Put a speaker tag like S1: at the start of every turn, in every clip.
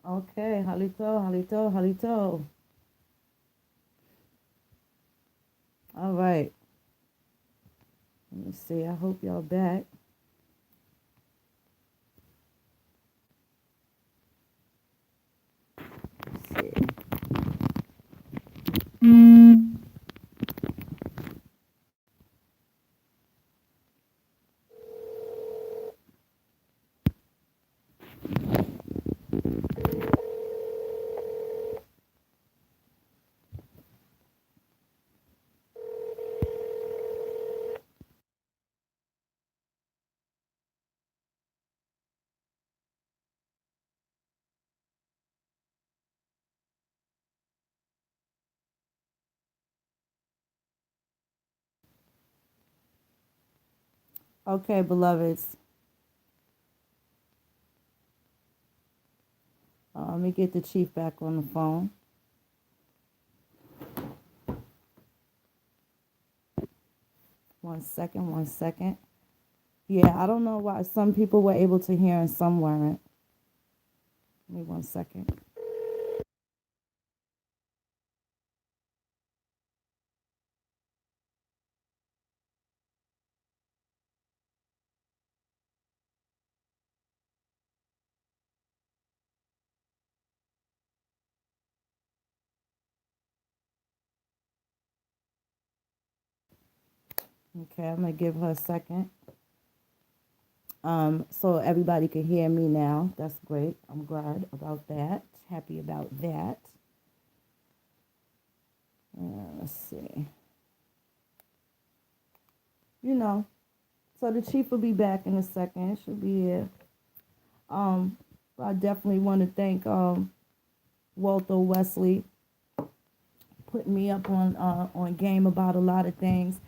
S1: Okay, halito, halito, halito. All right. Let me see. I hope y'all back. Let's see. Okay, beloveds. Let me get the chief back on the phone. One second, one second. Yeah, I don't know why some people were able to hear and some weren't. Give me one second. Okay, I'm gonna give her a second. So everybody can hear me now. That's great. I'm glad about that. Happy about that. Let's see. You know, so the chief will be back in a second. She'll be here. Um, I definitely want to thank Walter Wesley putting me up on game about a lot of things.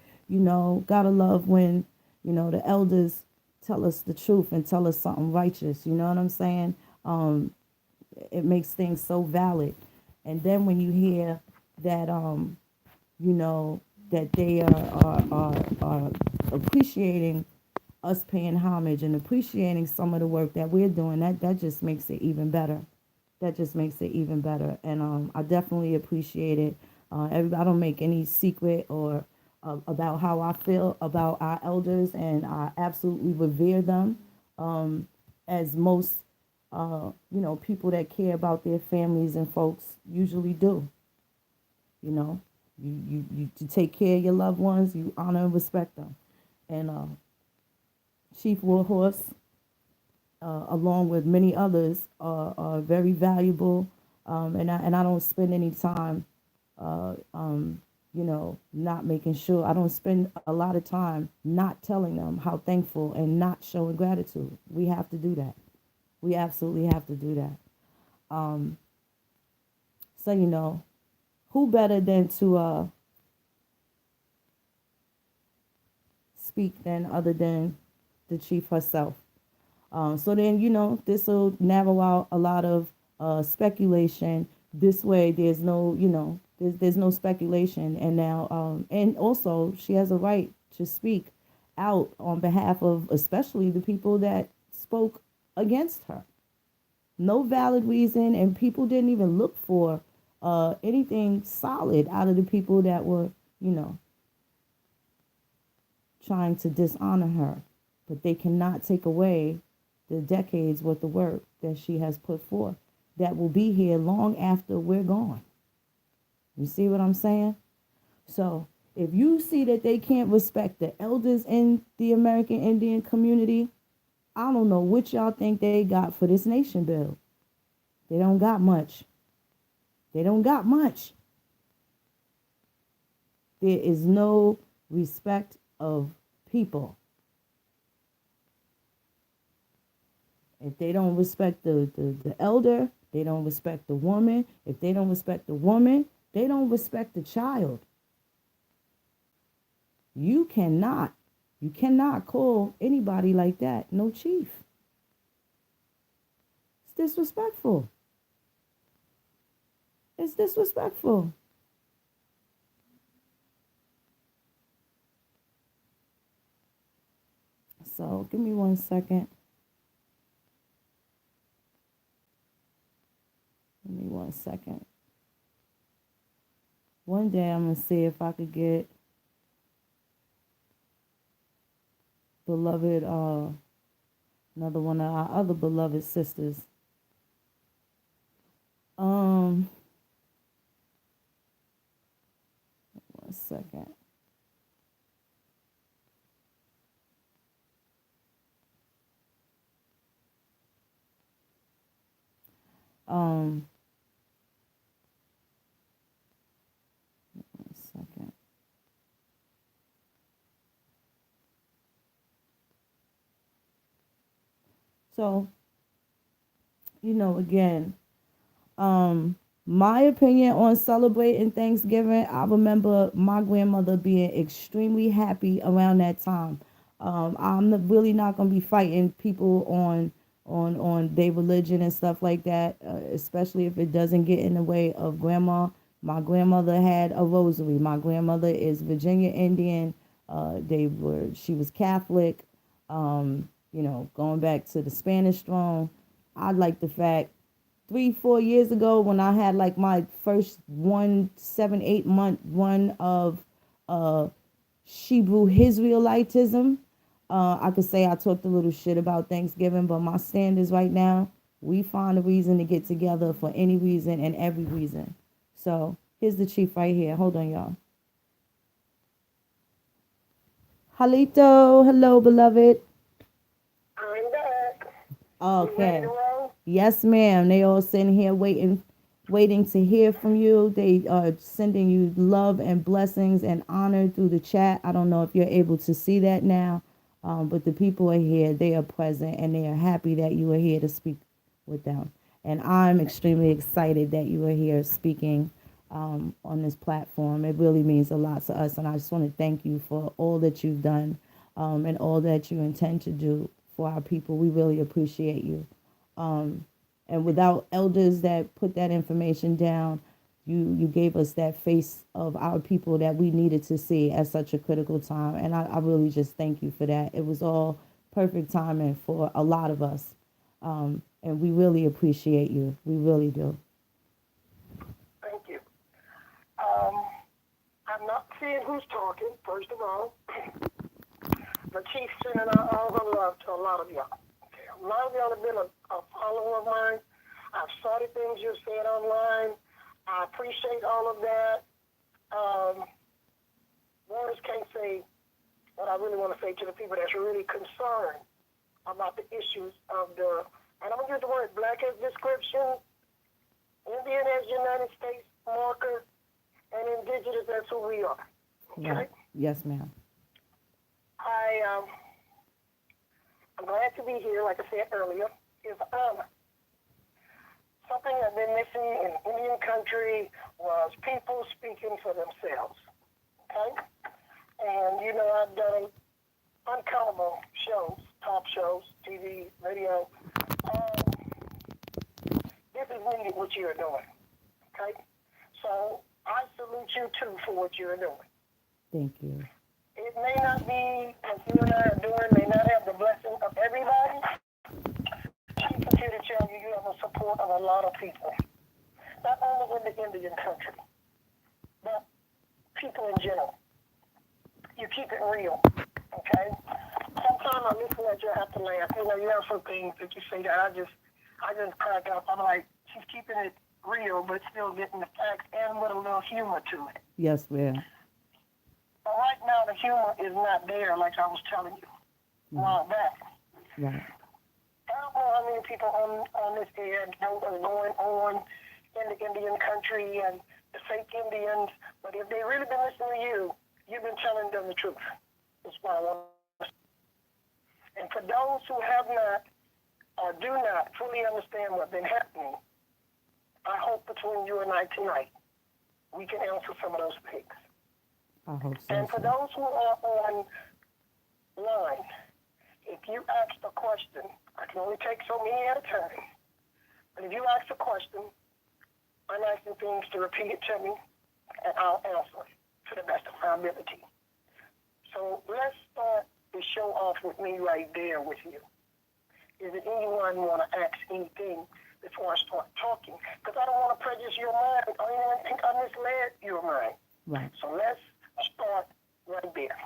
S1: Gotta love when the elders tell us the truth and tell us something righteous. You know what I'm saying? Um, it makes things so valid. And then when you hear that you know, that they are appreciating us paying homage and appreciating some of the work that we're doing, that just makes it even better. That just makes it even better. And I definitely appreciate it. I don't make any secret or about how I feel about our elders, and I absolutely revere them, as most, people that care about their families and folks usually do. You know, you to take care of your loved ones, you honor and respect them. And Chief Warhorse, along with many others, are very valuable. And I don't spend any time, not making sure. I don't spend a lot of time not telling them how thankful and not showing gratitude. We have to do that. We absolutely have to do that. Um, so, who better than to speak than other than the chief herself? So then, this will narrow out a lot of speculation. This way, there's no speculation. And now, and also, she has a right to speak out on behalf of especially the people that spoke against her. No valid reason, and people didn't even look for anything solid out of the people that were, you know, trying to dishonor her. But they cannot take away the decades worth of work that she has put forth that will be here long after we're gone. You see what I'm saying? So if you see that they can't respect the elders in the American Indian community, I don't know what y'all think they got for this nation bill. They don't got much. They don't got much. There is no respect of people. If they don't respect the elder, they don't respect the woman. If they don't respect the woman, they don't respect the child. You cannot, you cannot call anybody like that no chief. It's disrespectful. It's disrespectful. So give me one second. 1 second. One day I'm going to see if I could get beloved, another one of our other beloved sisters. 1 second. Um, 1 second. So, again, my opinion on celebrating Thanksgiving, I remember my grandmother being extremely happy around that time. Really not gonna be fighting people on their religion and stuff like that, especially if it doesn't get in the way of grandma. My grandmother had a rosary. My grandmother is Virginia Indian. She was Catholic. Going back to the Spanish throne. I like the fact 3-4 years ago when I had like my first 7-8 month run of Hebrew Israelitism. I could say I talked a little shit about Thanksgiving, but my stand is right now we find a reason to get together for any reason and every reason. So here's the chief right here. Hold on, y'all. Halito, hello, beloved.
S2: I'm back.
S1: Okay. Yes, ma'am. They all sitting here waiting to hear from you. They are sending you love and blessings and honor through the chat. I don't know if you're able to see that now, but the people are here. They are present and they are happy that you are here to speak with them. And I'm extremely excited that you are here speaking on this platform. It really means a lot to us. And I just want to thank you for all that you've done and all that you intend to do for our people. We really appreciate you. And without elders that put that information down, you gave us that face of our people that we needed to see at such a critical time. And I really just thank you for that. It was all perfect timing for a lot of us. And we really appreciate you. We really do.
S2: Thank you. I'm not seeing who's talking, first of all. But Chief sending out all the love to a lot of y'all. Okay. A lot of y'all have been a follower of mine. I've started things you've said online. I appreciate all of that. Words can't say what I really want to say to the people that's really concerned about the issues of I don't use the word black as description, Indian as United States marker, and indigenous as who we are. Okay?
S1: Right. Yes, ma'am.
S2: I'm glad to be here, like I said earlier. It's an honor. Something I've been missing in Indian country was people speaking for themselves. Okay? And, I've done uncountable shows, talk shows, TV, radio. This is needed what you're doing. Okay? So I salute you, too, for what you're doing.
S1: Thank you.
S2: It may not be, as you and I are doing, may not have the blessing of everybody. She's here to tell you you have the support of a lot of people. Not only in the Indian country, but people in general. You keep it real, okay? Sometimes I listen at you, I have to laugh. You have some things that you say that I just crack up. I'm like, she's keeping it real, but still getting the facts and with a little humor to it.
S1: Yes, ma'am.
S2: But right now, the humor is not there, like I was telling you a while back.
S1: Right.
S2: I don't know how many people on this air know what's going on in the Indian country and the fake Indians, but if they really been listening to you, you've been telling them the truth. That's what I want to say. And for those who have not or do not fully understand what's been happening, I hope between you and I tonight, we can answer some of those things.
S1: I hope so.
S2: And for those who are online, if you ask a question, I can only take so many at a time, but if you ask a question, I'm asking things to repeat it to me, and I'll answer to the best of my ability. So let's start the show off with me right there with you. Is there anyone want to ask anything before I start talking, because I don't want to prejudice your mind. I don't even think I misled your mind.
S1: Right.
S2: So let's start right there.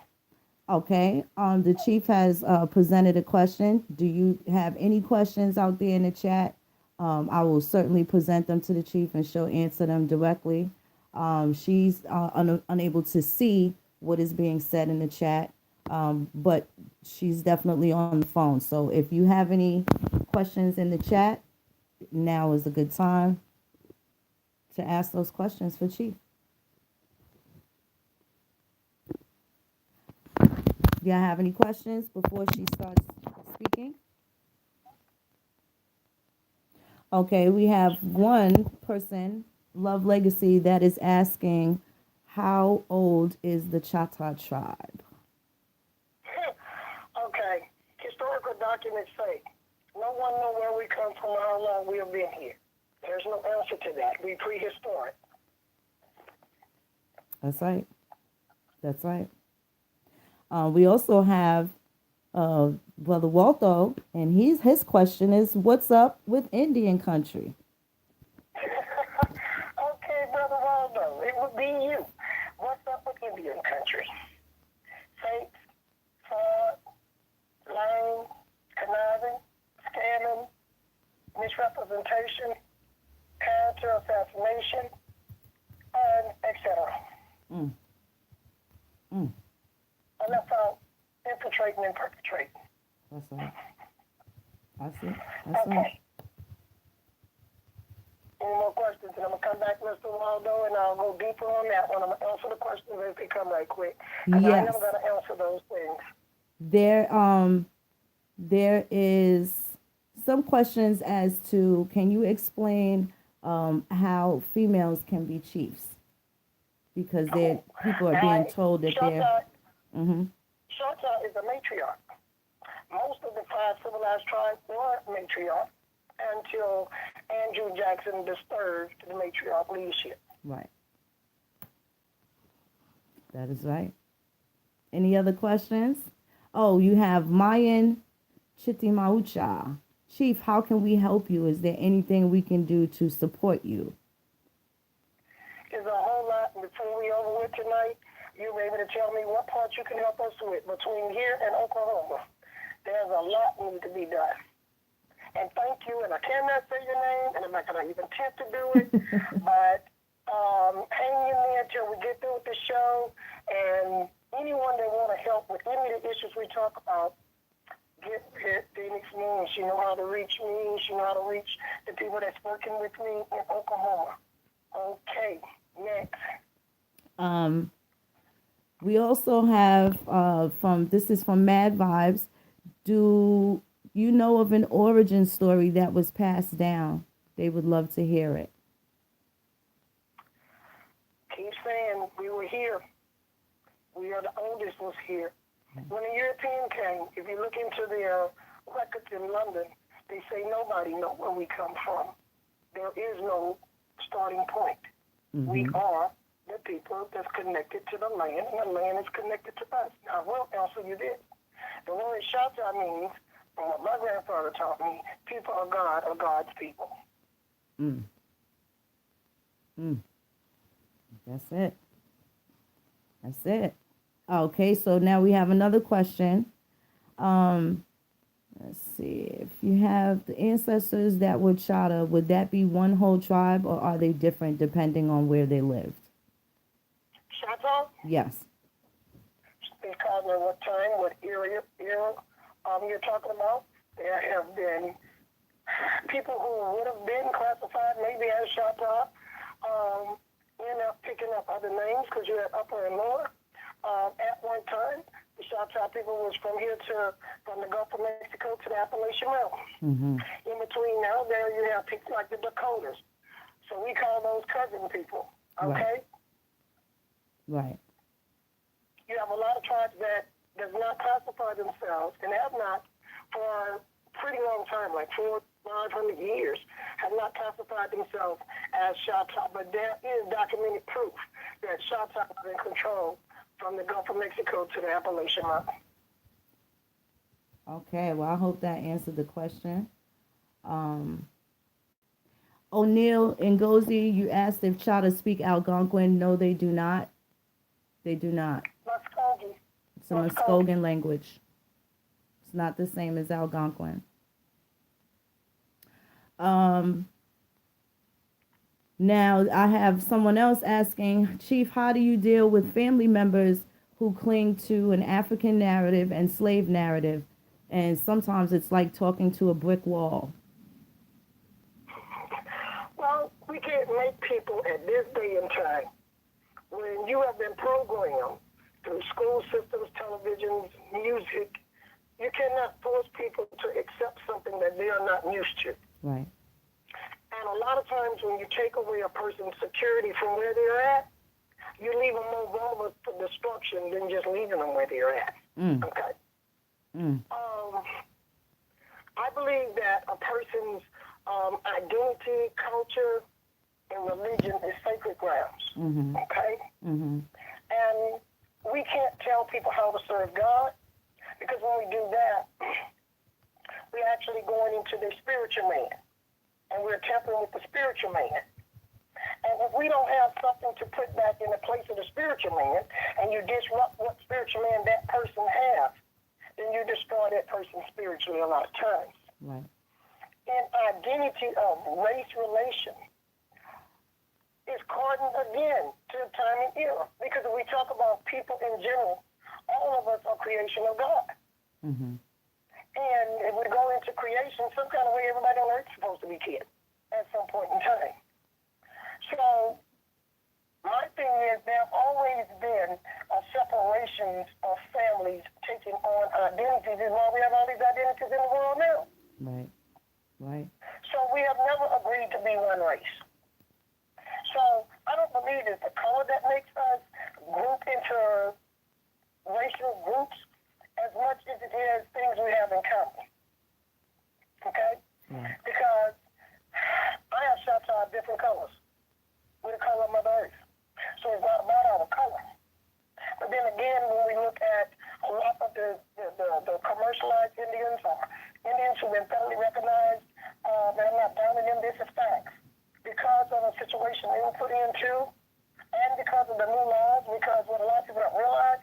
S1: Okay. The chief has presented a question. Do you have any questions out there in the chat? I will certainly present them to the chief and she'll answer them directly. She's unable to see what is being said in the chat, but she's definitely on the phone. So if you have any questions in the chat, now is a good time to ask those questions for chief. Do y'all have any questions before she starts speaking? Okay, we have one person, Love Legacy, that is asking, how old is the Chata tribe?
S2: Okay, historical documents say no one know where we come from, how long we have been here. There's no answer to that. We prehistoric.
S1: That's right. That's right. We also have Brother Waldo, and his question is, what's up with Indian country?
S2: Okay, Brother Waldo, it would be you. What's up with Indian country? Fakes, fraud, lying, conniving, scamming, misrepresentation, character assassination, and etc.
S1: Mm. Mm.
S2: And that's how infiltrating and perpetrating.
S1: That's right. That's it. That's
S2: Okay.
S1: right.
S2: Any more questions? And I'm going to come back, Mr. Waldo, and I'll go deeper on that one. I'm going to answer the questions as they come right quick. Because I am
S1: Yes.
S2: going to answer those things.
S1: There is some questions as to, can you explain how females can be chiefs? Because people are being told that they're.
S2: Shanta is a matriarch. Most of the 5 civilized tribes were matriarch until Andrew Jackson disturbed the matriarch leadership.
S1: Right. That is right. Any other questions? Oh, you have Mayan Chitimaucha. Chief, how can we help you? Is there anything we can do to support you?
S2: There's a whole lot. Before we over with tonight, you'll be able to tell me what part you can help us with between here and Oklahoma. There's a lot need to be done. And thank you, and I cannot say your name, and I'm not going to even attempt to do it, but hang in there until we get through with the show, and anyone that want to help with any of the issues we talk about, get Phoenix me. She know how to reach me. She know how to reach the people that's working with me in Oklahoma. Okay, next.
S1: We also have this is from Mad Vibes. Do you know of an origin story that was passed down? They would love to hear it.
S2: Keep saying we were here. We are the oldest ones here. When the European came, if you look into the records in London, they say nobody knows where we come from. There is no starting point. Mm-hmm. We are the people that's connected to the land, and the land is connected to us. Now, I will answer you this. The word Shata means, from what my grandfather taught me, people of God are God's people.
S1: That's it. That's it. Okay, so now we have another question. Let's see. If you have the ancestors that were Chata, would that be one whole tribe, or are they different depending on where they lived?
S2: Chata?
S1: Yes.
S2: Because of what time, what era you're talking about, there have been people who would have been classified maybe as Chata, end up picking up other names because you have upper and lower. At one time, the Choctaw people was from the Gulf of Mexico to the Appalachian Mountains. Mm-hmm. In between now, there you have people like the Dakotas. So we call those cousin people, okay?
S1: Right.
S2: You have a lot of tribes that does not classify themselves and have not for a pretty long time, like 400-500 years, have not classified themselves as Choctaw. But there is documented proof that Choctaw is in control from the Gulf of Mexico to the Appalachian Mountains.
S1: Okay, well, I hope that answered the question. O'Neill and Ngozi, you asked if Chada speak Algonquin. No, they do not. They do not.
S2: Muskogee.
S1: It's a Muskogee language. It's not the same as Algonquin. Now, I have someone else asking, Chief, how do you deal with family members who cling to an African narrative and slave narrative? And sometimes it's like talking to a brick wall.
S2: Well, we can't make people at this day and time, when you have been programmed through school systems, televisions, music, you cannot force people to accept something that they are not used to.
S1: Right.
S2: And a lot of times when you take away a person's security from where they're at, you leave them more vulnerable to destruction than just leaving them where they're at. Okay? I believe that a person's identity, culture, and religion is sacred grounds. Okay? And we can't tell people how to serve God, because when we do that, we're actually going into the spiritual man. And we're tampering with the spiritual man. And if we don't have something to put back in the place of the spiritual man, and you disrupt what spiritual man that person has, then you destroy that person spiritually a lot of times.
S1: Right.
S2: And identity of race relation is according again to the time and era. Because if we talk about people in general, all of us are creation of God. And if we go into creation, some kind of way everybody on earth is supposed to be kid at some point in time. So my thing is there have always been separations of families taking on identities. This is why we have all these identities in the world now.
S1: Right. Right.
S2: So we have never agreed to be one race. So I don't believe it's the color that makes us group into racial groups as much as it is things we have in common. Okay?
S1: Right.
S2: Because I have shots out different colors. We're the color of Mother Earth. So it's not about our color. But then again, when we look at a lot of the commercialized Indians or Indians who've been federally recognized, and I'm not downing them, this is facts. Because of the situation they were put into, and because of the new laws, because what a lot of people don't realize,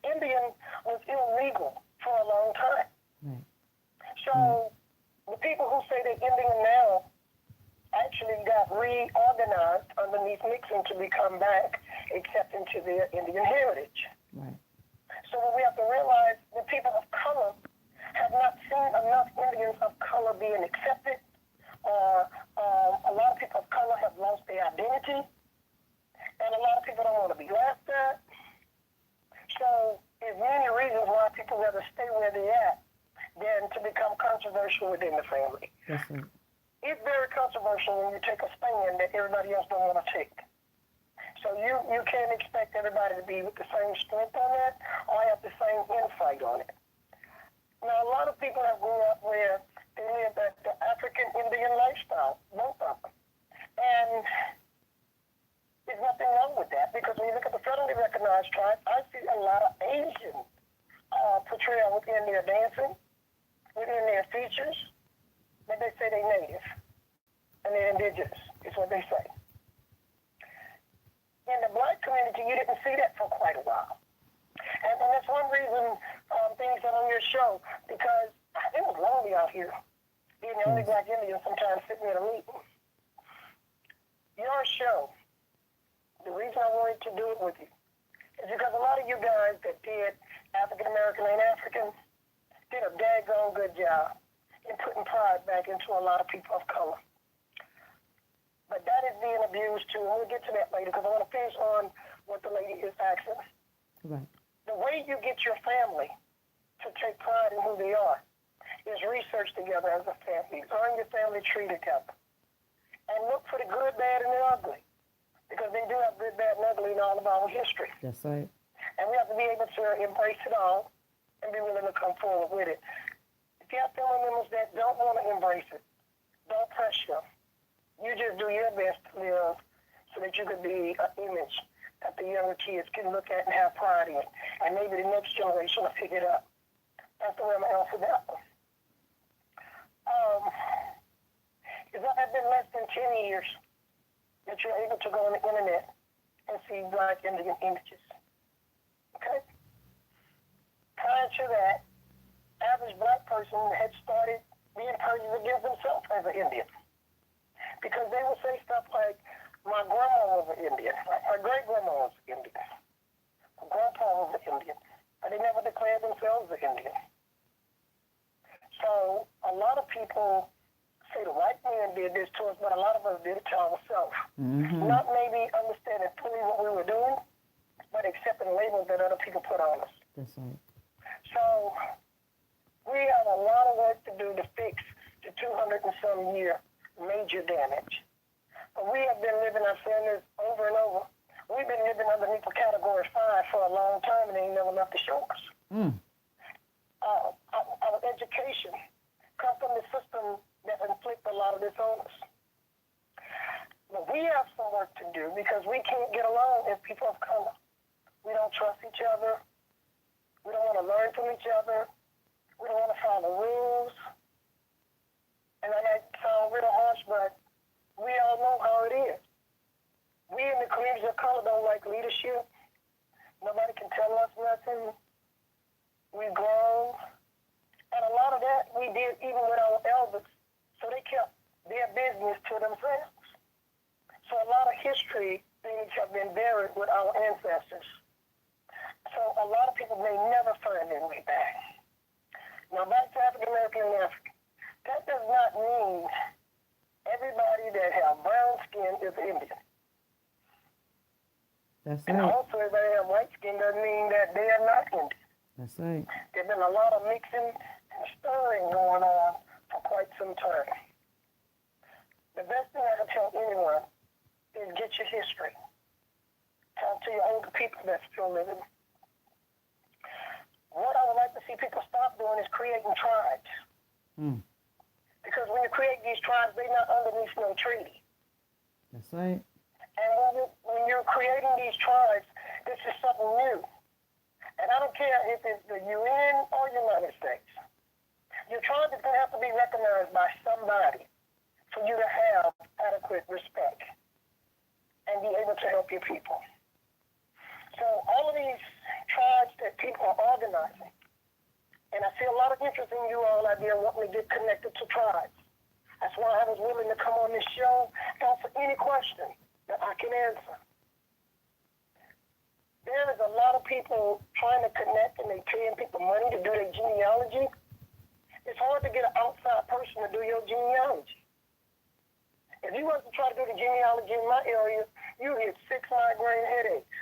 S2: Indian was illegal for a long time.
S1: Right.
S2: So the people who say they're Indian now actually got reorganized underneath Nixon to become back, accepting to their Indian heritage.
S1: Right.
S2: So we have to realize the people of color have not seen enough Indians of color being accepted, or a lot of people of color have lost their identity, and a lot of people don't want to be laughed at. So there's many reasons why people rather stay where they're at than to become controversial within the family.
S1: That's right.
S2: It's very controversial when you take a stand that everybody else don't want to take. So you can't expect everybody to be with the same strength on that or have the same insight on it. Now, a lot of people have grown up where they live the African Indian lifestyle, both of them. And there's nothing wrong with that, because when you look at the federally recognized tribes, I see a lot of Asian portrayal within their dancing, within their features, but they say they're native and they're indigenous, is what they say. In the black community, you didn't see that for quite a while. And that's one reason things are on your show, because it was lonely out here, being the only black Indian sometimes sitting at a meeting. Your show, the reason I wanted to do it with you is because a lot of you guys that did African American and African did a daggone good job in putting pride back into a lot of people of color. But that is being abused too, and we'll get to that later, because I want to finish on what the lady is asking.
S1: Right.
S2: The way you get your family to take pride in who they are is research together as a family. Earn your family tree together. And look for the good, bad, and the ugly. Because they do have good, bad, and ugly in all of our history.
S1: That's right.
S2: And we have to be able to embrace it all and be willing to come forward with it. If you have family members that don't want to embrace it, don't pressure them. You just do your best to live so that you can be an image that the younger kids can look at and have pride in. And maybe the next generation will pick it up. That's the way I'm going to answer that one. If I had been less than 10 years that you're able to go on the internet and see Black Indian images. Okay? Prior to that, average Black person had started being prejudiced against themselves as an Indian. Because they would say stuff like, my grandma was an Indian, my great-grandma was an Indian, my grandpa was an Indian, but they never declared themselves an Indian. So a lot of people say the white man did this to us, but a lot of us did it to ourselves.
S1: Mm-hmm.
S2: Not maybe understanding fully what we were doing, but accepting labels that other people put on us.
S1: That's right.
S2: So we have a lot of work to do to fix the 200 and some year major damage. But we have been living, I've said this over and over, we've been living underneath the category 5 for a long time and ain't never enough to show us. Our education comes from the system that inflicts a lot of this on us. But we have some work to do because we can't get along as people of color. We don't trust each other. We don't want to learn from each other. We don't want to follow rules. And I might sound a little harsh, but we all know how it is. We in the communities of color don't like leadership. Nobody can tell us nothing. We grow. And a lot of that we did even with our elders. So they kept their business to themselves. So a lot of history things have been buried with our ancestors. So a lot of people may never find their way back. Now back to African American and African. That does not mean everybody that have brown skin is Indian.
S1: That's
S2: and
S1: right.
S2: also everybody that have white skin doesn't mean that they are not Indian.
S1: That's right.
S2: There's been a lot of mixing and stirring going on for quite some time. The best thing I can tell anyone is get your history. Talk to your older people that's still living. What I would like to see people stop doing is creating tribes. Because when you create these tribes, they're not underneath no treaty.
S1: That's right.
S2: And when you're creating these tribes, this is something new. And I don't care if it's the UN or United States. Your tribe is going to have to be recognized by somebody for you to have adequate respect and be able to help your people. So all of these tribes that people are organizing, and I see a lot of interest in you all out there wanting to get connected to tribes. That's why I was willing to come on this show, answer any question that I can answer. There is a lot of people trying to connect and they paying people money to do their genealogy. It's hard to get an outside person to do your genealogy. If you was to try to do the genealogy in my area, you get 6 migraine headaches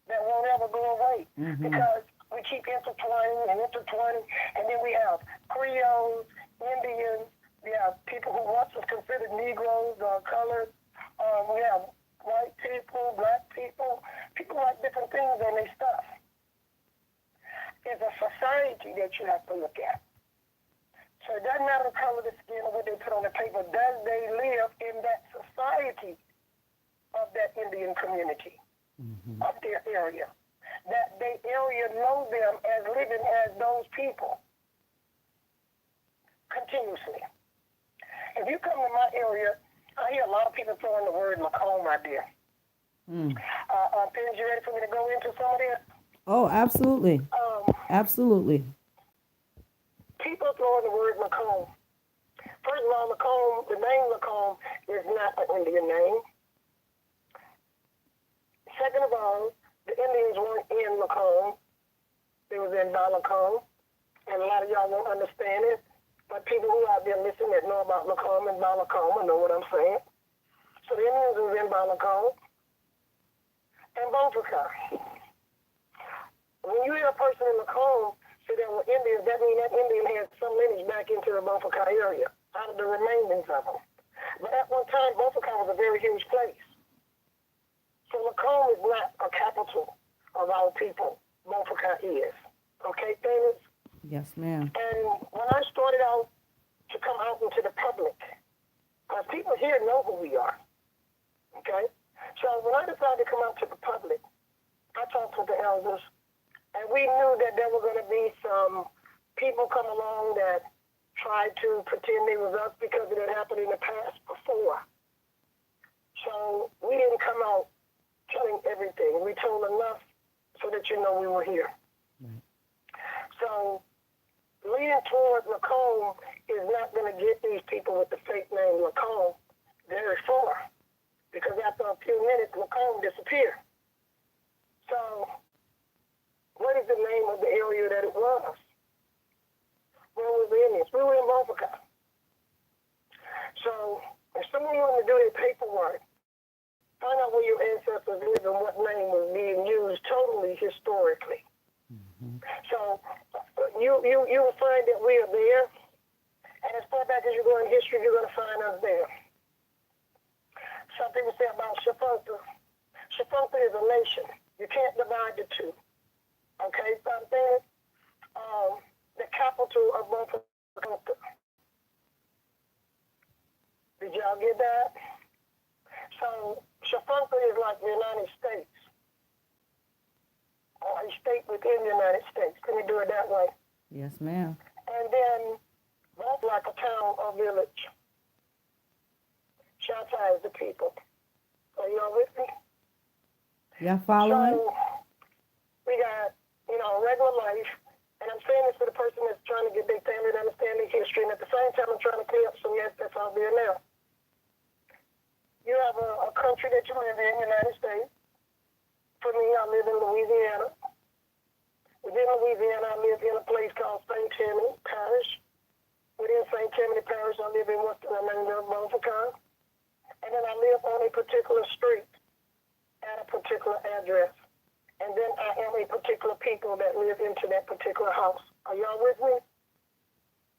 S2: that won't ever go away because we keep intertwining, and then we have Creoles, Indians, we have people who once was considered Negroes or colored, we have white people, black people, people like different things on their stuff. It's a society that you have to look at. So it doesn't matter the color of the skin or what they put on the paper. Does they live in that society of that Indian community, of their area? That their area know them as living as those people continuously. If you come to my area, I hear a lot of people throwing the word Macomb out there. Pins, you ready for me to go into some of this?
S1: Oh, absolutely. Absolutely.
S2: People throwing the word Macomb. First of all, Macomb, the name Macomb is not an Indian name. Second of all, the Indians weren't in Macomb. They was in Balacombe. And a lot of y'all won't understand it. But people who out there listening that know about Macomb and Balacombe know what I'm saying. So the Indians was in Balacombe and Beaufort. When you hear a person in Macomb say they were Indians, that means that Indian had some lineage back into the Beaufort area, out of the remainings of them. But at one time, Beaufort was a very huge place. So Macomb is not a capital of our people. Beaufort is. Okay, Thames?
S1: Yes, ma'am.
S2: And when I started out to come out into the public, because people here know who we are, okay? So when I decided to come out to the public, I talked to the elders, and we knew that there were going to be some people come along that tried to pretend they was us because it had happened in the past before. So we didn't come out telling everything. We told enough so that you know we were here.
S1: Right.
S2: So leading toward Lacombe is not going to get these people with the fake name Lacombe very far, because after a few minutes, Lacombe disappeared. So what is the name of the area that it was? Where was the Indians? We were in Boca. So if someone wanted to do their paperwork, find out where your ancestors lived and what name was being used totally historically.
S1: Mm-hmm.
S2: So you will find that we are there, and as far back as you go in history, you're going to find us there. Some people say about Shafunta. Shafunta is a nation. You can't divide the two. Okay, something. The capital of both. Did y'all get that? So Shafunta is like the United States, or a state within the United States. Can we do it that way?
S1: Yes, ma'am.
S2: And then both like a town or village. Shatta is the people. Are y'all with me?
S1: Y'all following?
S2: So we got, regular life. And I'm saying this for the person that's trying to get their family to understand their history. And at the same time, I'm trying to clear up some yes that's out there now. You have a country that you live in, the United States. For me, I live in Louisiana. Within Louisiana, I live in a place called St. Tammany Parish. Within St. Tammany Parish, I live in what's the name of Bonfacon. And then I live on a particular street at a particular address. And then I am a particular people that live into that particular house. Are y'all with me?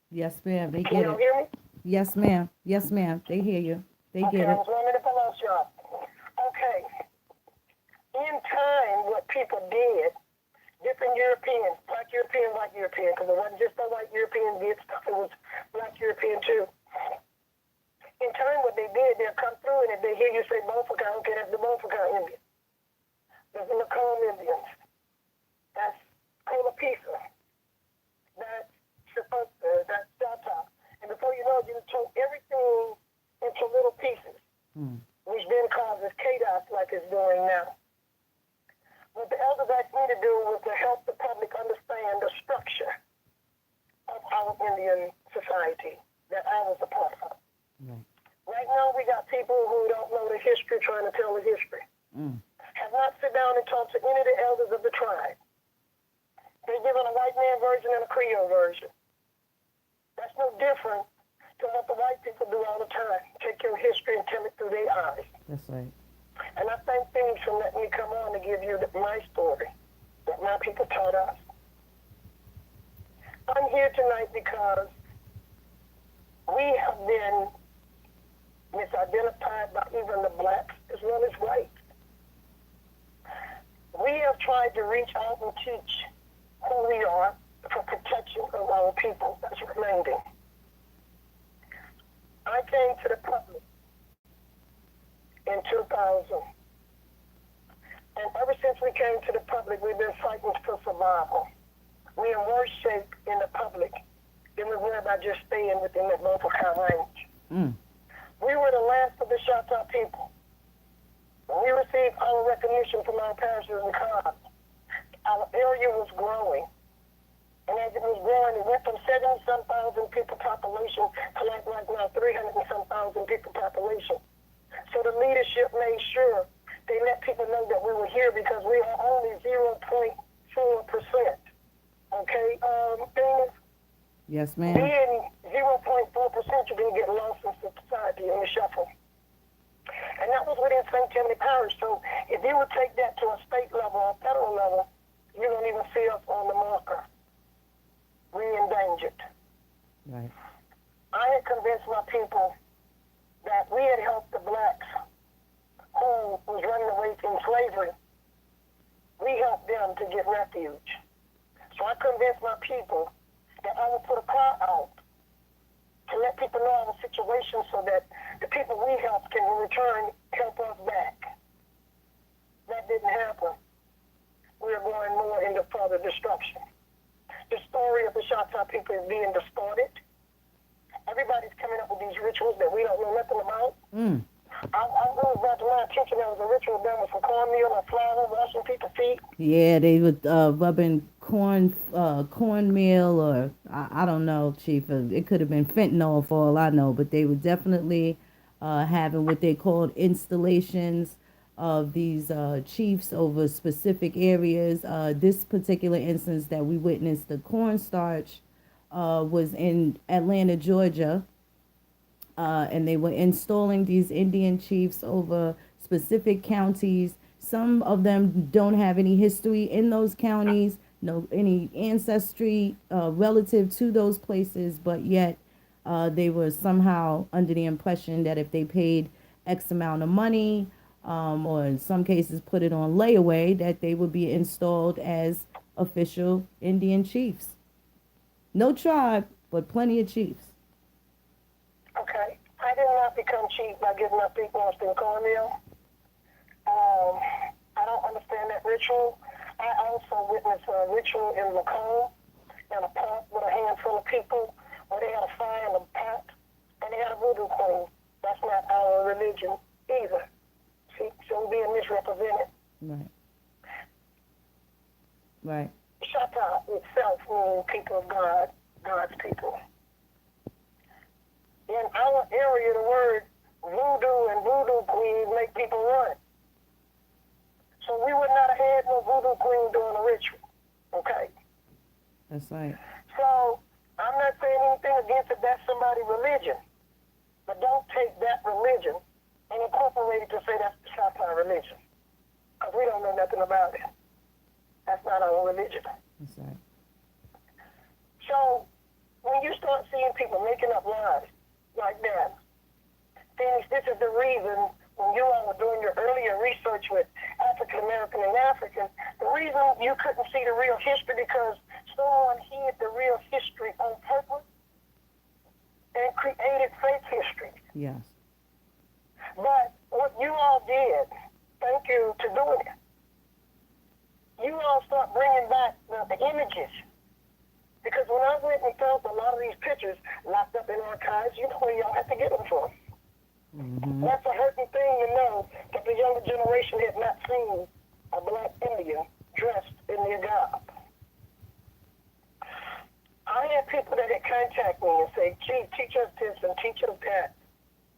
S1: Yes, ma'am. They
S2: Can
S1: get
S2: y'all
S1: it.
S2: hear me?
S1: Yes, ma'am. Yes, ma'am. They hear you. They
S2: Okay,
S1: get
S2: I
S1: it.
S2: was wondering if I lost y'all. Okay. In time, what people did, different Europeans, black European, white European, because it wasn't just the white Europeans did stuff, it was black European too. In time, what they did, they'll come through, and if they hear you say Bonfacon, okay, that's the Bonfacon Indian. That's the Lacombe Indians. That's Colapisa. That's Shafunta. That's Shatta. And before you know it, you told everything into little pieces, which then causes chaos like it's doing now. What the elders asked me to do was to help the public understand the structure of our Indian society that I was a part of.
S1: Right.
S2: Right now, we got people who don't know the history trying to tell the history. Have not sit down and talked to any of the elders of the tribe. They're given a white man version and a Creole version. That's no different to what the white people do all the time. Take your history and tell it through their eyes.
S1: That's right.
S2: And I thank things for letting me come on to give you my story that my people taught us. I'm here tonight because we have been misidentified by even the blacks as well as whites. We have tried to reach out and teach who we are for protection of our people that's remaining. I came to the public in 2000. And ever since we came to the public, we've been fighting for survival. We're in worse shape in the public than we were by just staying within the local range. We were the last of the Shatta people. When we received our recognition from our parishes and cars, our area was growing. And as it was growing, it went from 70-some thousand people population to like right now 300-some thousand people population. So the leadership made sure they let people know that we were here because we are only 0.4%. Okay, Venus?
S1: Yes, ma'am.
S2: Being 0.4%, you're going to get lost in society in the shuffle. And that was within St. Tammany Parish. So if you would take that to a state level or federal level, you don't even see us on the marker. We're endangered.
S1: Right.
S2: I had convinced my people that we had helped the blacks who was running away from slavery. We helped them to get refuge. So I convinced my people that I would put a car out to let people know our situation so that the people we helped can in return help us back. That didn't happen. We are going more into further destruction. The story of the Shatta people is being distorted. everybody's coming up with these rituals that we don't know nothing about.
S1: Mm.
S2: I was about to learn teaching there was a ritual done with some cornmeal and flour, washing people's feet.
S1: Yeah, they were rubbing cornmeal, or I don't know, Chief. It could have been fentanyl for all I know, but they were definitely having what they called installations of these chiefs over specific areas. This particular instance that we witnessed, the cornstarch, was in Atlanta, Georgia. And they were installing these Indian chiefs over specific counties. Some of them don't have any history in those counties, no any ancestry relative to those places, but yet they were somehow under the impression that if they paid X amount of money, or in some cases put it on layaway, that they would be installed as official Indian chiefs. No tribe, but plenty of chiefs.
S2: Okay. I did not become chief by giving up people in cornmeal. I don't understand that ritual. I also witnessed a ritual in Macomb in a park with a handful of people where they had a fire in the pot and they had a voodoo queen. That's not our religion either. See, so we're being misrepresented.
S1: Right. Right.
S2: Shata itself means people of God, God's people. In our area, the word voodoo and voodoo queen make people run. So we would not have had no voodoo queen doing a ritual. Okay?
S1: That's right.
S2: So I'm not saying anything against it. That's somebody's religion. But don't take that religion and incorporate it to say that's the Shatan religion. Because we don't know nothing about it. That's not our religion.
S1: That's right.
S2: So when you start seeing people making up lies like that, Phoenix, this is the reason when you all were doing your earlier research with African American and African, the reason you couldn't see the real history because someone hid the real history on purpose and created fake history.
S1: Yes.
S2: But what you all did, thank you to doing it, you all start bringing back the images. Because when I went and found a lot of these pictures locked up in archives, you know where y'all had to get them from.
S1: Mm-hmm.
S2: That's a hurting thing to know that the younger generation has not seen a black Indian dressed in their garb. I had people that had contact me and say, gee, teach us this and teach us that.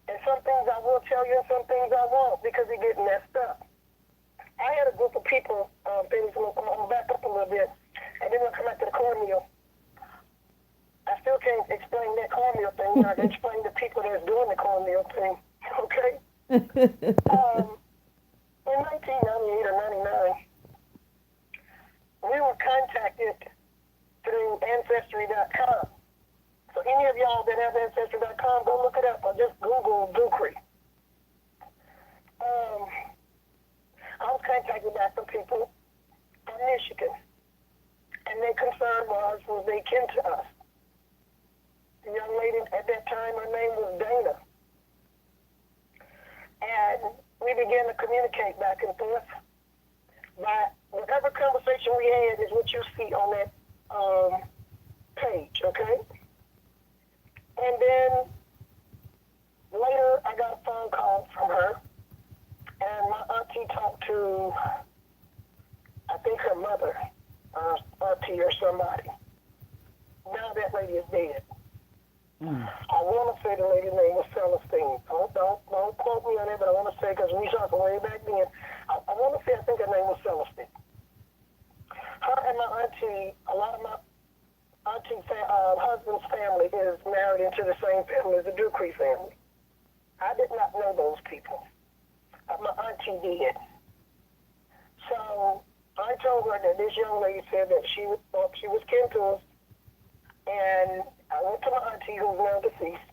S2: And some things I will tell you and some things I won't because they're getting messed up. I had a group of people, I'm going to back up a little bit, and then we'll come back to the cornmeal. I still can't explain that cornmeal thing. I can explain the people that's doing the cornmeal thing. Okay? In 1998 or 99, we were contacted through Ancestry.com. So any of y'all that have Ancestry.com, go look it up or just Google Ducree. I was contacted by some people from Michigan. And their concern was they kin to us. The young lady at that time, her name was Dana. And we began to communicate back and forth. But whatever conversation we had is what you see on that page, okay? And then later I got a phone call from her. And my auntie talked to, I think her mother, auntie or somebody. Now that lady is dead. I want to say the lady's name was Celestine. Don't quote me on it, but I want to say, because we talked way back then, I want to say I think her name was Celestine. Her and my auntie, a lot of my auntie's husband's family is married into the same family as the Ducree family. I did not know those people. My auntie did. So I told her that this young lady said that she was kin to us. And I went to my auntie, who's now deceased,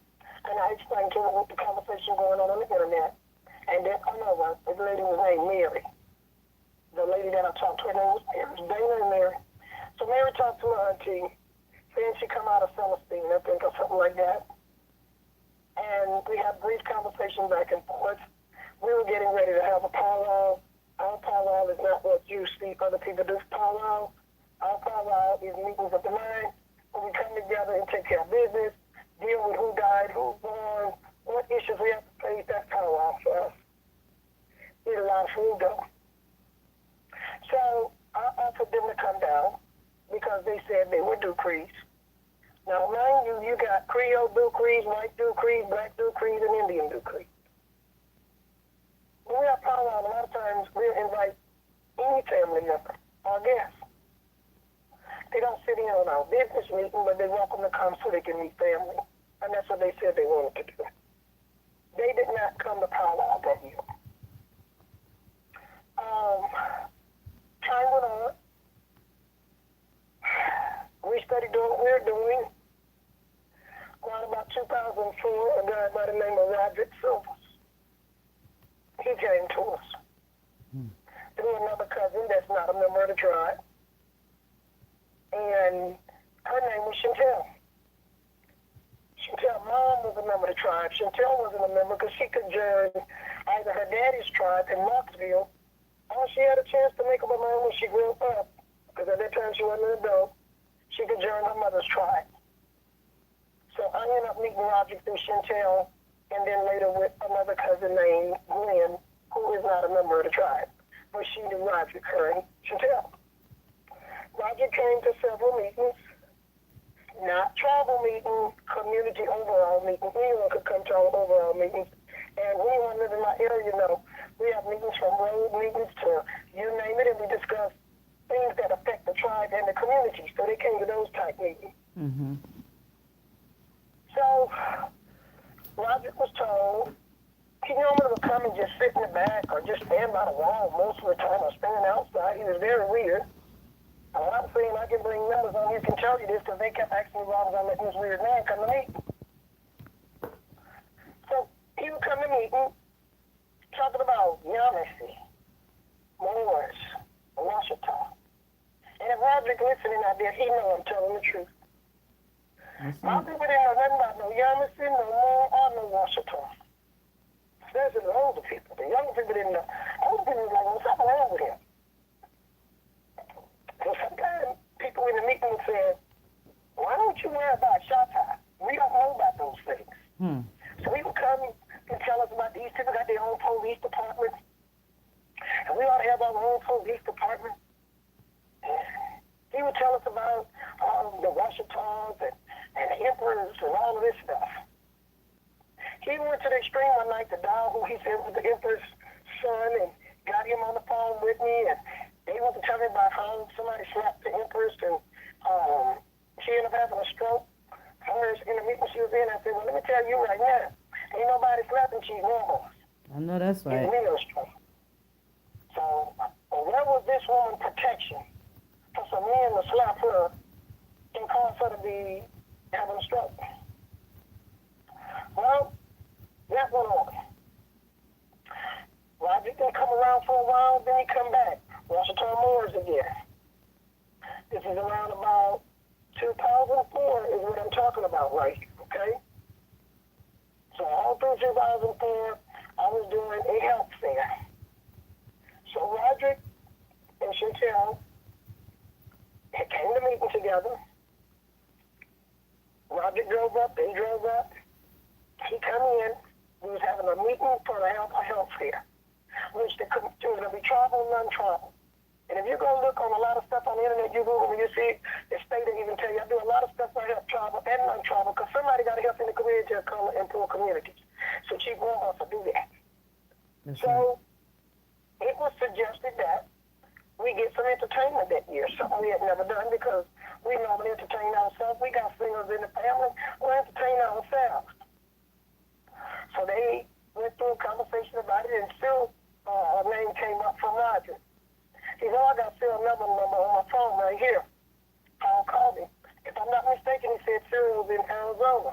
S2: and I explained to her what the conversation going on the internet. And then another, the lady was named Mary. The lady that I talked to, her name was Mary. Dana and Mary. So Mary talked to my auntie, saying she come out of Celestine, I think, or something like that. And we had a brief conversation back and forth. We were getting ready to have a powwow. Our powwow is not what you see other people do powwow. Our powwow is meetings of the mind. We come together and take care of business. deal with who died, who's born, what issues we have to face. That's power for us. Need a lot of food though. So I offered them to come down because they said they would do creeds. Now, mind you, you got Creole do creeds, white do creeds, black do creeds, and Indian do creeds. When we have powwow, a lot of times we'll invite any family member or guest. They don't sit in on our business meeting, but they welcome to come so they can meet family. And that's what they said they wanted to do. They did not come to powwow that year. Time went on. We started doing what we were doing. Around about 2004, a guy by the name of Roderick Silvers. He came to us. Through another cousin that's not a member of the tribe. And her name was Chantel. Chantel's mom was a member of the tribe. Chantel wasn't a member because she could join either her daddy's tribe in Marksville, or she had a chance to make up her mind when she grew up, because at that time she wasn't an adult, she could join her mother's tribe. So I ended up meeting Roderick through Chantel, and then later with another cousin named Gwen, who is not a member of the tribe. But she knew Roderick, her and Chantel. Roderick came to several meetings, not tribal meetings, community overall meetings. Anyone could come to our overall meetings. And anyone live in my area know we have meetings from road meetings to you name it, and we discuss things that affect the tribe and the community. So they came to those type meetings.
S1: Mm-hmm.
S2: So Roderick was told he normally would come and just sit in the back or just stand by the wall most of the time or stand outside. He was very weird. And what I'm saying, I can bring members on here can tell you this because they kept asking me why was I letting this weird man come to meet. So he would come to meeting talking about Yamasee, Moors, Washington. And if Roderick listening out there, he know I'm telling the truth. My people didn't know nothing about no Yamasee, no Moor, or no Washington. Especially the older people. The younger people didn't know. Older people was like, what's up wrong with him? So sometimes people in the meeting would say, why don't you worry about Shatta? We don't know about those things. So he would come and tell us about these people got their own police department. And we ought to have our own police department. He would tell us about the Washingtons and the emperors and all of this stuff. He went to the extreme one night to dial who he said was the emperor's son and got him on the phone with me. And they wanted to tell me about how somebody slapped the empress and she ended up having a stroke. In the meeting she was in, I said, well, let me tell you right now, ain't nobody slapping Chief Warhorse.
S1: I know that's right.
S2: In ministry. So, where was this woman protection for some men to slap her and cause her to be having a stroke? Well, that went on. Roger didn't come around for a while, then he come back. Washington Moors again. This is around about 2004 is what I'm talking about right here, okay? So all through 2004, I was doing a health fair. So Roderick and Chantel came to meeting together. Roderick drove up, they drove up. He come in, we was having a meeting for a health fair, which there was going to be tribal and non-tribal. And if you go look on a lot of stuff on the internet, you Google and you see it, the state didn't even tell you. I do a lot of stuff I help tribal and non-tribal because somebody got to help in the community of color and poor communities. So Chief Warhorse will do that. So it was suggested that we get some entertainment that year, something we had never done because we normally entertain ourselves. We got singers in the family. We'll entertain ourselves. So they went through a conversation about it, and still a name came up from Roger. He said, oh, I got Cyril's number on my phone right here. Paul called him. If I'm not mistaken, he said Cyril was in Arizona.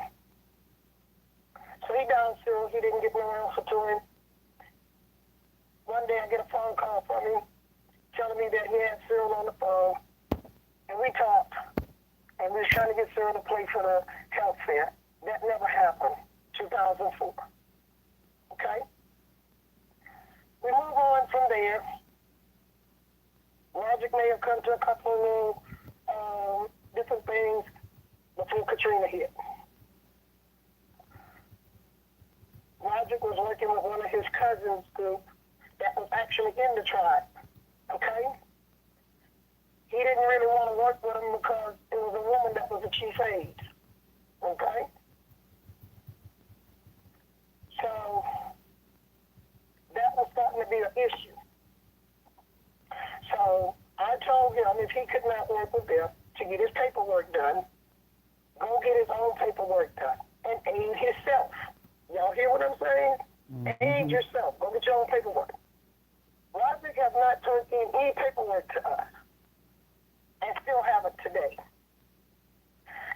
S2: So he dialed Cyril. He didn't get no answer to him. One day I get a phone call from him telling me that he had Cyril on the phone. And we talked. And we was trying to get Cyril to play for the health fair. That never happened. 2004. Okay? We move on from there. Logic may have come to a couple of different things before Katrina hit. Roger was working with one of his cousins' group that was actually in the tribe. Okay? He didn't really want to work with him because it was a woman that was a chief aide. Okay? So that was starting to be an issue. So I told him if he could not work with them to get his paperwork done, go get his own paperwork done and aid himself. Y'all hear what I'm saying?
S3: Mm-hmm.
S2: Aid yourself. Go get your own paperwork. Roderick has not turned in any paperwork to us and still have it today.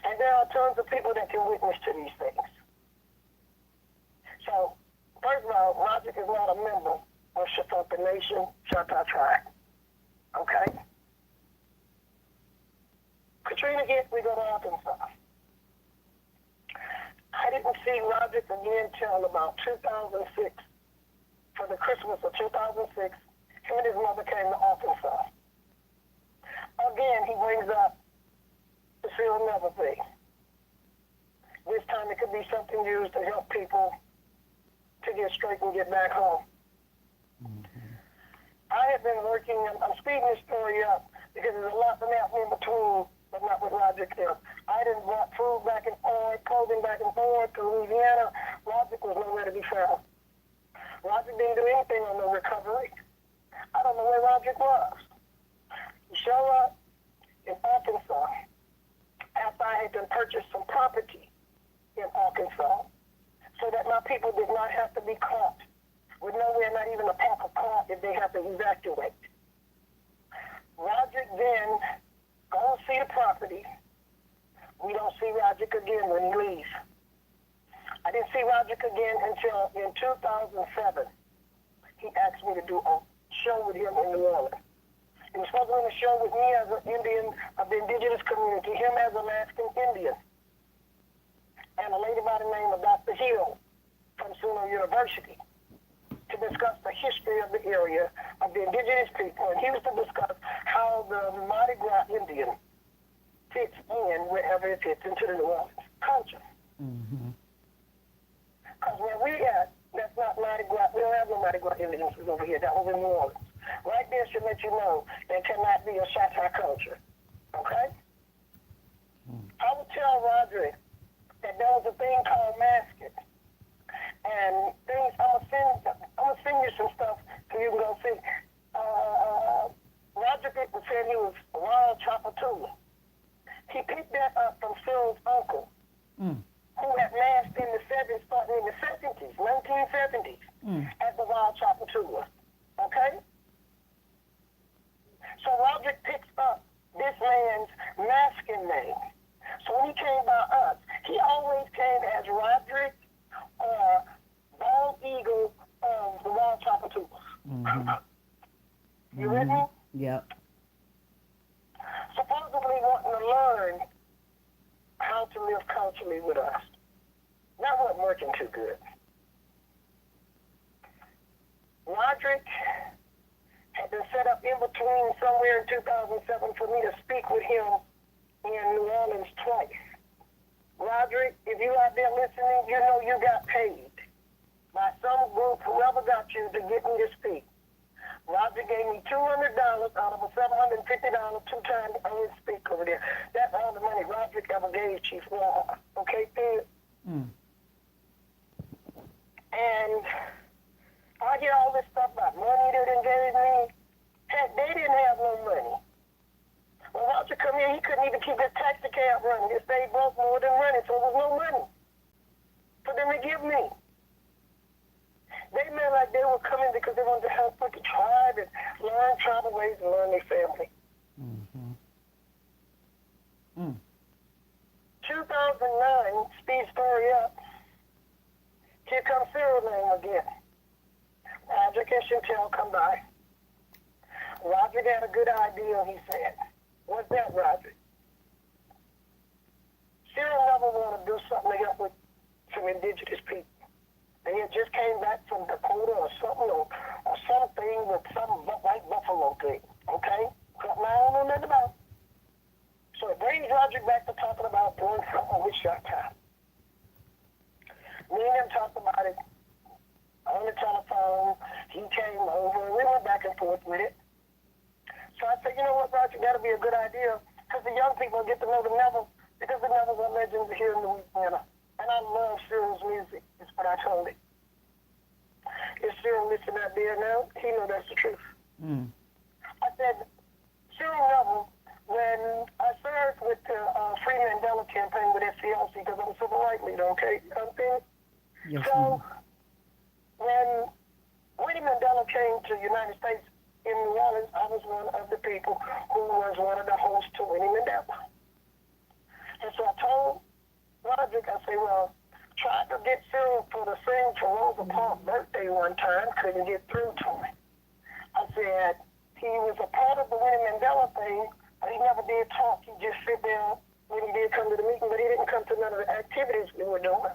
S2: And there are tons of people that can witness to these things. So, first of all, Roderick is not a member of Shatapa Nation, Chata Tribe. Okay? Katrina hit, we go to Arkansas. I didn't see Roderick again till about 2006. For the Christmas of 2006, him and his mother came to Arkansas. Again, he brings up the seal never thing. This time it could be something used to help people to get straight and get back home.
S3: Mm-hmm.
S2: I have been working, I'm speeding this story up because there's a lot that happened in between, but not with Roderick here. I done brought food back and forth, clothing back and forth to Louisiana. Roderick was nowhere to be found. Roderick didn't do anything on the recovery. I don't know where Roderick was. He showed up in Arkansas after I had done purchased some property in Arkansas so that my people did not have to be caught with nowhere, not even a park of car if they have to evacuate. Roderick then goes see the property. We don't see Roderick again when he leaves. I didn't see Roderick again until in 2007. He asked me to do a show with him in New Orleans. He was supposed to be on a show with me as an Indian of the indigenous community, him as an Alaskan Indian, and a lady by the name of Dr. Hill from Suno University to discuss the history of the area of the indigenous people. And he was to discuss how the Mardi Gras Indian fits in wherever it fits into the New Orleans culture.
S3: Mm-hmm.
S2: Because where we at, that's not Mardi Gras. We don't have no Mardi Gras Indians over here. That was in New Orleans. Right there should let you know there cannot be a Shatta culture. Okay? I would tell Roderick that there was a thing called masking. And things, I'm gonna send you some stuff so you can go see. Roderick said he was Wild Chapatula. He picked that up from Phil's uncle, who had masked in the 70s, starting in the 70s, 1970s, as the Wild Chapatula. Okay? So Roderick picks up this man's masking name. So when he came by us, he always came as Roderick or Bald Eagle of the Wild Chapatula. You with me?
S3: Yep.
S2: Supposedly wanting to learn how to live culturally with us. That wasn't working too good. Roderick had been set up in between somewhere in 2007 for me to speak with him in New Orleans twice. Roderick, if you out there listening, you know you got paid by some group, whoever got you, to get me to speak. Roderick gave me $200 out of a $750 two-time I would speak over there. That's all the money Roderick ever gave Chief Warhorse. Okay, Ted? And I hear all this stuff about money they done gave me. Heck, they didn't have no money. When Roger come here, he couldn't even keep his taxi cab running. His day broke more than running, so there was no money for them to give me. They meant like they were coming because they wanted to help with the tribe and learn tribal ways and learn their family. 2009, speed story up. Here comes Cyril name again. Roderick and Chantel come by. Roderick had a good idea, he said. What's that, Roderick? Cyril never wanted to do something to help with some indigenous people. And he just came back from Dakota or something, or something with some white buffalo thing, okay? Something I don't know nothing about. So it brings Roderick back to talking about doing something with Shatta. Me and him talked about it on the telephone. He came over, and we went back and forth with it. So I said, you know what, Roger, that'll be a good idea, because the young people get to know the Neville, because the Nevilles are legends here in Louisiana. And I love Cyril's music, is what I told him. Is Cyril listening out there now? He know that's the truth.
S3: Mm.
S2: I said, Cyril Neville, when I served with the Free Mandela campaign with SCLC, because I'm a civil rights leader, okay?
S3: Yes,
S2: So,
S3: ma'am.
S2: when Winnie Mandela came to the United States in New Orleans, I was one of the people who was one of the hosts to Winnie Mandela. And so I told Roderick, I said, well, tried to get Cyril for the sing for Rosa Parks' birthday one time, couldn't get through to me. I said, he was a part of the Winnie Mandela thing, but he never did talk. He just sit there when he did come to the meeting, but he didn't come to none of the activities we were doing.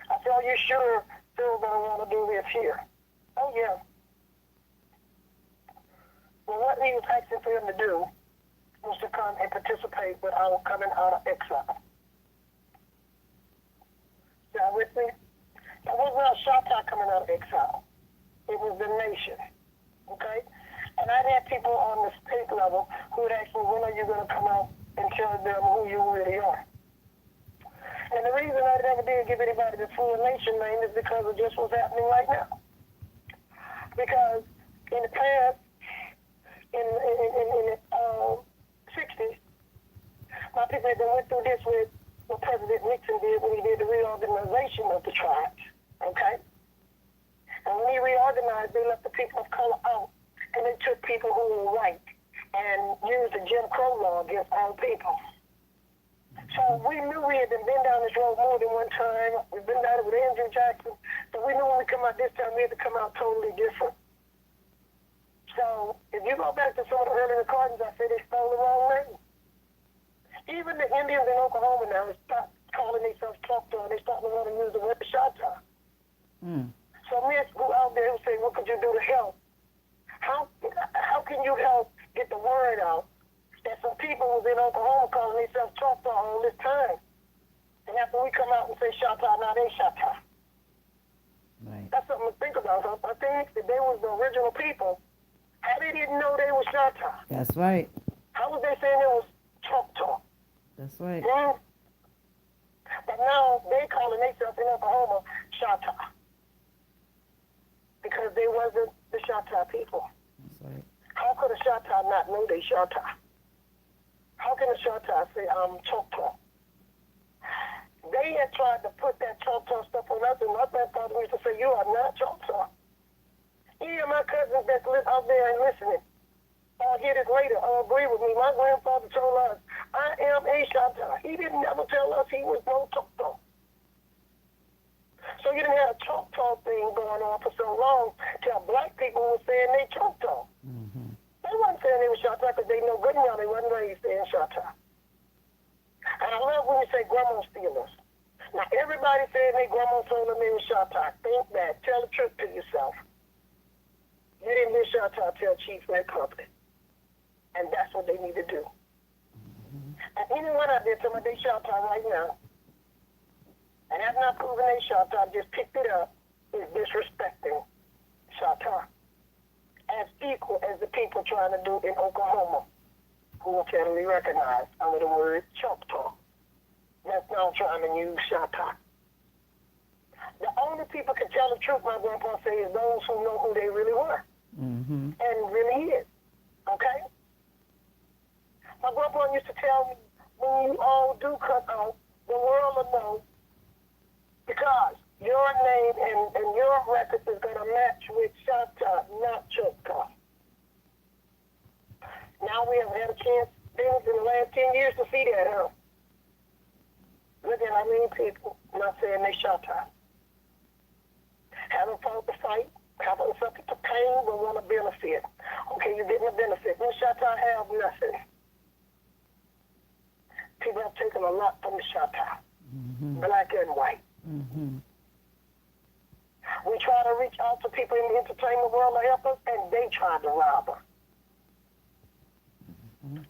S2: I said, are you sure Cyril's going to want to do this here? Oh, yeah. Well, what he was asking for him to do was to come and participate with our coming out of exile. Y'all with me? It was not Shatta coming out of exile. It was the nation. Okay? And I had people on the state level who would ask me, when are you going to come out and tell them who you really are? And the reason I never did give anybody the full nation name is because of just what's happening right now. Because in the past, in the 60s, my people had went through this with what President Nixon did when he did the reorganization of the tribes. Okay? And when he reorganized, they left the people of color out, and they took people who were white and used the Jim Crow law against all people. So we knew we had been down this road more than one time. We've been down it with Andrew Jackson. So we knew when we come out this time, we had to come out totally different. So if you go back to some of the early recordings, I said they stole the wrong name. Even the Indians in Oklahoma now start calling themselves Choctaw. They starting to want to use the word Shatta.
S3: Mm.
S2: So men go out there and say, what could you do to help? How can you help get the word out that some people was in Oklahoma calling themselves Choctaw all this time? And after we come out and say Shatta, now they Shatta.
S3: Right.
S2: That's something to think about. I think that they was the original people. How they didn't know they was Shatta?
S3: That's right.
S2: How was they saying it was Choctaw?
S3: That's right.
S2: Hmm? But now they calling themselves in Oklahoma Shatta. Because they wasn't the Shatta people.
S3: That's right.
S2: How could a Shatta not know they Shatta? How can a Shatta say I'm Choctaw? They had tried to put that Choctaw stuff on us, and my grandfather used to say, you are not Choctaw. Any of my cousins that live out there and listening, or hear this later, or agree with me, my grandfather told us, I am a Shatta. He didn't ever tell us he was no Choctaw. So you didn't have a Choctaw thing going on for so long till black people were saying they Choctaw.
S3: Mm-hmm.
S2: They weren't saying they were Shatta because they know good now they wasn't raised in Shatta. And I love when you say grandma stealers. Now everybody saying they grandma told them they were Shatta. Think that. Tell the truth to yourself. You didn't hear Shatta tell Chief Red Company. And that's what they need to do.
S3: Mm-hmm.
S2: And anyone out there telling me they Shatta right now, and have not proven they Shatta, just picked it up, is disrespecting Shatta as equal as the people trying to do in Oklahoma, who are federally recognized under the word Choctaw. That's now trying to use Shatta. The only people can tell the truth, my grandpa says, is those who know who they really were.
S3: Mm-hmm.
S2: And really is. Okay? My grandpa used to tell me, when you all do come out, the world will know, because your name and your record is going to match with Shatta, not Choctaw. Now we have had a chance, things in the last 10 years to see that, huh? Look at how many people not saying they Shatta. Haven't fought the fight, haven't suffered the pain, but want a benefit. Okay, you're getting a benefit. You Shatta have nothing. People have taken a lot from the Shatta, black and white.
S3: Mm-hmm.
S2: We try to reach out to people in the entertainment world to help us, and they try to rob us.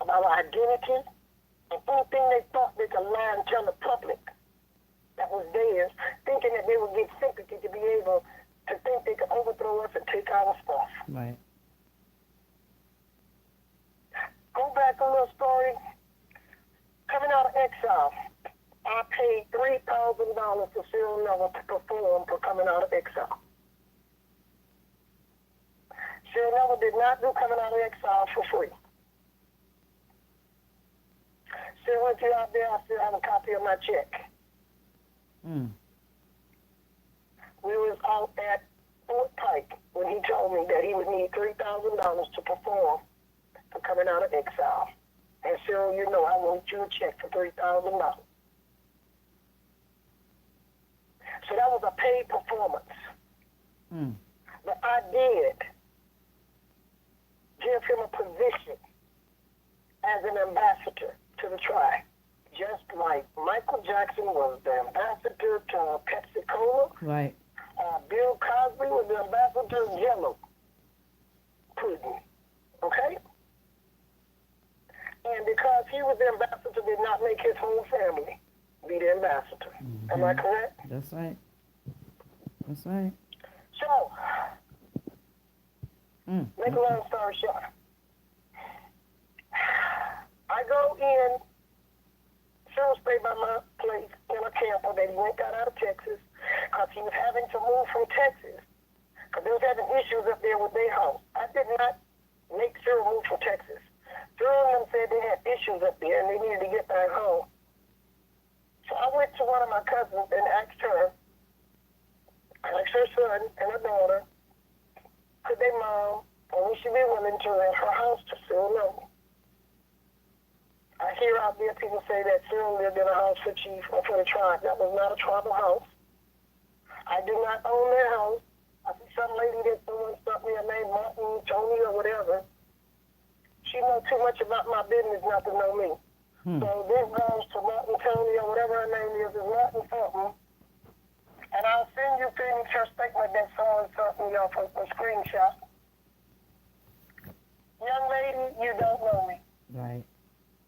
S2: Of our identity, and anything they thought they could lie and tell the public that was theirs, thinking that they would get sympathy to be able to paid $3,000 to Cyril Neville to perform for coming out of exile. Cyril Neville did not do coming out of exile for free. Cyril, if you're out there, I still have a copy of my check.
S3: Mm.
S2: We was out at Fort Pike when he told me that he would need $3,000 to perform for coming out of exile. And Cyril, you know I wrote you a check for $3,000. So that was a paid performance.
S3: Mm.
S2: But I did give him a position as an ambassador to the tribe. Just like Michael Jackson was the ambassador to Pepsi Cola.
S3: Right.
S2: Bill Cosby was the ambassador to Jello pudding. Okay? And because he was the ambassador, did not make his whole family be the ambassador.
S3: Mm-hmm.
S2: Am I correct?
S3: That's right. That's right.
S2: So, make a long story short. I go in, Cyril stayed by my place in a camper that he got out of Texas because he was having to move from Texas because they was having issues up there with their house. I did not make Cyril move from Texas. Cyril and them said they had issues up there and they needed to get back home. So I went to one of my cousins and asked her son and her daughter, could their mom or would she be willing to rent her house to Cyril Neville? I hear out there people say that Cyril lived in a house for chief or for the tribe. That was not a tribal house. I do not own that house. I see some lady that someone stuck me a name, Martin, Tony, or whatever. She knows too much about my business not to know me. So this goes to Martin, Tony, or whatever her name is Martin something. And I'll send you Phoenix her statement that someone sent me off a screenshot. Young lady, you don't know me.
S3: Right.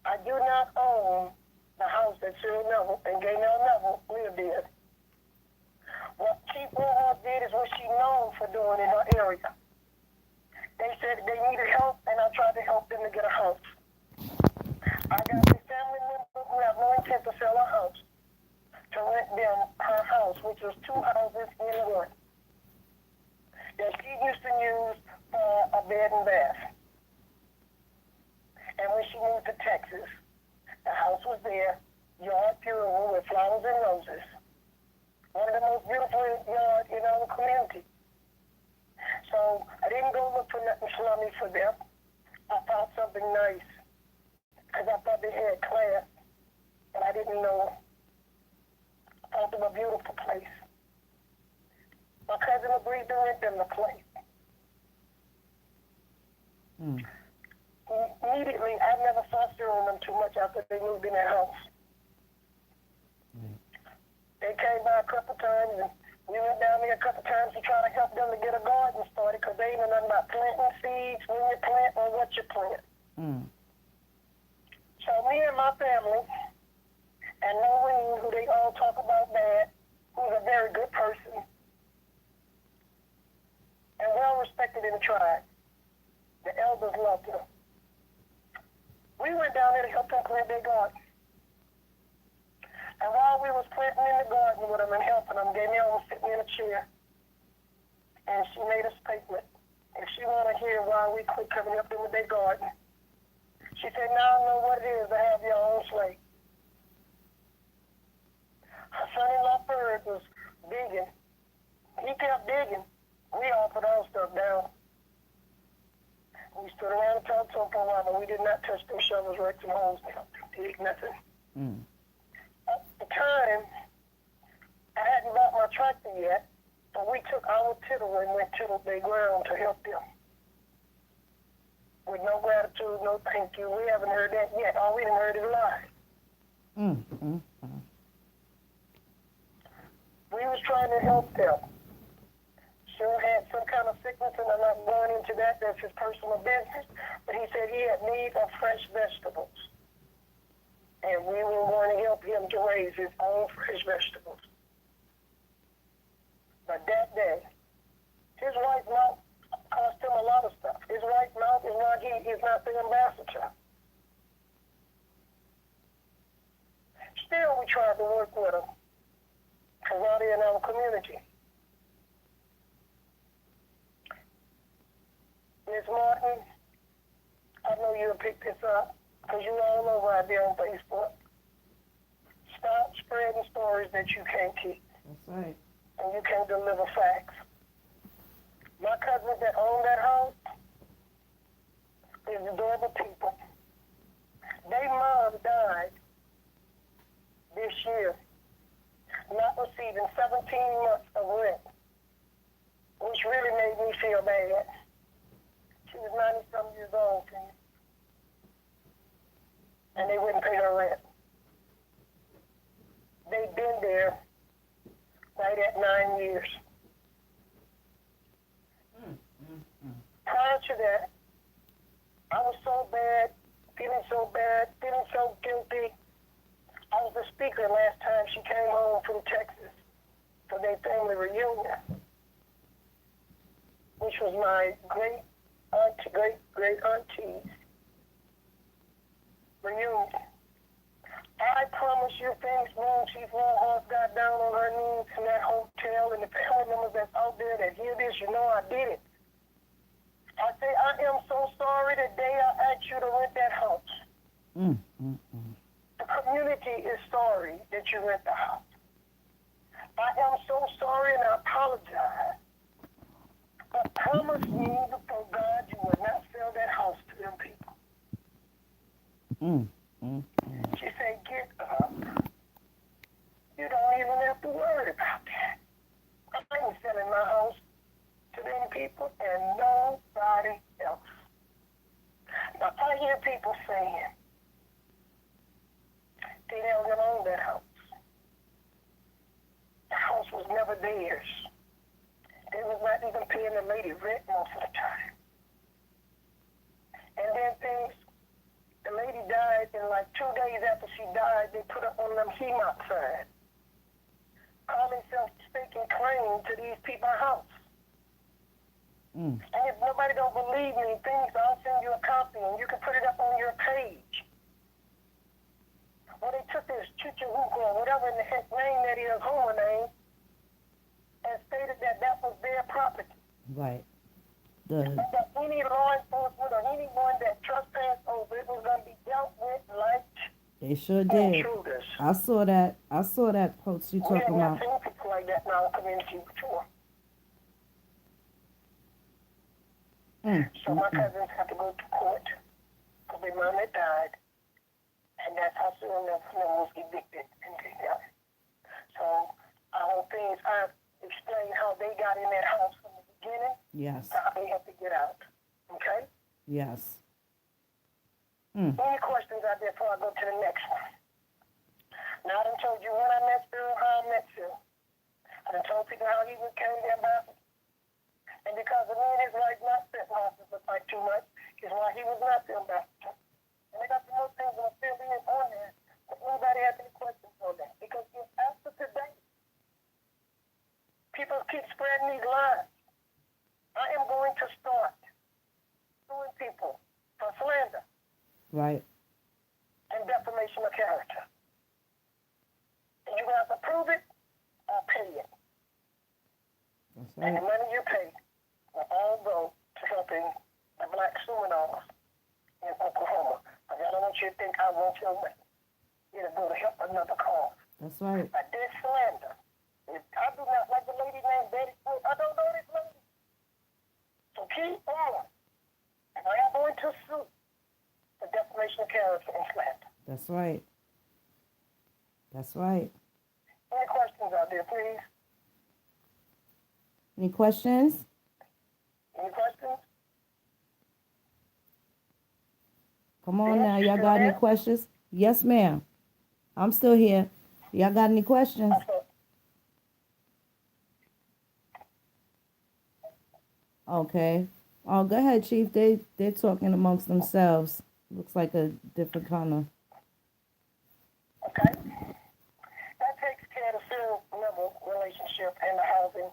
S2: I do not own the house that Cyril Neville and Genealogy Neville lived in. What Chief Warhorse did is what she known for doing in her area. They said they needed help, and I tried to help them to get a house. I got this family member who have no intent to sell a house to rent them her house, which was 2 houses in one that she used to use for a bed and bath. And when she moved to Texas, the house was there, yard pure with flowers and roses. One of the most beautiful yards in our community. So I didn't go look for nothing slummy for them. I found something nice because I thought they had class, and I didn't know. I found them a beautiful place. My cousin agreed to rent them the place. Immediately, I never saw Cyril and them too much after they moved in their house. They came by a couple times, and we went down there a couple times to try to help them to get a garden started because they ain't know nothing about planting seeds, when you plant, or what you plant. So me and my family, and Noreen, who they all talk about bad, who's a very good person, and well respected in the tribe. The elders loved her. We went down there to help them plant their garden. And while we was planting in the garden with them and helping them, Danielle was sitting in a chair. And she made a statement. If she want to hear why we quit coming up into their garden, she said, now I know what it is to have your own slate. Her son-in-law Ferg was digging. He kept digging. We all put our stuff down. We stood around and talked to him for a while, but we did not touch them shovels, rakes, and holes. Did nothing. At the time, I hadn't bought my tractor yet, but we took our tittle and went to their ground to help them. With no gratitude, no thank you. We haven't heard that yet. All we done heard is lies. We was trying to help them. Sure had some kind of sickness, and I'm not going into that. That's his personal business. But he said he had need of fresh vegetables. And we were going to help him to raise his own fresh vegetables. But that day, his right mouth cost him a lot of stuff. His right mouth is not the ambassador. still we tried to work with them. Because now they're in our community. Ms. Martin, I know you'll pick this up because you all over out there on Facebook. Stop spreading stories that you can't keep.
S3: That's right.
S2: And you can't deliver facts. My cousins that own that house is adorable people. Their mom died this year, not receiving 17 months of rent, which really made me feel bad. She was 90-some years old, and they wouldn't pay her rent. They've been there right at 9 years. Prior to that, I was so bad, feeling so guilty. I was the speaker last time she came home from Texas for their family reunion, which was my great auntie's reunion. I promise you things when Chief Warhorse got down on her knees in that hotel, and the family members that's out there that hear this, you know I did it. I say, I am so sorry the day I asked you to rent that house. The community is sorry that you rent the house. I am so sorry and I apologize. But promise me before God you will not sell that house to them people. She said, get up. You don't even have to worry about that. I ain't selling my house to them people and nobody else. Now, I hear people saying they don't own that house. The house was never theirs. They was not even paying the lady rent most of the time. And then the lady died, and like 2 days after she died, they put up on them HEMOC signs, calling self-staking claim to these people's house. And if nobody don't believe me, I'll send you a copy, and you can put it up on your page. Well, they took this Chichahuka or whatever in the heck name that is, Homer name, and stated that that was their property.
S3: Right.
S2: And that any law enforcement or anyone that trespassed over it was going to be dealt with like
S3: they sure did.
S2: intruders.
S3: I saw that post you talking about.
S2: We have not seen people like that in our community before. So my cousins have to go to court because their mom had died, and that's how soon their son was evicted and taken out. So I explained how they got in that house from the beginning.
S3: Yes.
S2: How they have to get out. Okay?
S3: Yes.
S2: Any questions out there before I go to the next one? Now I done told you when I met Phil, how I met Phil. I done told people how he came there by. And because of me and his wife not fit horses look like too much, is why he was not the ambassador. And they got some more things that still being on there, but nobody has any questions on that. Because if after today, people keep spreading these lies, I am going to start suing people for slander.
S3: Right.
S2: And defamation of character. And you have to prove it or pay it.
S3: That's
S2: And
S3: right.
S2: the money you pay will all go to helping the black Seminoles in Oklahoma. I don't want you to think I want your money. It'll go to help another cause.
S3: That's right.
S2: I did slander. I do not like the lady named Betty. I don't know this lady. So keep on. And I am going to sue for defamation of character and slander.
S3: That's right. That's right.
S2: Any questions out there, please?
S3: Any questions?
S2: Any questions?
S3: Come on
S2: Yes,
S3: now.
S2: you
S3: Y'all
S2: still
S3: got any
S2: there?
S3: questions? Yes, ma'am. I'm still here. Y'all got any questions? Okay. Oh, go ahead, Chief. They're talking amongst themselves. Looks like a different kind of.
S2: Okay? That takes care of the civil level relationship and the housing.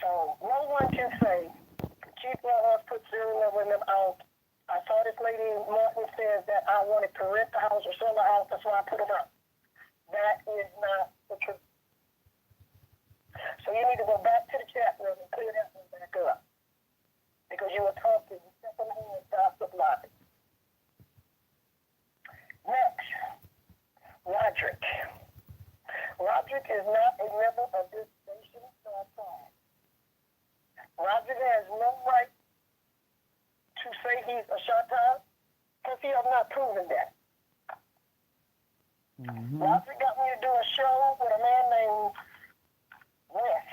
S2: So no one can say, Chief Warhorse put civil level in them out. I saw this lady, Martin, says that I wanted to rent the house or sell the house, that's why I put it up. Roderick is not a member of this nation nor tribe. Roderick has no right to say he's a Shatta because he has not proven that. Roderick got me to do a show with a man named Wes,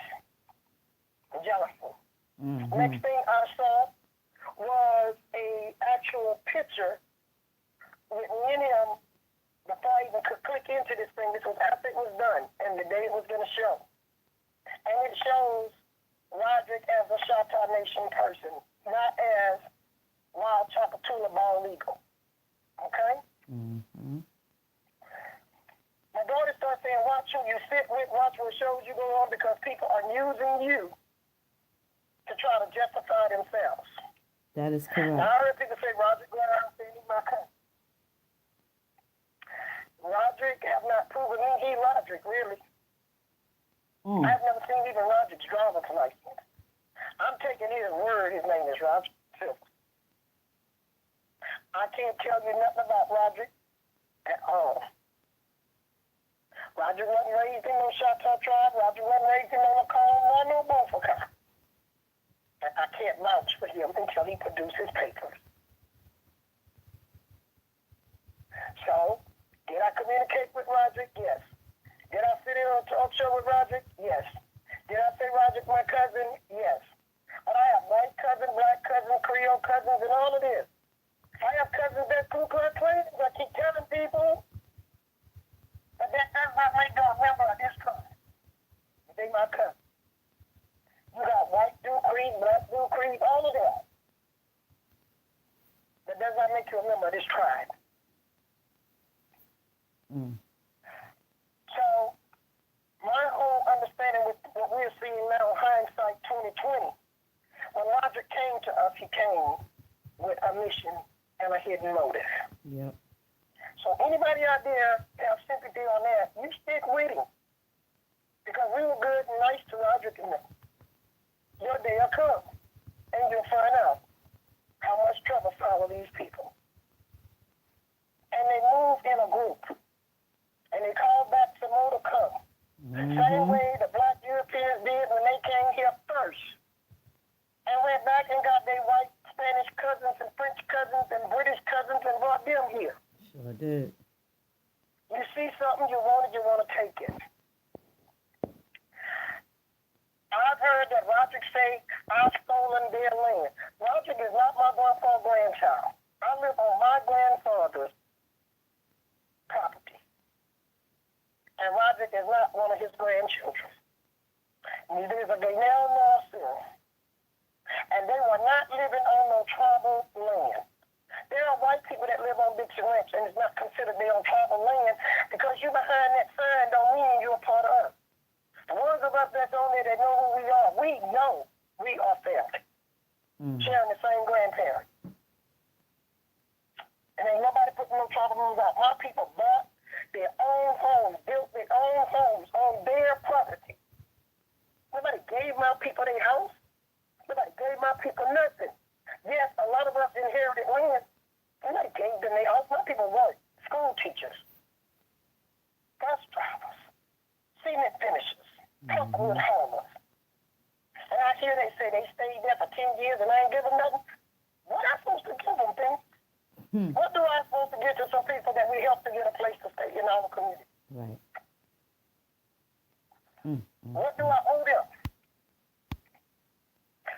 S2: Jealousy. Next thing I saw was a actual picture with me and him before I even could click into this thing. This was after it was done and the day it was going to show. And it shows Roderick as a Shatta Nation person, not as Wild Chapatula Ball Legal. Okay? My daughter starts saying, watch who you sit with, watch what shows you go on, because people are using you to try to justify themselves.
S3: That is correct.
S2: Now, I heard people say, Roderick, go around saying he's my cousin. Roderick have not proven me he Roderick, really. I've never seen even Roderick's driver's license. I'm taking his word his name is Roderick Silver. I can't tell you nothing about Roderick at all. Roderick wasn't raised in no Shatta tribe. Roderick wasn't raised in no Macomb or no Beaufort. And I can't vouch for him until he produces papers. So, did I communicate with Roderick? Yes. Did I sit in on a talk show with Roderick? Yes. Did I say Roderick my cousin? Yes. But I have white cousin, black cousin, Creole cousins, and all of this. I have cousins that Ku Klux Klan. I keep telling people, but that does not make them a member of this tribe. They my cousin. You got white Duke Creed, black Duke Creed, all of that. That does not make you a member of this tribe. So, my whole understanding with what we're seeing now, hindsight 2020, when Roderick came to us, he came with a mission and a hidden motive.
S3: Yep.
S2: So anybody out there have sympathy on that, you stick with him. Because we were good and nice to Roderick and them. Your day will come, and you'll find out how much trouble follow these people. And they move in a group. And they call back some more to come. Same way the black Europeans did when they came here first. And went back and got their white Spanish cousins and French cousins and British cousins and brought them here.
S3: Sure did.
S2: You see something, you want to take it. I've heard that Roderick say, I've stolen their land. Roderick is not my grandchild. I live on my grandfather's property. And Roderick is not one of his grandchildren. Neither is a Gaynell nor a Cyril. And they were not living on no tribal land. There are white people that live on Dixie Ranch, and it's not considered they on tribal land because you behind that sign don't mean you're a part of us. The ones of us that's on there that know who we are, we know we are family. Sharing the same grandparent. And ain't nobody putting no tribal rules out. My people bought their own homes, built their own homes on their property. Nobody gave my people their house. Nobody gave my people nothing. Yes, a lot of us inherited land. Nobody gave them their house. My people were school teachers, bus drivers, cement finishers, pulpwood haulers. And I hear they say they stayed there for 10 years and I ain't give them nothing. What am I supposed to give them, things? What do I supposed to give to some people that we help to get a place to stay in our community?
S3: Right.
S2: What do I owe them?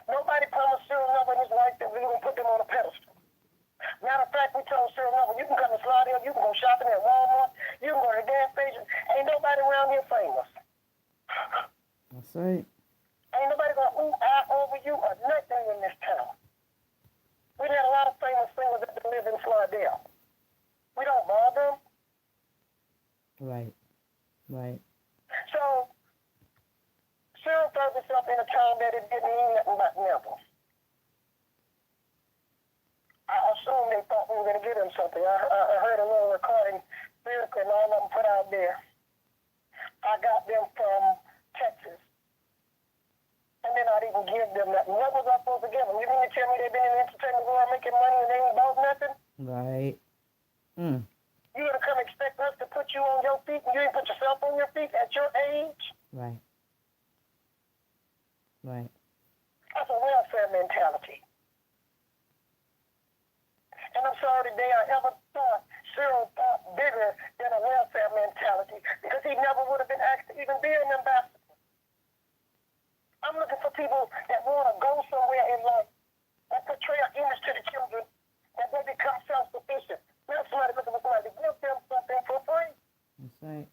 S2: Nobody promised Cyril Nova and his wife that we were going to put them on a pedestal. Matter of fact, we told Cyril Nova, you can come to Slidell, you can go shopping at Walmart, you can go to the gas station. Ain't nobody around here famous.
S3: That's right.
S2: Ain't nobody going to ooh, eye over you or nothing in this town. We had a lot of famous singers that live in Slidell. We don't bother them.
S3: Right. Right.
S2: So, Cyril found himself in a town that it didn't mean nothing but Memphis. I assume they thought we were going to get him something. I heard a little recording, lyric and all of them put out there. I got them from Texas. And then I'd even give them nothing. What was I supposed to give them? You mean to tell me they've been in the entertainment world making money and they ain't bought nothing?
S3: Right.
S2: You gonna come expect expect us to put you on your feet and you ain't put yourself on your feet at your age?
S3: Right. Right.
S2: That's a welfare mentality. And I'm sorry today I ever thought Cyril thought bigger than a welfare mentality because he never would have been asked to even be an ambassador. I'm looking for people that want to go somewhere in life and portray an image to the children that they become self-sufficient. Not somebody looking for somebody to give them something for free.
S3: That's right.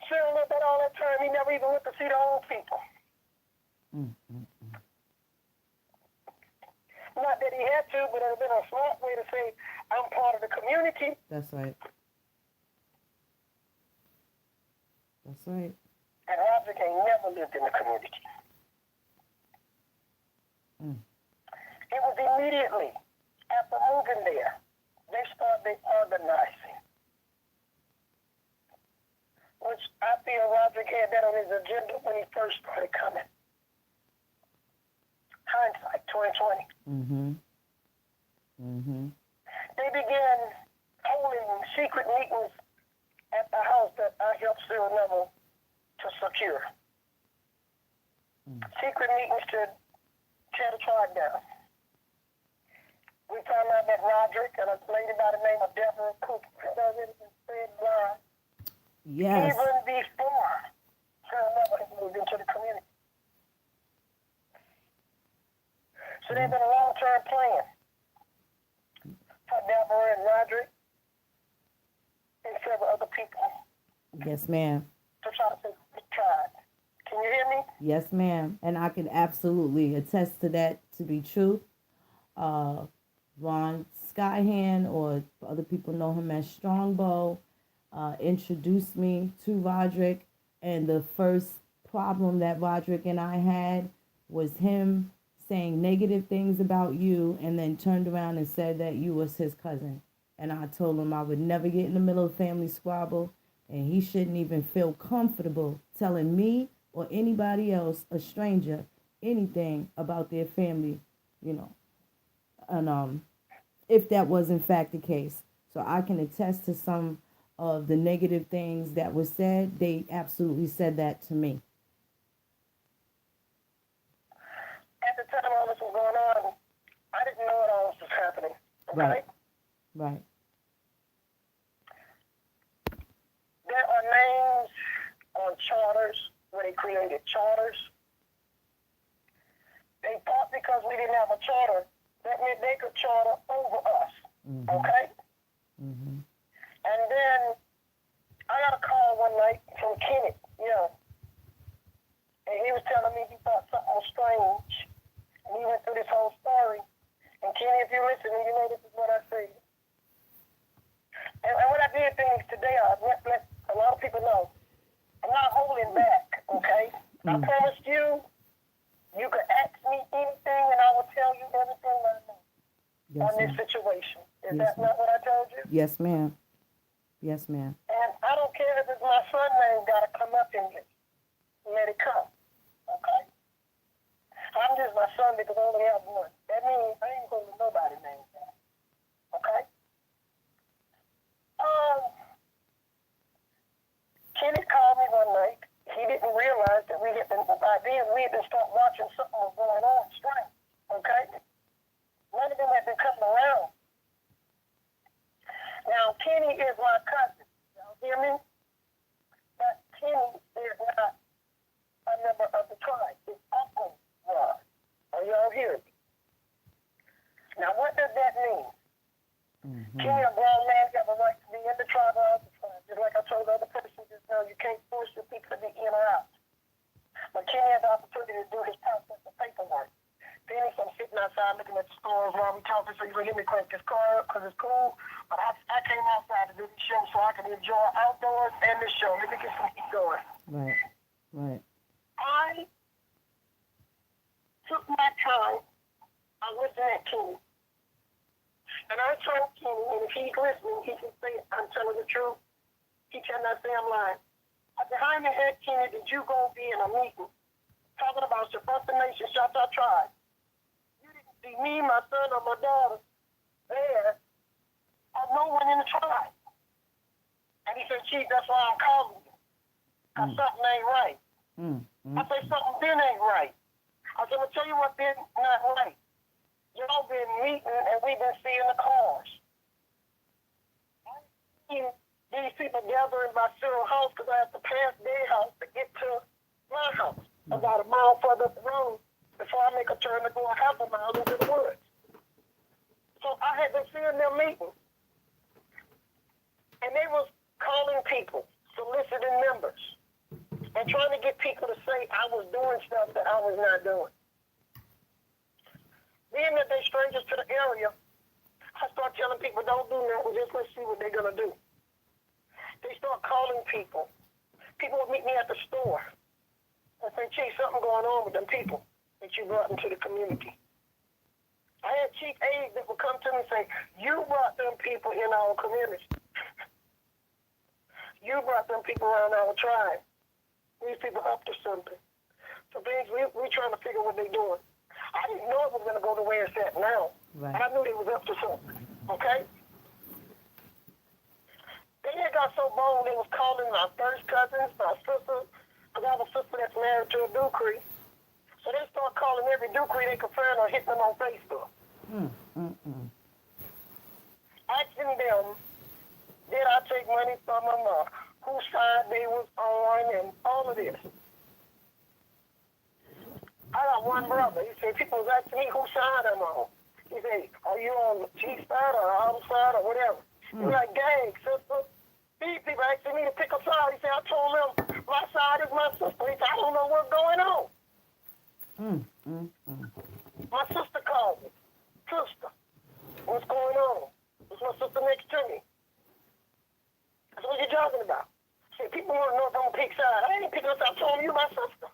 S2: Cyril lived that all that time. He never even went to see the old people. Not that he had to, but it would have been a smart way to say, I'm part of the community.
S3: That's right. That's right.
S2: And Roderick ain't never lived in the community. It was immediately after moving there, they started organizing. Which I feel Roderick had that on his agenda when he first started coming. Hindsight, 2020. They began holding secret meetings at the house that I helped Cyril Neville to secure. Secret meetings to tear the tribe down. We found out that Roderick and a lady by the name of Deborah Cooper had already been spread blind.
S3: Yes.
S2: Even before Cyril Neville had moved into the community. So there's been a long-term plan for Deborah and Roderick and several other people
S3: Yes, ma'am.
S2: to try to fix the tribe. Can you hear me?
S3: Yes, ma'am. And I can absolutely attest to that to be true. Ron Skyhand, or other people know him as Strongbow, introduced me to Roderick. And the first problem that Roderick and I had was him saying negative things about you and then turned around and said that you was his cousin. And I told him I would never get in the middle of family squabble, and he shouldn't even feel comfortable telling me or anybody else, a stranger, anything about their family, you know. And if that was in fact the case. So I can attest to some of the negative things that were said. They absolutely said that to me.
S2: At the time all this was going on, I didn't know what all this was happening. Okay?
S3: Right.
S2: There are names on charters where they created charters. They thought because we didn't have a charter, that meant they could charter over us. Okay? And then I got a call one night from Kenneth, and he was telling me he thought something was strange. And he went through this whole story. And Kenny, if you're listening, you know this is what I say. And what I did things today, I let a lot of people know, I'm not holding back, okay? I promised you, you could ask me anything and I will tell you everything I know on this situation. Is that not what I told you?
S3: Yes, ma'am. Yes, ma'am.
S2: And I don't care if it's my son's name got to come up in this. Let it come, okay? I'm just my son because I only have one. That means I ain't going to nobody's name down, okay? Kenny called me one night. He didn't realize that we had been start watching something was going on strange, okay? None of them had been coming around. Now, Kenny is my cousin. Y'all hear me? But Kenny is not a member of the tribe. His uncle was. Are y'all hearing me? Now, what does that mean? Kenny, a grown man, got the right to be in the tribe or out the tribe. Just like I told the other person just now, you can't force the people to be in or out. But Kenny has the opportunity to do his process of paperwork. Phoenix, I'm sitting outside looking at the stores while we talking, so you can hear me crank this car up because it's cool. But I came outside to do the show so I can enjoy outdoors and the show. Let me get some heat going.
S3: Right.
S2: I took my time. I listened at Kenny. And I told Kenny, and if he's listening, he can say I'm telling the truth. He cannot say I'm lying. Behind your head, Kenny, did you go be in a meeting talking about your First Nation Choctaw tribe? You didn't see me, my son, or my daughter there of no one in the tribe. And he said, Chief, that's why I'm calling you. Because something ain't right. I said, something been ain't right. I said, well, tell you what been not right. Y'all been meeting and we've been seeing the cars. These people gathering by Cyril house because I have to pass their house to get to my house. About a mile further up the road before I make a turn to go a half a mile into the woods. So I had been seeing them meeting. And they was calling people, soliciting members, and trying to get people to say I was doing stuff that I was not doing. Being that they strangers to the area, I start telling people don't do nothing, just let's see what they're going to do. They start calling people. People would meet me at the store and say, Chief, something going on with them people that you brought into the community. I had chief aides that would come to me and say, you brought them people in our community. You brought them people around our tribe. These people up to something. So things we trying to figure what they're doing. I didn't know it was going to go the way it's at now.
S3: Right.
S2: I knew they was up to something. Okay? They had got so bold they was calling my first cousins, my sister. I have a sister that's married to a Dupree. So they start calling every Dupree they could find or hitting them on Facebook. Asking them, did I take money from them or whose side they was on and all of this. I got one brother. He said, people was asking me whose side I'm on. He said, are you on the chief side or the other side or whatever? He's like, dang, sister. These people asking me to pick a side. He said, I told them my side is my sister. He said, I don't know what's going on. My sister called me. Sister, what's going on? It's my sister next to me. I said, what you talking about? She said, people want to know if I'm going to pick side. I ain't picking up. I told you my sister.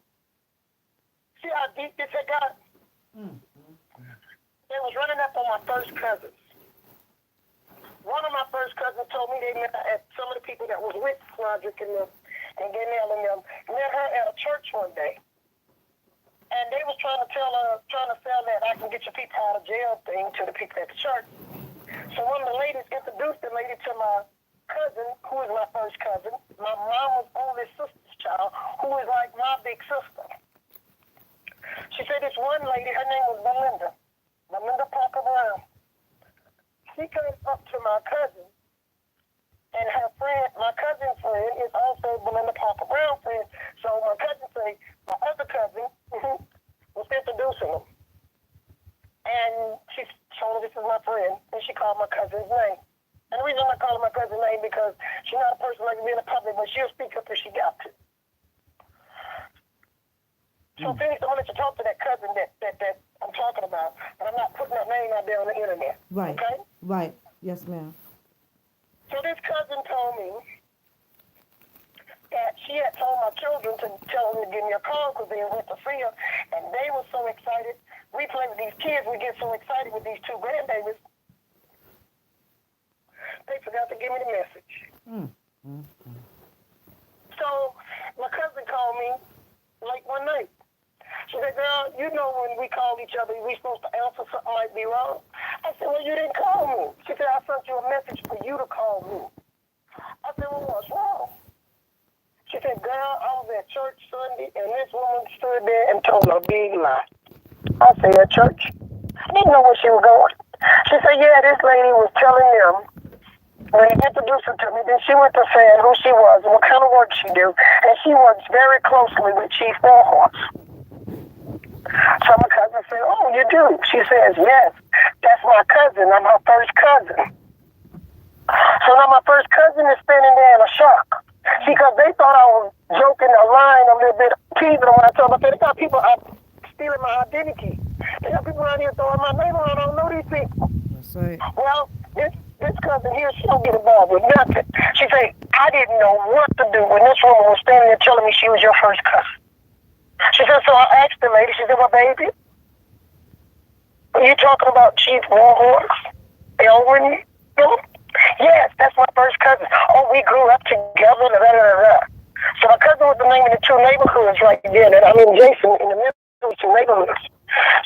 S2: See how deep this had got? They was running up on my first cousins. One of my first cousins told me they met at some of the people that was with Roderick and them and Genealogy and them met her at a church one day. And they was trying to sell that I can get your people out of jail thing to the people at the church. So one of the ladies introduced the lady to my cousin, who is my first cousin, my mom's oldest sister's child, who is like my big sister. She said this one lady, her name was Belinda Parker Brown. She came up to my cousin, and her friend, my cousin's friend, is also Belinda Parker Brown friend. So my cousin say, my other cousin was introducing them. And she told her this is my friend, and she called my cousin's name. And the reason I'm not calling my cousin's name because she's not a person like to be in the public, but she'll speak up if she got to. So Phoenix, I wanted to talk to that cousin that I'm talking about, but I'm not putting that name out there on the internet.
S3: Right.
S2: Okay?
S3: Right. Yes, ma'am.
S2: So this cousin told me that she had told my children to tell them to give me a call because they went to see her, and they were so excited. We play with these kids. We get so excited with these two grandbabies. They forgot to give me the message. So my cousin called me late one night. She said, girl, you know when we call each other, we supposed to answer something might be wrong. I said, well, you didn't call me. She said, I sent you a message for you to call me. I said, well, what's wrong? She said, girl, I was at church Sunday, and this woman stood there and told a big lie. I said, at church? I didn't know where she was going. She said, yeah, this lady was telling them. When he introduced her to me, then she went to saying who she was and what kind of work she do, and she works very closely with Chief Warhorse. So my cousin said, oh, you do? She says, yes, that's my cousin. I'm her first cousin. So now my first cousin is standing there in a shock. See, because they thought I was joking or lying a little bit, teasing them when I told them, they got people out stealing my identity. They got people out here throwing my name around. I don't know these people.
S3: That's right.
S2: Well, this cousin here, she don't get involved with nothing. She said, I didn't know what to do when this woman was standing there telling me she was your first cousin. She said, so I asked the lady, she said, well, baby, are you talking about Chief Warhorse? Elwin? Yes, that's my first cousin. Oh, we grew up together, da, da, da, da. So my cousin was the name of the two neighborhoods right there. And I'm in Jason, in the middle of the two neighborhoods.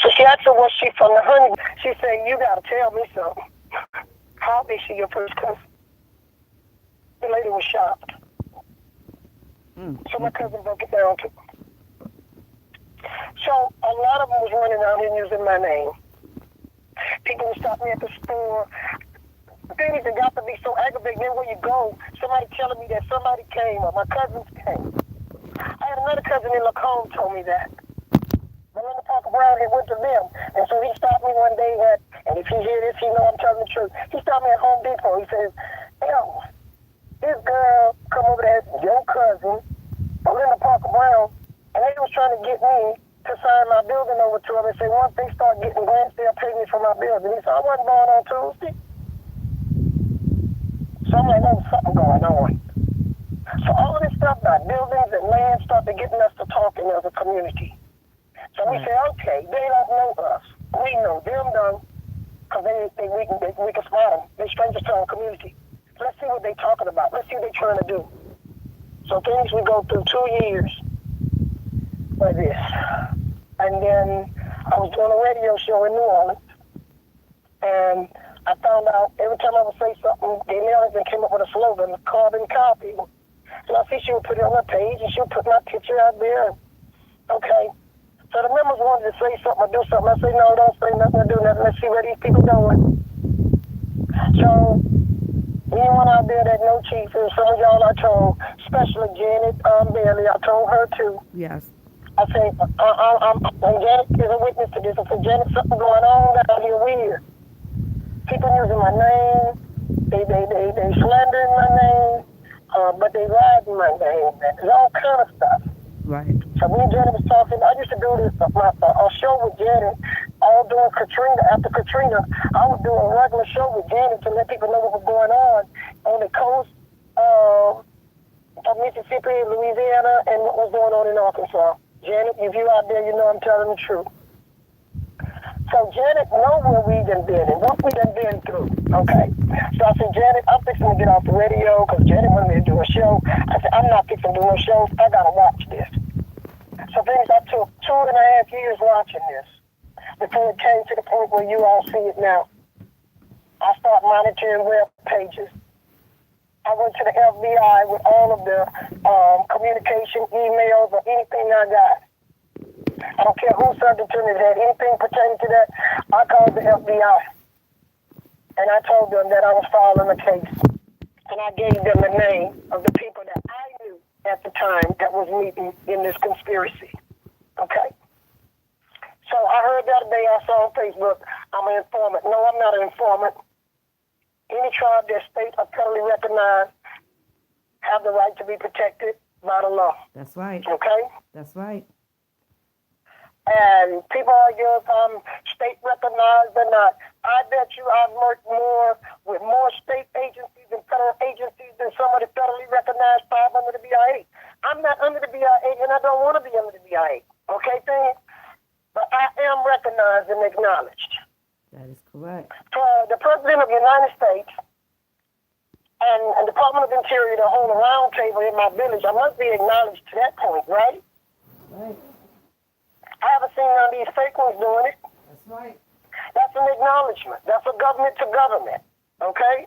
S2: So she asked her, was she from the honey? She said, you got to tell me something. How did see your first cousin? The lady was shocked. So my cousin broke it down to her. So a lot of them was running out here using my name. People would stop me at the store. Things that got to be so aggravating. Then where you go, somebody telling me that somebody came or my cousins came. I had another cousin in Lacombe told me that. Melinda Parker Brown had went to them. And so he stopped me one day at, and if he hear this, he know I'm telling the truth. He stopped me at Home Depot. He says, yo, this girl come over there, your cousin, Melinda Parker Brown, and they was trying to get me to sign my building over to them and say, once they start getting grants, they'll pay me for my building. He said, I wasn't born on Tuesday. So I'm like, there's something going on. So all of this stuff about buildings and land started getting us to talking as a community. So we say, okay, they don't know us. We know them though, because we can spot them. They're strangers to our community. Let's see what they're talking about. Let's see what they're trying to do. So things we go through 2 years like this. And then I was doing a radio show in New Orleans. And I found out every time I would say something, Genealogy came up with a slogan, carbon copy. And I see she would put it on her page and she would put my picture out there. Okay. So the members wanted to say something or do something. I say, no, don't say nothing or do nothing. Let's see where these people going. So anyone out there that know Chief, and some of y'all I told, especially Janet Bailey, I told her too.
S3: Yes.
S2: I say, and Janet is a witness to this. I said, Janet, something going on down here weird. People using my name, they slandering my name, but they riding my name. There's all kind of stuff.
S3: Right.
S2: So me and Janet was talking. I used to do this a show with Janet all during Katrina. After Katrina, I would do a regular show with Janet to let people know what was going on the coast of Mississippi, Louisiana, and what was going on in Arkansas. Janet, if you out there, you know I'm telling the truth. So Janet know where we done been and what we done been through. Okay. So I said, Janet, I'm fixing to get off the radio because Janet wanted me to do a show. I said, I'm not fixing to do no shows. I gotta watch this. So things I took 2.5 years watching this before it came to the point where you all see it now. I start monitoring web pages. I went to the FBI with all of the communication, emails, or anything I got. I don't care who sent it to me. If it had anything pertaining to that, I called the FBI. And I told them that I was filing a case. And I gave them the name of the people that I knew at the time that was meeting in this conspiracy. Okay? So I heard the other day, I saw on Facebook, I'm an informant. No, I'm not an informant. Any tribe that state or federally recognized have the right to be protected by the law.
S3: That's right.
S2: Okay?
S3: That's right.
S2: And people argue if I'm state recognized or not. I bet you I've worked more with more state agencies and federal agencies than some of the federally recognized five under the BIA. I'm not under the BIA, and I don't want to be under the BIA. Okay, thing? But I am recognized and acknowledged.
S3: That is correct.
S2: For the President of the United States and the Department of Interior to hold a round table in my village, I must be acknowledged to that point, right?
S3: Right.
S2: I haven't seen none of these fake ones doing it.
S3: That's right.
S2: That's an acknowledgement. That's a government to government. Okay?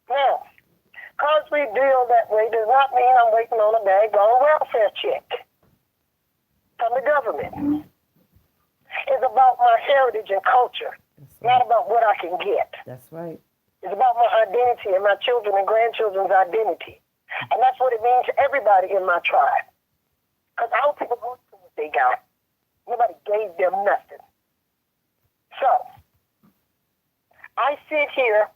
S2: Now, because we deal that way does not mean I'm waiting on a daggone welfare check from the government. It's about my heritage and culture, not about what I can get.
S3: That's right.
S2: It's about my identity and my children and grandchildren's identity. And that's what it means to everybody in my tribe. Because our people go through what they got. Nobody gave them nothing. So, I sit here.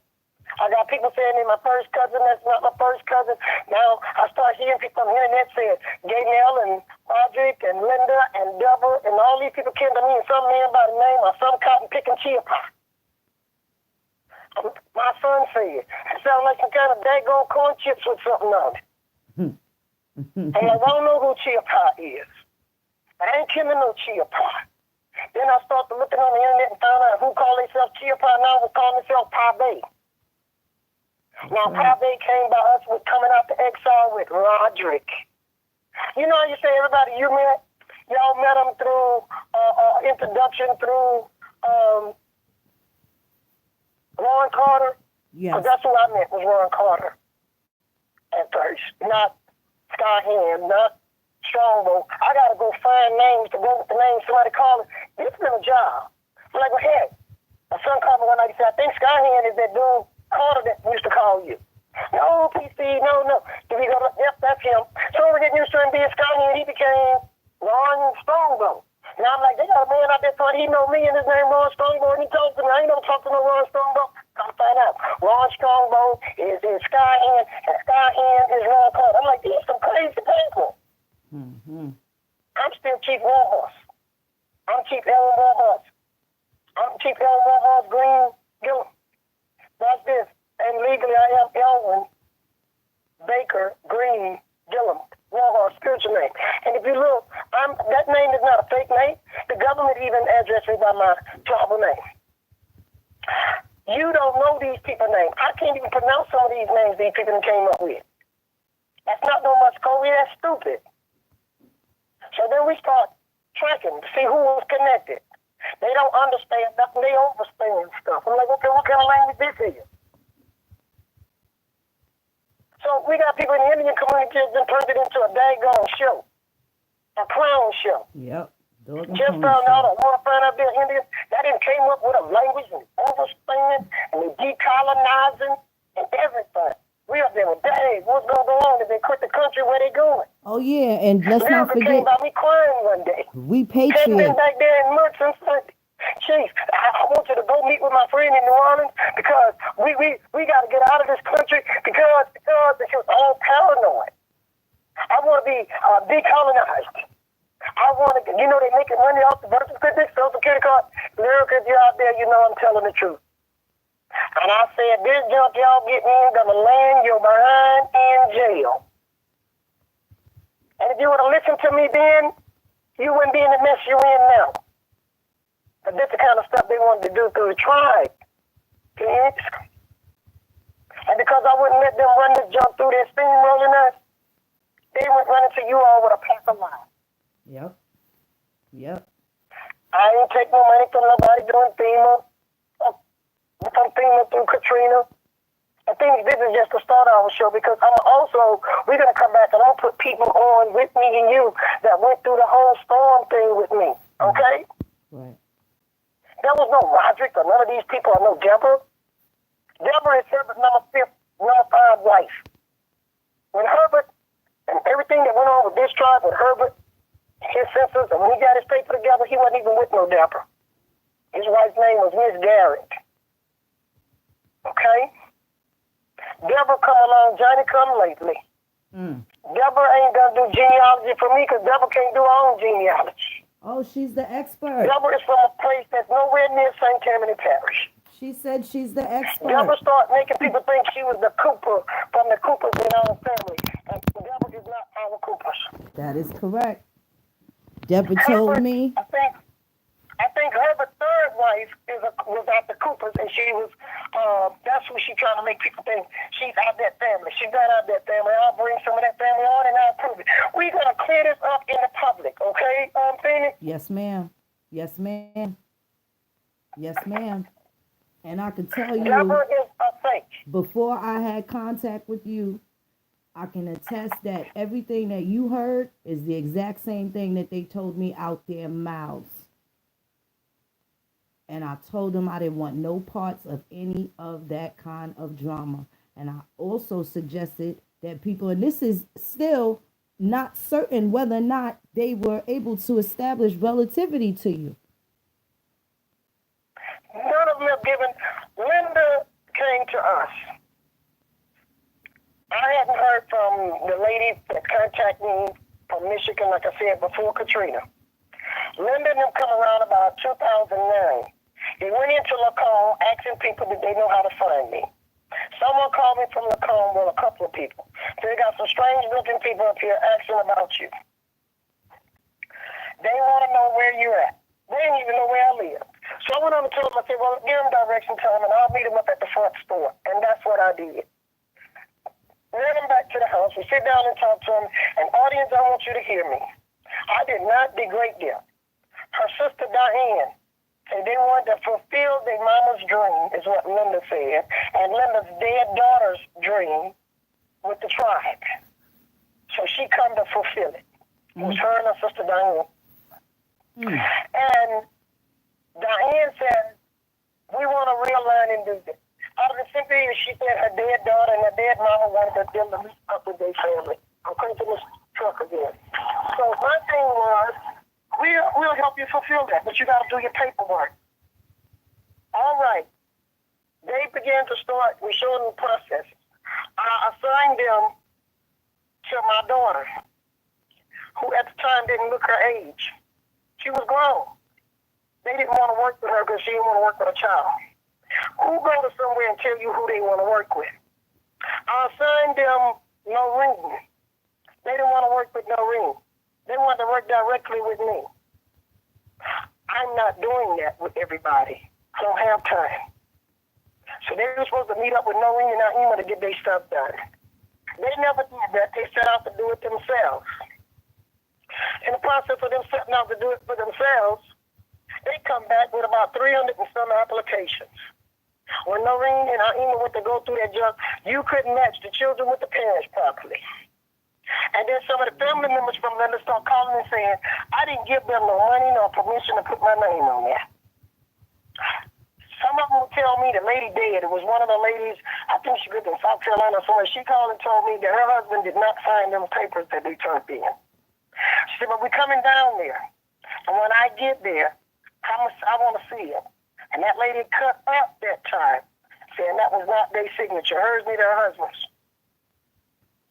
S2: I got people saying they're my first cousin. That's not my first cousin. Now, I start hearing people on the internet saying Gaynell and Roderick and Linda and Deborah and all these people came to me and some man by the name of some cotton picking chia pie. My son said, it sounds like some kind of daggone corn chips with something on it. And I don't know who chia pie is. I ain't killing no chia pie. Then I started looking on the internet and found out who called themselves chia pie now was calling themselves Pie Bay. Now, Pie Bay came by us with coming out to exile with Roderick. You know, you say everybody you met, y'all met them through introduction, through Ron Carter?
S3: Yes.
S2: Because that's what I meant was Ron Carter at first, not Sky Hand, not Strongbow. I got to go find names to go with the names somebody calling. This is a job. I'm like, well, heck, my son called me one night. He said, I think Sky Hand is that dude Carter that used to call you. No, PC, no. Did we go to, yep, that's him. So we get used to him being Sky Hand. He became Ron Strongbow. Now I'm like, they got a man out there thought he know me and his name Ron Strongbow, and he talks to me. I ain't never talked to no Ron Strongbow. Come find out. Ron Strongbow is Sky Hand, and Sky Hand is Ron Carter. I'm like, these some crazy people.
S3: Mm-hmm.
S2: I'm still Chief Warhorse. I'm Chief Ellen Warhorse. I'm Chief Ellen Warhorse Green Gillum. That's this. And legally I am Elwin Baker Green Gillum. Warhorse, spiritual name. And if you look, that name is not a fake name. The government even addressed me by my tribal name. You don't know these people's names. I can't even pronounce some of these names these people came up with. That's not no Muscovy. That's stupid. So then we start tracking to see who was connected. They don't understand nothing. They overstand stuff. I'm like, okay, what kind of language this is? So we got people in the Indian community that turned it into a daggone show. A clown show.
S3: Yep.
S2: Just found out, I want to find out they're Indian. That didn't came up with a language and overstand and they decolonizing and everything. We up there with, dang, what's going to go on if they quit the country where they going?
S3: Oh, yeah, and let's not
S2: America
S3: forget,
S2: came by me crying one day.
S3: we
S2: Hadn't
S3: patriots.
S2: been back there in months and Sunday. Chief, I want you to go meet with my friend in New Orleans because we got to get out of this country because it was all paranoid. I want to be decolonized. I want to, they making money off the birth certificate, Social Security card. America, if you're out there, you know I'm telling the truth. And I said, this junk y'all get me in gonna land your behind in jail. And if you would have listened to me then, you wouldn't be in the mess you in now. But that's the kind of stuff they wanted to do through the tribe. And because I wouldn't let them run this junk through their steamrolling us, they went running to you all with a pack of lies.
S3: Yep.
S2: I ain't take no money from nobody doing FEMA. From FEMA through Katrina. I think this is just the start of our show because we're going to come back and I'll put people on with me and you that went through the whole storm thing with me. Okay?
S3: Right.
S2: There was no Roderick or none of these people or no Deborah. Deborah is Herbert's number 5 wife. When Herbert and everything that went on with this tribe with Herbert, his sisters, and when he got his paper together, he wasn't even with no Deborah. His wife's name was Miss Garrett. Okay? Deborah come along, Johnny come lately. Deborah ain't gonna do genealogy for me because Deborah can't do her own genealogy.
S3: Oh, she's the expert.
S2: Deborah is from a place that's nowhere near St. Tammany Parish.
S3: She said she's the expert.
S2: Deborah started making people think she was the Cooper from the Coopers in our family. And Deborah is not our Coopers.
S3: That is correct. Deborah told me.
S2: I think Herbert's third wife was out the Coopers, and she was, that's who she trying to make people think she's out that family. She's not out that family. I'll bring some of that family on and I'll prove it. We're going to clear this up in the public, okay, Phoenix?
S3: Yes, ma'am. Yes, ma'am. Yes, ma'am. And I can tell you,
S2: Deborah is a fake.
S3: before I had contact with you, I can attest that everything that you heard is the exact same thing that they told me out their mouths. And I told them I didn't want no parts of any of that kind of drama. And I also suggested that people, and this is still not certain whether or not they were able to establish relativity to you.
S2: None of them have given. Linda came to us. I hadn't heard from the lady that contacted me from Michigan, like I said, before Katrina. Linda and them come around about 2009. They went into Lacombe asking people did they know how to find me. Someone called me from Lacombe, well, a couple of people. They got some strange looking people up here asking about you. They want to know where you're at. They didn't even know where I live. So I went on and told them, I said, well, give them direction time and I'll meet them up at the front store. And that's what I did. Ran them back to the house. We sit down and talk to them. And audience, I want you to hear me. I did not degrade them. Her sister Diane And they wanted to fulfill their mama's dream, is what Linda said, and Linda's dead daughter's dream with the tribe. So she come to fulfill it. It was her and her sister Diane. And Diane said, we want to realign and do this. Out of the simple is she said her dead daughter and her dead mama wanted them to meet up with their family. I'm coming to this truck again. So my thing was, we'll help you fulfill that, but you got to do your paperwork. All right. They began to start, we showed them the process. I assigned them to my daughter, who at the time didn't look her age. She was grown. They didn't want to work with her because she didn't want to work with a child. Who go to somewhere and tell you who they want to work with? I assigned them Noreen. They didn't want to work with Noreen. They wanted to work directly with me. I'm not doing that with everybody. I don't have time. So they were supposed to meet up with Noreen and Naima to get their stuff done. They never did that. They set out to do it themselves. In the process of them setting out to do it for themselves, they come back with about 300 and some applications. When Noreen and Naima went to go through that job, you couldn't match the children with the parents properly. And then some of the family members from Linda start calling and saying, I didn't give them no money, no permission to put my name on there. Some of them would tell me the lady dead. It was one of the ladies, I think she lived in South Carolina somewhere. She called and told me that her husband did not sign them papers that they turned in. She said, but we're coming down there. And when I get there, I want to see it. And that lady cut up that time, saying that was not their signature. Hers, neither her husband's.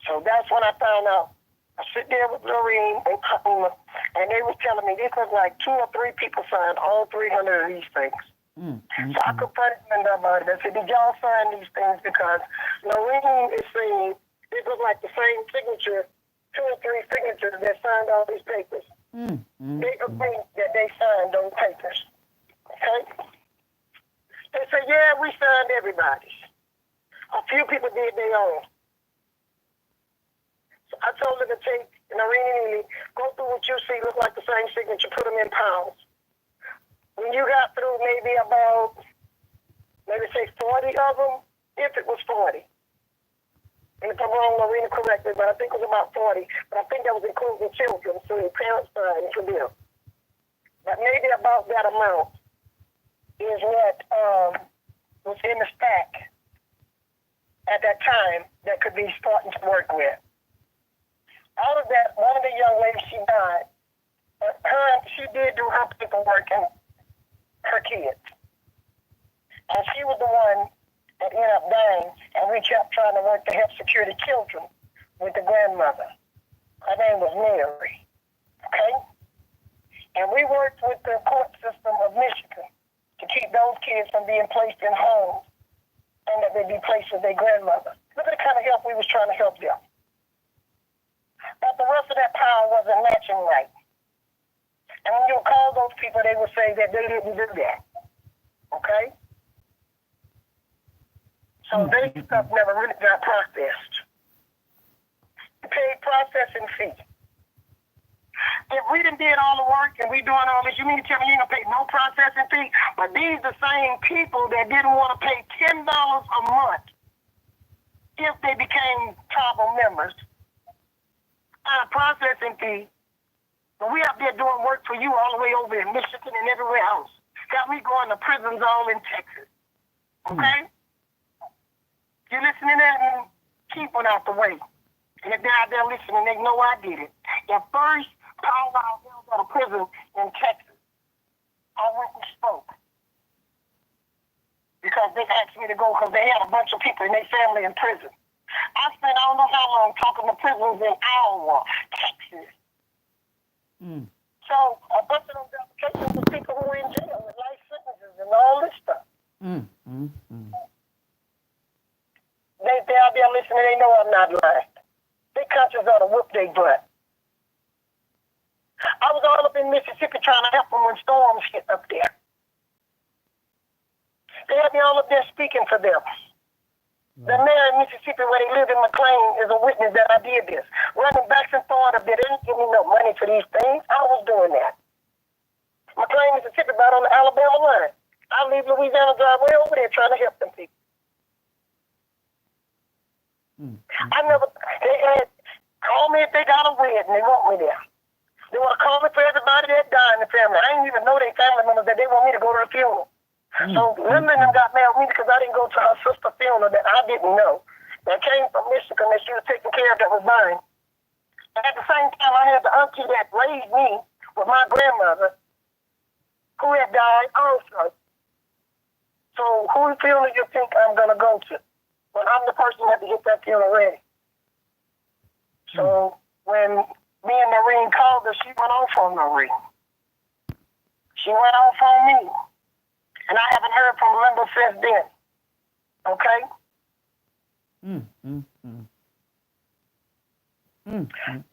S2: So that's when I found out. I sit there with Lorraine and Fatima, and they was telling me this was like 2 or 3 people signed all 300 of these things. So I confronted Linda about it. I said, did y'all sign these things? Because Lorraine is saying it was like the same signature, 2 or 3 signatures that signed all these papers. They agreed that they signed those papers. Okay? They said, yeah, we signed everybody's. A few people did their own. I told her to take Noreen, go through what you see, look like the same signature, put them in piles. When you got through maybe about, say 40 of them, if it was 40. And if I'm wrong, Noreen correct me, but I think it was about 40. But I think that was including children, so the parents signed for them. But maybe about that amount is what was in the stack at that time that could be starting to work with. Out of that, one of the young ladies, she died. She did do her paperwork and her kids. And she was the one that ended up dying, and we kept trying to work to help secure the children with the grandmother. Her name was Mary. Okay? And we worked with the court system of Michigan to keep those kids from being placed in homes and that they be placed with their grandmother. Look at the kind of help we was trying to help them. But the rest of that power wasn't matching right. And when you call those people, they would say that they didn't do that. Okay? So their stuff never really got processed. We paid processing fee. If we done did all the work and we doing all this, you mean to tell me you ain't gonna pay no processing fee? But these the same people that didn't want to pay $10 a month if they became tribal members. Our processing fee, but we out there doing work for you all the way over in Michigan and everywhere else. Got me going to prisons all in Texas. Okay? You listening to that and keep one out the way. And if they're out there listening, they know I did it. At first, Paul out there at a prison in Texas. I went and spoke. Because they asked me to go because they had a bunch of people in their family in prison. I spent I don't know how long talking to prisoners in Iowa, Texas. So a bunch of those applications were people who were in jail with life sentences and all this stuff. They out there listening, they know I'm not lying. Their conscience ought to whoop their butt. I was all up in Mississippi trying to help them when storms hit up there. They had me all up there speaking for them. The mayor in Mississippi, where they live in McLean, is a witness that I did this. Running back and forth, they didn't give me no money for these things. I was doing that. McLean same Mississippi, about on the Alabama line. I leave Louisiana, drive way over there trying to help them people. I never, they had, call me if they got a wedding, they want me there. They want to call me for everybody that died in the family. I didn't even know their family members that they want me to go to a funeral. So none of them got mad at me because I didn't go to her sister's funeral that I didn't know. That came from Michigan that she was taking care of that was mine. And at the same time, I had the auntie that raised me with my grandmother who had died also. So whose funeral do you think I'm going to go to? When I'm the person that had to get that funeral ready. So when me and Noreen called her, she went off on Noreen. She went off on me. And I haven't heard from Linda since then. Okay?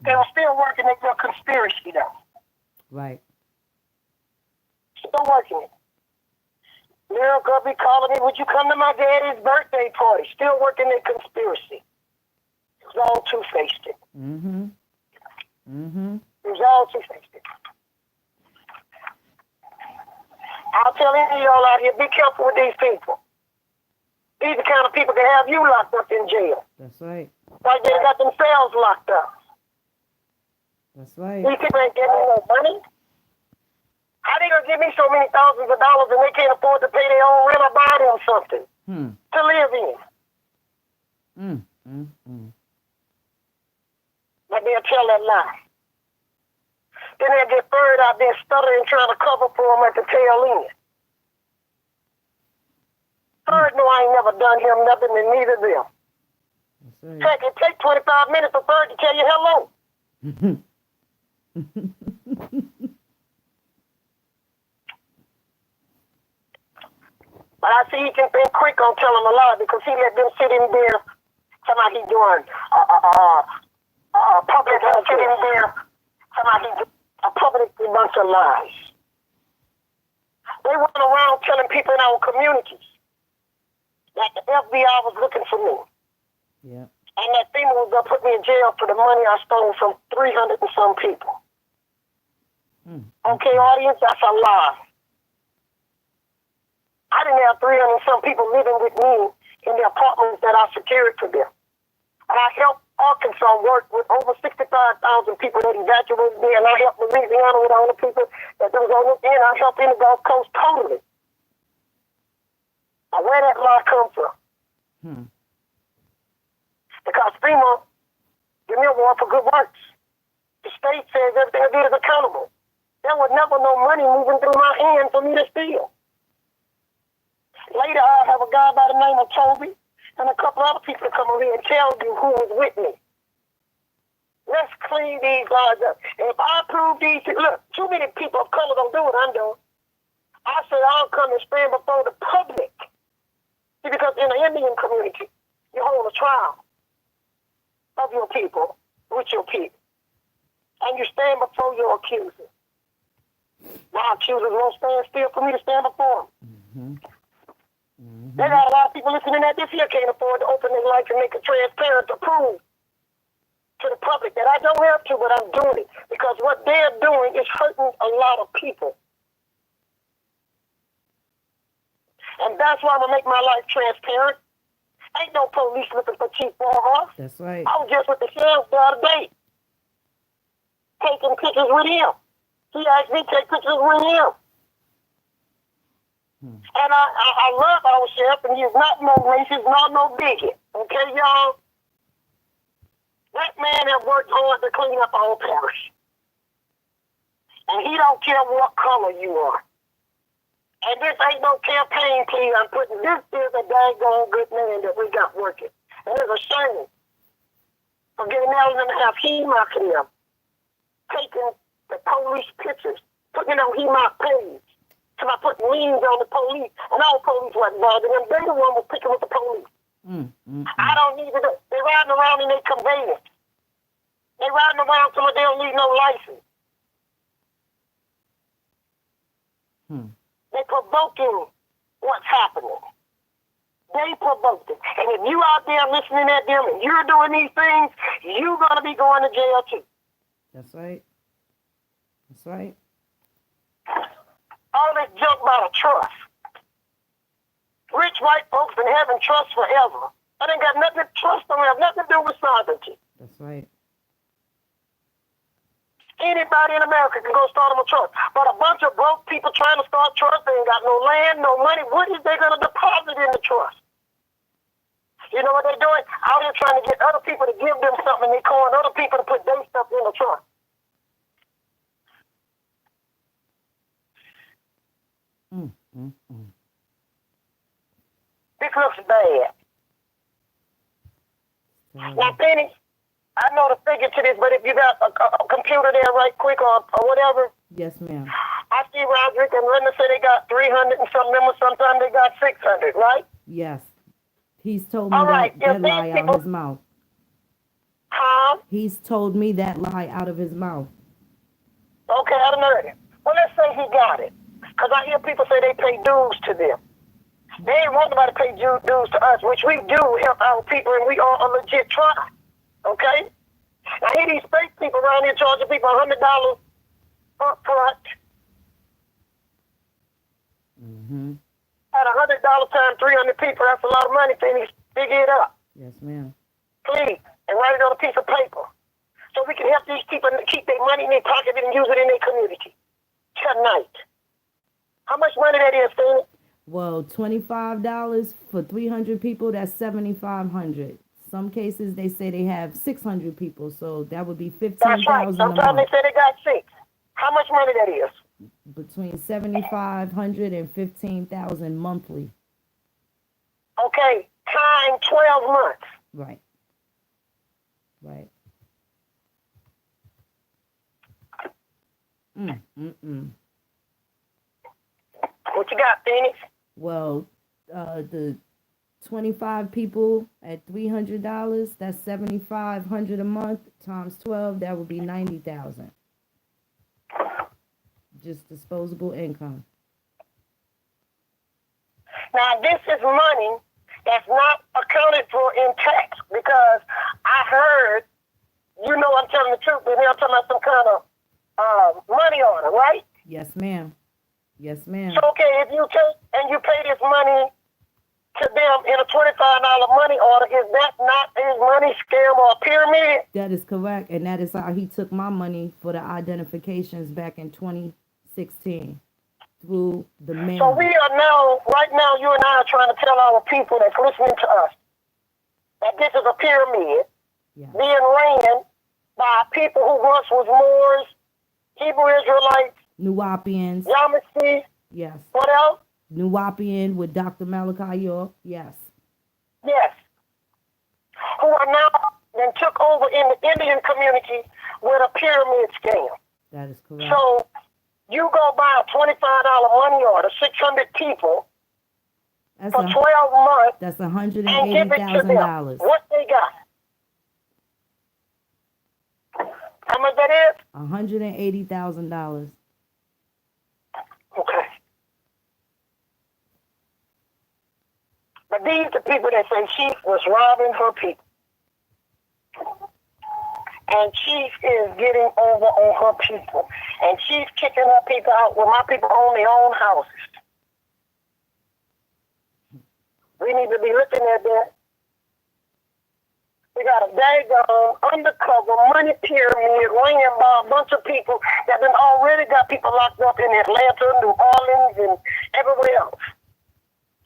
S2: They were still working at your conspiracy, though.
S3: Right.
S2: Still working it. Miracle be calling me, would you come to my daddy's birthday party? Still working their conspiracy. It was all two-faced. It was all two-faced. I'll tell any of y'all out here, be careful with these people. These are the kind of people that have you locked up in jail.
S3: That's right.
S2: Like they got themselves locked up.
S3: That's right.
S2: These people ain't getting no money. How they gonna give me so many thousands of dollars and they can't afford to pay their own rent or buy them something to live in? But they'll tell that lie. Then they'll get buried out there stuttering trying to cover for them at the tail end. Third, no, I ain't never done him nothing and neither them.
S3: That's right.
S2: It take 25 minutes for Third to tell you hello. But I see he can be quick on telling a lie because he let them sit in there. Somebody he doing public sit in there. Somebody he a public bunch of lies. They went around telling people in our communities that the FBI was looking for me.
S3: Yeah.
S2: And that FEMA was going to put me in jail for the money I stole from 300 and some people. Okay, audience, that's a lie. I didn't have 300 and some people living with me in the apartments that I secured for them. And I helped Arkansas work with over 65,000 people that evacuated there, and I helped Louisiana with all the people that was on the end. I helped in the Gulf Coast totally. Now, where that lie come from? Because FEMA give me a award for good works. The state says everything I did is accountable. There was never no money moving through my hand for me to steal. Later, I'll have a guy by the name of Toby and a couple other people to come over here and tell you who was with me. Let's clean these lies up. And if I prove these, look, too many people of color don't do what I'm doing. I say I'll come and stand before the public. See, because in the Indian community, you hold a trial of your people with your people. And you stand before your accusers. My accusers won't stand still for me to stand before them. They got a lot of people listening that this year can't afford to open their life and make it transparent to prove to the public that I don't have to, but I'm doing it. Because what they're doing is hurting a lot of people. And that's why I'm going to make my life transparent. Ain't no police looking for Chief Warhorse.
S3: That's right.
S2: I was just with the sheriff the other day, taking pictures with him. He asked me to take pictures with him. And I love our sheriff, and he's not no racist, not no bigot. Okay, y'all? That man has worked hard to clean up our parish. And he don't care what color you are. And this ain't no campaign, please. I'm putting this is a daggone good man that we got working. And it's a shame for getting out of them to have HEMOC in them. Taking the police pictures, putting it on HEMOC page. So I put liens on the police, and all police wasn't bothering them. They the one was picking with the police. I don't need to do. They riding around in their conveyance. They riding around till they don't need no license. They provoking what's happening. They provoked it. And if you out there listening at them and you're doing these things, you're going to be going to jail too.
S3: That's right. That's right.
S2: All this junk about a trust. Rich white folks been having trust forever. That ain't got nothing to trust don't have nothing to do with sovereignty.
S3: That's right.
S2: Anybody in America can go start them a trust. But a bunch of broke people trying to start trust, they ain't got no land, no money. What is they going to deposit in the trust? You know what they're doing? Out here trying to get other people to give them something. They calling other people to put their stuff in the trust. This looks bad. Now, Penny, I know the figure to this, but if you got a computer there right quick or whatever.
S3: Yes, ma'am.
S2: I see Roderick and Linda say they got 300 and some members. Sometimes they got 600, right?
S3: Yes. He's told me
S2: All right.
S3: that lie out of his mouth.
S2: Huh?
S3: He's told me that lie out of his mouth.
S2: Okay, I done heard it. Well, let's say he got it. Because I hear people say they pay dues to them. They ain't want nobody to pay dues to us, which we do help our people, and we are a legit tribe. Okay? Now, hear these fake people around here charging people $100 up front. At $100 times 300 people, that's a lot of money. Penny, figure it up.
S3: Yes, ma'am.
S2: Please, and write it on a piece of paper. So we can help these people keep their money in their pocket and use it in their community. Tonight. How much money that is, Penny?
S3: Well, $25 for 300 people, that's $7,500. Some cases they say they have 600 people, so that would be $15,000
S2: That's right. Sometimes they say they got 6. How much money that is?
S3: Between $7,500 and $15,000 monthly.
S2: Okay, time 12 months.
S3: Right. Right.
S2: What you got, Phoenix?
S3: Well, the 25 people at $300, that's $7,500 a month times 12. That would be $90,000. Just disposable income.
S2: Now, this is money that's not accounted for in tax because I heard, you know I'm telling the truth, but they're talking about some kind of money order, right?
S3: Yes, ma'am. Yes, ma'am.
S2: So, okay, if you take and you pay this money to them in a $25 money order, is that not a money scam or a pyramid?
S3: That is correct, and that is how he took my money for the identifications back in 2016 through the mail.
S2: So we are now, right now, you and I are trying to tell our people that's listening to us that this is a pyramid being ran by people who once was Moors, Hebrew Israelites,
S3: Nuwapians.
S2: Yamasee.
S3: Yes.
S2: What else?
S3: Nuwapian with Dr. Malachi York. Yes.
S2: Yes. Who are now then took over in the Indian community with a pyramid scam.
S3: That is correct.
S2: So you go buy a $25 money order, 600 people,
S3: That's
S2: for 12 months.
S3: That's
S2: and give it to them.
S3: $180,000.
S2: What they got? How much that is?
S3: $180,000.
S2: Okay. But these are people that say Chief was robbing her people. And Chief is getting over on her people. And Chief kicking her people out when my people own their own houses. We need to be looking at that. We got a daggone undercover money pyramid ran by a bunch of people that done already got people locked up in Atlanta, New Orleans, and everywhere else.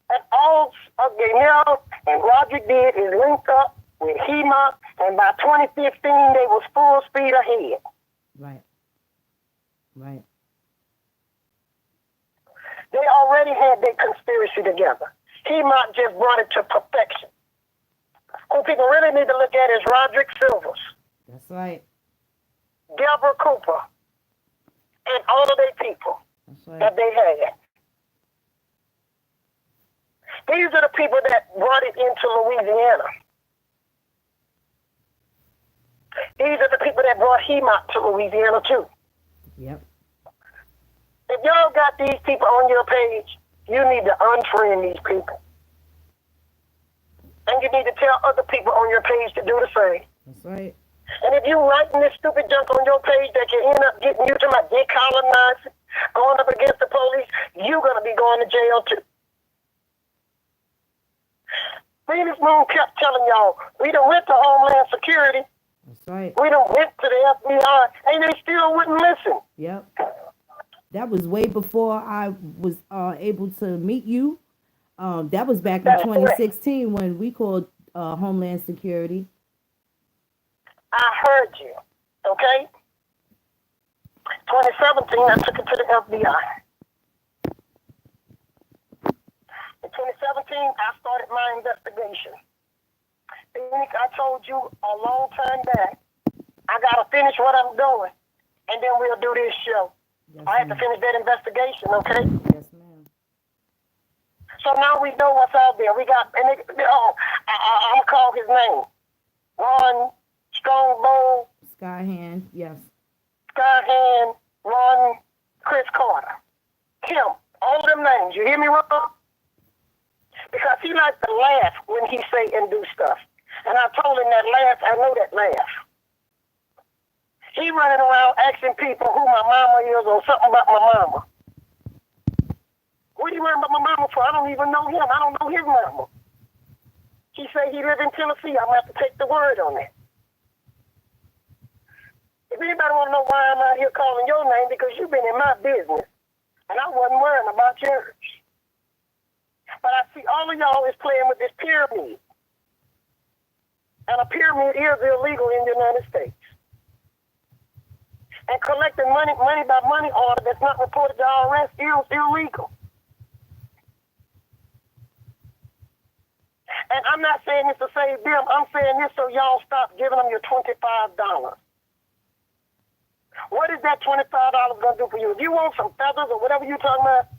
S2: And all Genealogy and Roger did is link up with HEMA, and by 2015 they was full speed ahead.
S3: Right. Right.
S2: They already had their conspiracy together. HEMA just brought it to perfection. Who people really need to look at is Roderick Silvers.
S3: That's right.
S2: Deborah Cooper, and all of their people that they had. These are the people that brought it into Louisiana. These are the people that brought HEMA to Louisiana too.
S3: Yep.
S2: If y'all got these people on your page, you need to unfriend these people. And you need to tell other people on your page to do the same.
S3: That's right.
S2: And if you writing this stupid junk on your page that you end up getting you to my decolonizing, going up against the police, you're going to be going to jail too. Phoenix Moon kept telling y'all, we done went to Homeland Security.
S3: That's right.
S2: We done went to the FBI, and they still wouldn't listen.
S3: Yep. That was way before I was able to meet you. That was back in
S2: That's
S3: 2016 when we called Homeland Security.
S2: I heard you, okay? 2017, I took it to the FBI. In 2017, I started my investigation. Phoenix, I told you a long time back, I got to finish what I'm doing, and then we'll do this show.
S3: Yes,
S2: I have to finish that investigation, okay?
S3: Yes, ma'am.
S2: So now we know what's out there. We got, and I'm going to call his name. Ron Strongbow.
S3: Skyhand, yes.
S2: Skyhand, Ron, Chris Carter. Him. All of them names. You hear me, Ron? Because he likes to laugh when he say and do stuff. And I told him that laugh, I know that laugh. He running around asking people who my mama is or something about my mama. What are you worrying about my mama for? I don't even know him. I don't know his mama. He say he live in Tennessee. I'm going to have to take the word on that. If anybody want to know why I'm out here calling your name, because you've been in my business, and I wasn't worrying about yours. But I see all of y'all is playing with this pyramid. And a pyramid is illegal in the United States. And collecting money by money order that's not reported to IRS is illegal. And I'm not saying this to save them. I'm saying this so y'all stop giving them your $25. What is that $25 going to do for you? If you want some feathers or whatever you're talking about,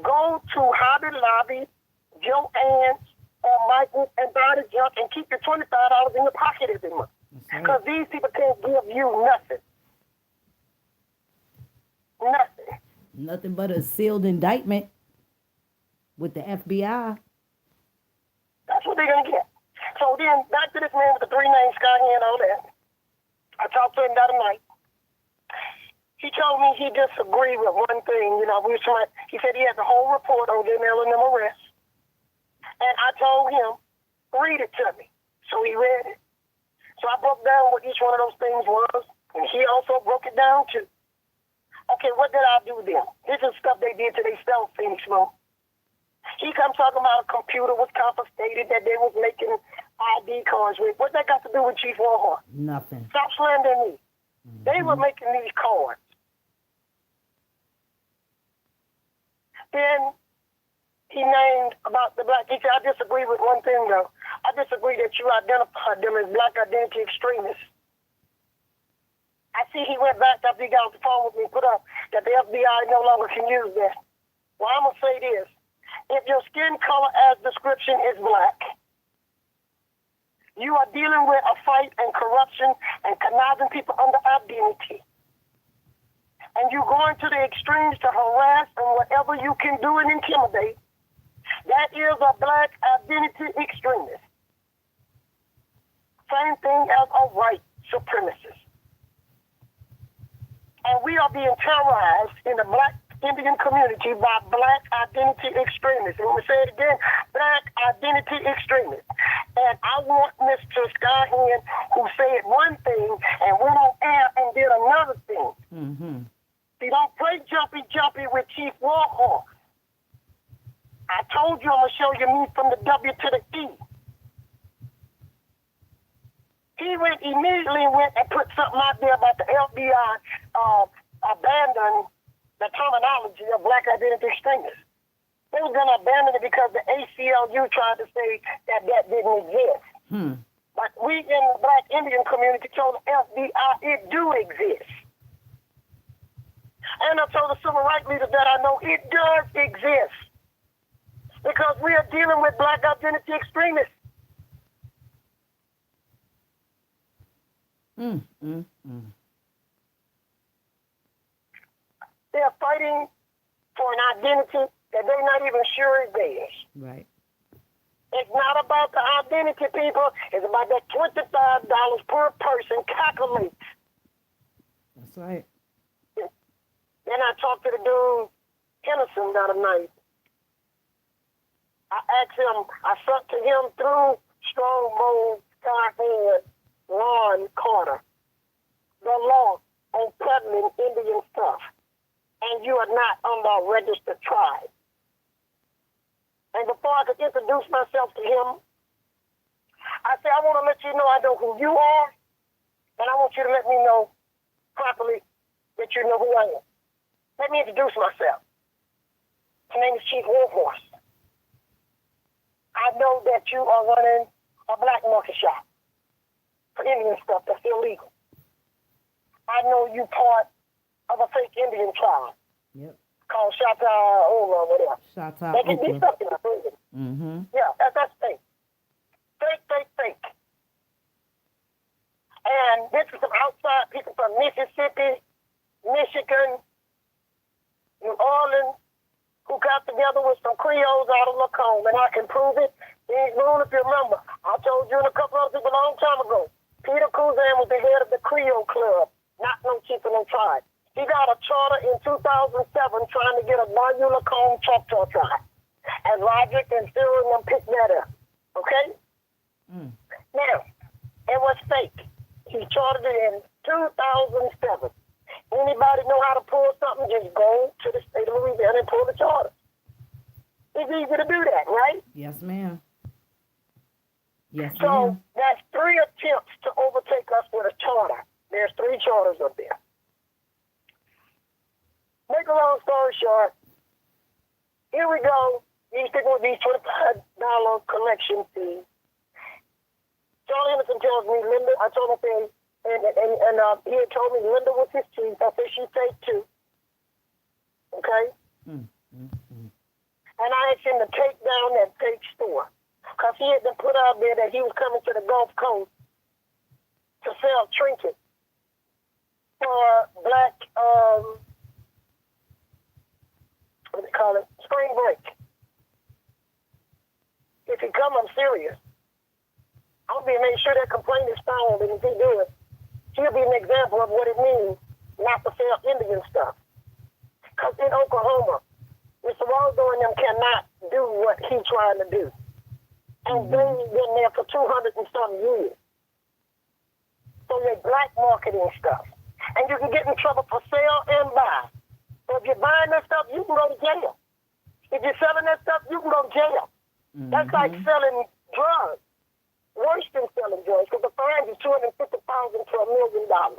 S2: go to Hobby Lobby, Joann's, or Michael's and buy the junk and keep your $25 in your pocket every month. Because these people can't give you nothing. Nothing.
S3: Nothing but a sealed indictment with the FBI.
S2: That's what they're going to get. So then, back to this man with the 3 names, Skyhand and all that. I talked to him the other night. He told me he disagreed with one thing. You know, he said he had the whole report on Janelle and them arrests. And I told him, read it to me. So he read it. So I broke down what each one of those things was. And he also broke it down too. Okay, what did I do then? This is stuff they did to themselves, Phoenix Moon. He comes talking about a computer was confiscated that they was making ID cards with. What that got to do with Chief Warhorse?
S3: Nothing.
S2: Stop slandering me. Mm-hmm. They were making these cards. Then he named about the black. He said, I disagree with one thing, though. I disagree that you identified them as black identity extremists. I see he went back after he got off the phone with me, put up that the FBI no longer can use that. Well, I'm going to say this. If your skin color as description is black, you are dealing with a fight and corruption and conniving people under identity. And you're going to the extremes to harass and whatever you can do and intimidate. That is a black identity extremist. Same thing as a white supremacist. And we are being terrorized in the black Indian community by black identity extremists. And we say it again, black identity extremists. And I want Mr. Skyhand, who said one thing and went on air and did another thing.
S3: Mm-hmm.
S2: See, don't play jumpy with Chief Warhorse. I told you I'm going to show you me from the W to the E. He immediately went and put something out there about the FBI abandon the terminology of black identity extremists. They were going to abandon it because the ACLU tried to say that didn't exist. But we in the black Indian community told the FBI it do exist. And I told the civil rights leaders that I know it does exist. Because we are dealing with black identity extremists. They're fighting for an identity that they're not even sure is theirs.
S3: Right.
S2: It's not about the identity, people. It's about that $25 per person calculate.
S3: That's right.
S2: That And I talked to the dude, Henderson, the other night. I asked him, I sent to him through Strongbow, Skyhead, Ron Carter, the law on peddling Indian stuff. And you are not on the registered tribe. And before I could introduce myself to him, I said, I want to let you know I know who you are, and I want you to let me know properly that you know who I am. Let me introduce myself. My name is Chief Warhorse. I know that you are running a black market shop for Indian stuff that's illegal. I know you part of a fake Indian tribe.
S3: Yep.
S2: Called Shatta or whatever.
S3: Shatta
S2: They can be
S3: Oka.
S2: something, I believe.
S3: Mm-hmm.
S2: Yeah, that's fake. Fake. And this is some outside people from Mississippi, Michigan, New Orleans, who got together with some Creoles out of Lacombe, and I can prove it. He's known, if you remember. I told you and a couple other people a long time ago. Peter Kuzan was the head of the Creole Club, not no chief of no tribe. He got a charter in 2007 trying to get a Bayou Lacombe Choctaw tribe. And Roderick and Cyril and them picked that up. Okay?
S3: Mm.
S2: Now, it was fake. He chartered it in 2007. Anybody know how to pull something, just go to the state of Louisiana and pull the charter. It's easy to do that, right?
S3: Yes, ma'am. Yes,
S2: So
S3: ma'am.
S2: that's 3 attempts to overtake us with a charter. There's 3 charters up there. Make a long story short, here we go. These people with these $25 collection fees. John Anderson tells me, Linda, I told him, and he had told me Linda was his chief. I said she's fake too. Okay? And I asked him to take down that fake store. Because he had been put out there that he was coming to the Gulf Coast to sell trinkets for black, what do they call it? Spring break. If he come, I'm serious. I'll be make sure that complaint is found, and if he do it, he'll be an example of what it means not to sell Indian stuff. Because in Oklahoma, Mr. Waldo and them cannot do what he's trying to do. And they've been there for 200 and some years. So they're black marketing stuff. And you can get in trouble for sale and buy. So if you're buying that stuff, you can go to jail. If you're selling that stuff, you can go to jail. That's like selling drugs. Worse than selling drugs, because the fine is $250,000 to $1 million. Now,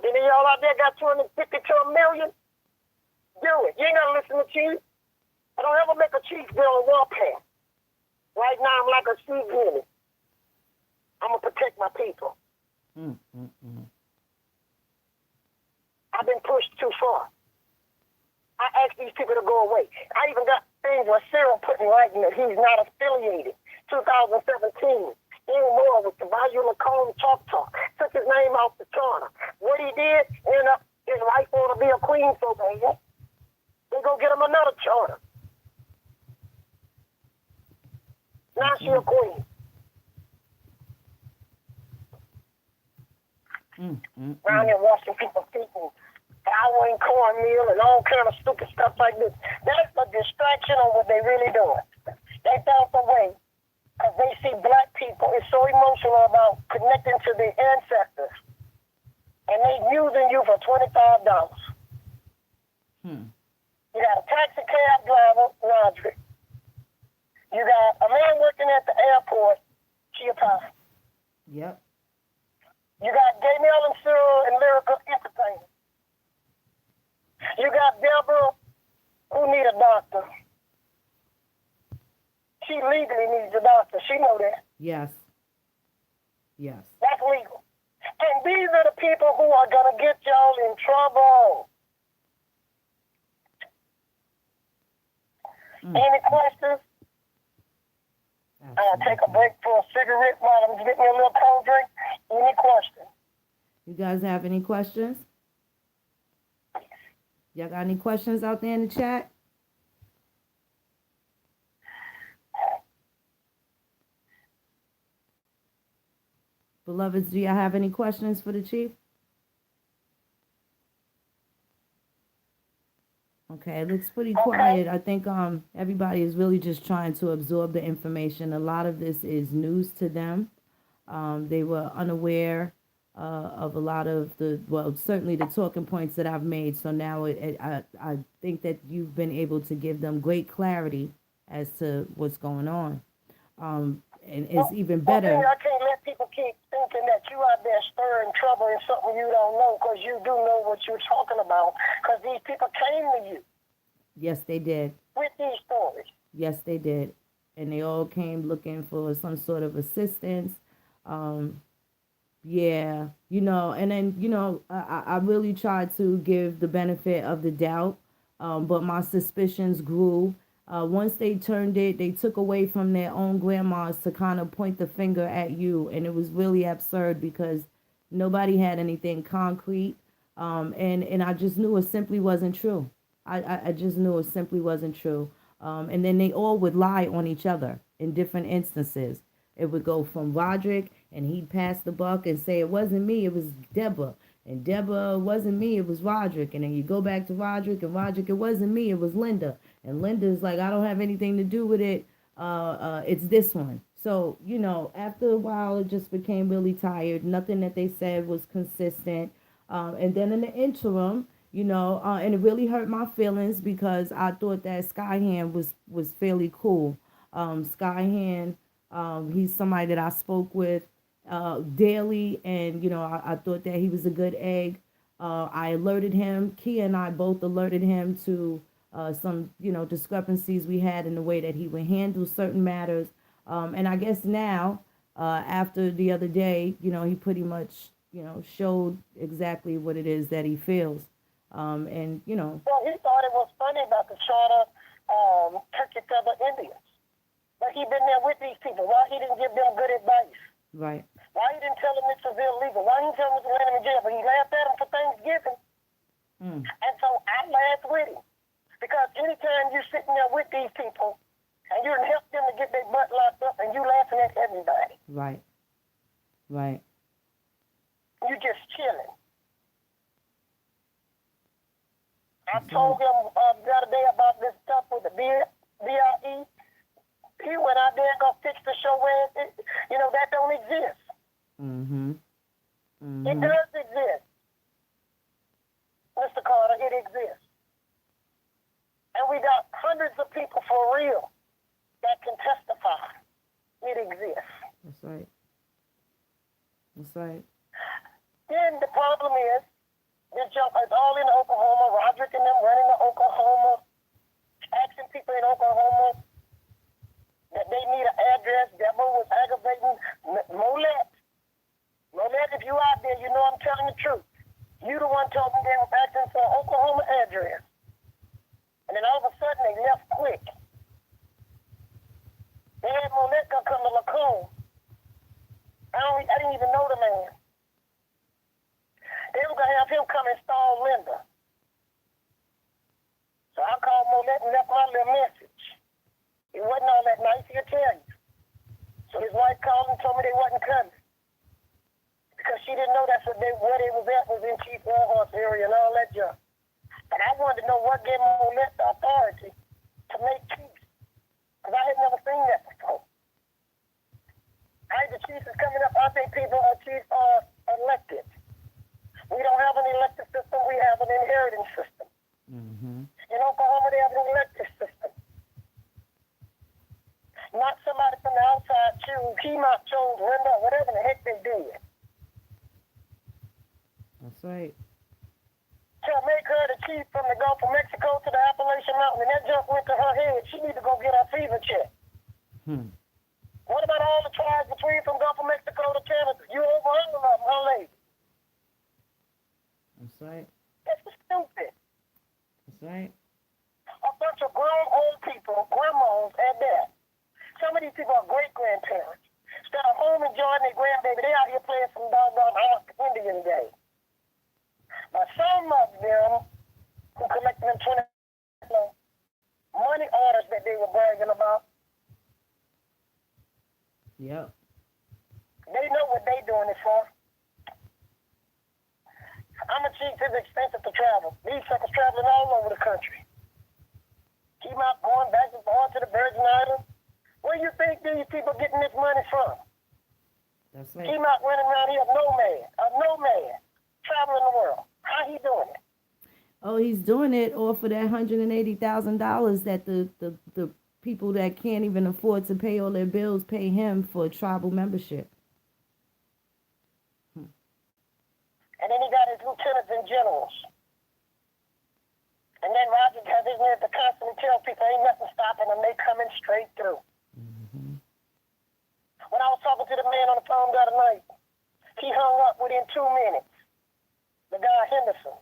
S2: any of y'all out there got $250,000 to $1 million? Do it. You ain't gotta listen to chief. I don't ever make a chief bill on warpath. Right now, I'm like a sea guinea. I'm gonna protect my people. I've been pushed too far. I asked these people to go away. I even got things where Cyril put in writing that he's not affiliated. 2017, anymore with the Bayou Lacombe Choctaw. Took his name off the charter. What he did, ended up his wife want to be a queen so bad. They go get him another charter. Now she a queen. Around here washing people's feet and flowering cornmeal and all kind of stupid stuff like this. That's a distraction on what they really doing. They found a way. Because they see black people is so emotional about connecting to their ancestors. And they using you for $25. You got a taxi cab driver, Roderick. You got a man working at the airport, Chiapai.
S3: Yep.
S2: You got Danielle and Cyril and Lyrical Entertainment. You got Deborah, who need a doctor. She legally needs a doctor. She know that.
S3: Yes. Yes.
S2: That's legal. And these are the people who are going to get y'all in trouble. Any questions? I'll take a break for a cigarette while I'm getting me a little cold drink. Any questions?
S3: You guys have any questions? Y'all got any questions out there in the chat? Beloveds, do y'all have any questions for the chief? Okay, it looks pretty
S2: Okay?
S3: quiet. I think everybody is really just trying to absorb the information. A lot of this is news to them. They were unaware of a lot of certainly the talking points that I've made. So now I think that you've been able to give them great clarity as to what's going on. And it's even
S2: One thing
S3: better.
S2: I can't let people keep thinking that you out there stirring trouble in something you don't know, because you do know what you're talking about, because these people came to you
S3: Yes, they did.
S2: with these stories.
S3: Yes, they did. And they all came looking for some sort of assistance. Um, Yeah, and then, I really tried to give the benefit of the doubt, but my suspicions grew. Once they took away from their own grandmas to kind of point the finger at you, and it was really absurd because nobody had anything concrete, and I just knew it simply wasn't true. I just knew it simply wasn't true. And then they all would lie on each other in different instances. It would go from Roderick, and he'd pass the buck and say, it wasn't me, it was Deborah. And Deborah, wasn't me, it was Roderick. And then you go back to Roderick, and Roderick, it wasn't me, it was Linda. And Linda's like, I don't have anything to do with it. It's this one. So, after a while, it just became really tired. Nothing that they said was consistent. And then in the interim, and it really hurt my feelings because I thought that Skyhand was fairly cool. Skyhand, he's somebody that I spoke with daily, and I thought that he was a good egg. I alerted him. Kia and I both alerted him to some discrepancies we had in the way that he would handle certain matters. And I guess now, after the other day, he pretty much showed exactly what it is that he feels. And
S2: Well, he thought it was funny about the charter turkey feather Indians. But he been there with these people. Why he didn't give them good advice?
S3: right,
S2: Why he didn't tell them this was illegal? Why he didn't tell them to let him in jail? But he laughed at them for Thanksgiving.
S3: mm,
S2: And so I laughed with him. Because anytime you're sitting there with these people and you're helping them to get their butt locked up and you laughing at everybody,
S3: right, right.
S2: you just chilling. I told him the other day about this stuff with the BRE. He went out there and go fix the show where that don't exist.
S3: Mm-hmm. Mm-hmm.
S2: It does exist. Mr. Carter, it exists. And we got hundreds of people for real that can testify. It exists.
S3: That's right. That's right.
S2: Then the problem is, this junk is all in Oklahoma. Roderick and them running to Oklahoma, asking people in Oklahoma that they need an address. Deborah was aggravating Molette. Molette, if you out there, you know I'm telling the truth. You the one told me they were asking for an Oklahoma address. And then all of a sudden they left quick. They had Molette come to Lacombe. I didn't even know the man. They were going to have him come install Linda. So I called Molette and left my little message. It wasn't all that nice, he'll tell you. So his wife called and told me they wasn't coming. Because she didn't know that's where they was at, was in Chief Warhorse area and all that junk. But I wanted to know what gave Molette the authority to make peace. Because I had never seen that before. The chief is coming up. I think people are elected. We don't have an elected system. We have an inheritance system.
S3: Mm-hmm.
S2: In Oklahoma, they have an elected system. Not somebody from the outside choose. He might chose Linda, whatever the heck they did.
S3: That's right.
S2: To make her the chief from the Gulf of Mexico to the Appalachian Mountain, and that junk went to her head. She need to go get her fever checked. What about all the tribes between from Gulf of Mexico to Canada? You over 100 of them, huh, lady?
S3: That's right.
S2: That's stupid.
S3: That's right.
S2: A bunch of grown old people, grandmas at that. Some of these people are great-grandparents. Instead of home enjoying their grandbaby, they out here playing some doggone Indian game. But some of them who collected them 20 money orders that they were bragging about,
S3: Yep.
S2: they know what they doing it for. I'm a chief, it's expensive to travel. These suckers traveling all over the country. him out going back and forth to the Virgin Islands. Where you think these people getting this money from?
S3: That's
S2: He
S3: right.
S2: not running around here a nomad, traveling the world. How he doing it?
S3: Oh, he's doing it off of that $180,000 that the people that can't even afford to pay all their bills pay him for tribal membership.
S2: And then he got his lieutenants and generals. And then Roger has his man to constantly tell people ain't nothing stopping them. They coming straight through.
S3: Mm-hmm.
S2: When I was talking to the man on the phone the other night, he hung up within 2 minutes. The guy Henderson.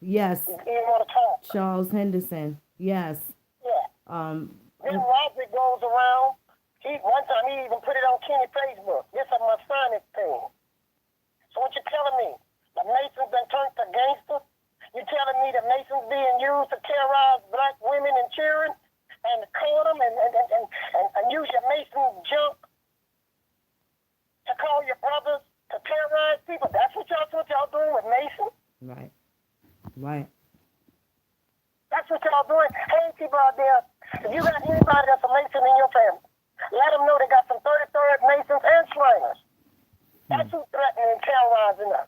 S3: Yes,
S2: He didn't want to talk.
S3: Charles Henderson. Yes.
S2: Yeah. Then Roger goes around. One time he even put it on Kenny's Facebook. This is my Masonic thing. So what you telling me? The Masons done turned to gangsters? You telling me the Masons being used to terrorize black women and children and call them and use your Mason junk to call your brothers to terrorize people? That's what y'all doing with Masons?
S3: Right. Right.
S2: That's what y'all doing. Hey, people out there, if you got anybody that's a Mason in your family, let them know they got some 33rd Masons and Shriners. That's who's threatening and terrorizing us.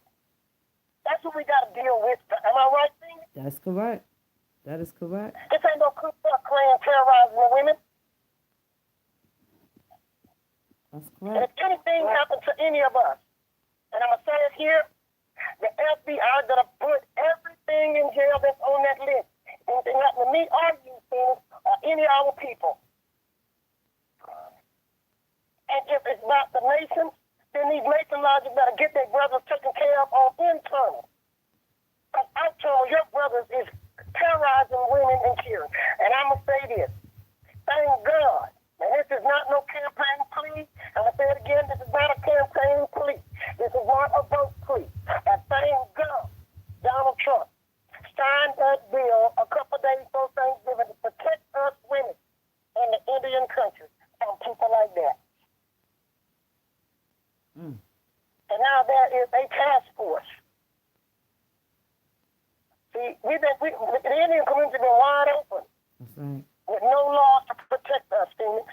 S2: That's what we got to deal with. Am I right, Phoenix?
S3: That's correct. That is correct.
S2: This ain't no Ku Klux Klan terrorizing the women.
S3: That's
S2: And
S3: correct.
S2: if anything happens to any of us, and I'm going to say it here, the FBI is going to put everything in jail that's on that list. Anything happen to me or you, Phoenix, or any of our people. And if it's not the Masons, then these Mason lodges better get their brothers taken care of on internal. Because external, your brothers is terrorizing women and children. And I'm going to say this. Thank God. And this is not no campaign plea. I'm going to say it again. This is not a campaign plea. This is not a vote plea. And thank God Donald Trump signed that bill a couple of days before Thanksgiving to protect us women in the Indian country from people like that.
S3: Mm.
S2: And now there is a task force. See, the Indian community been wide open
S3: That's right.
S2: with no laws to protect us, Phoenix.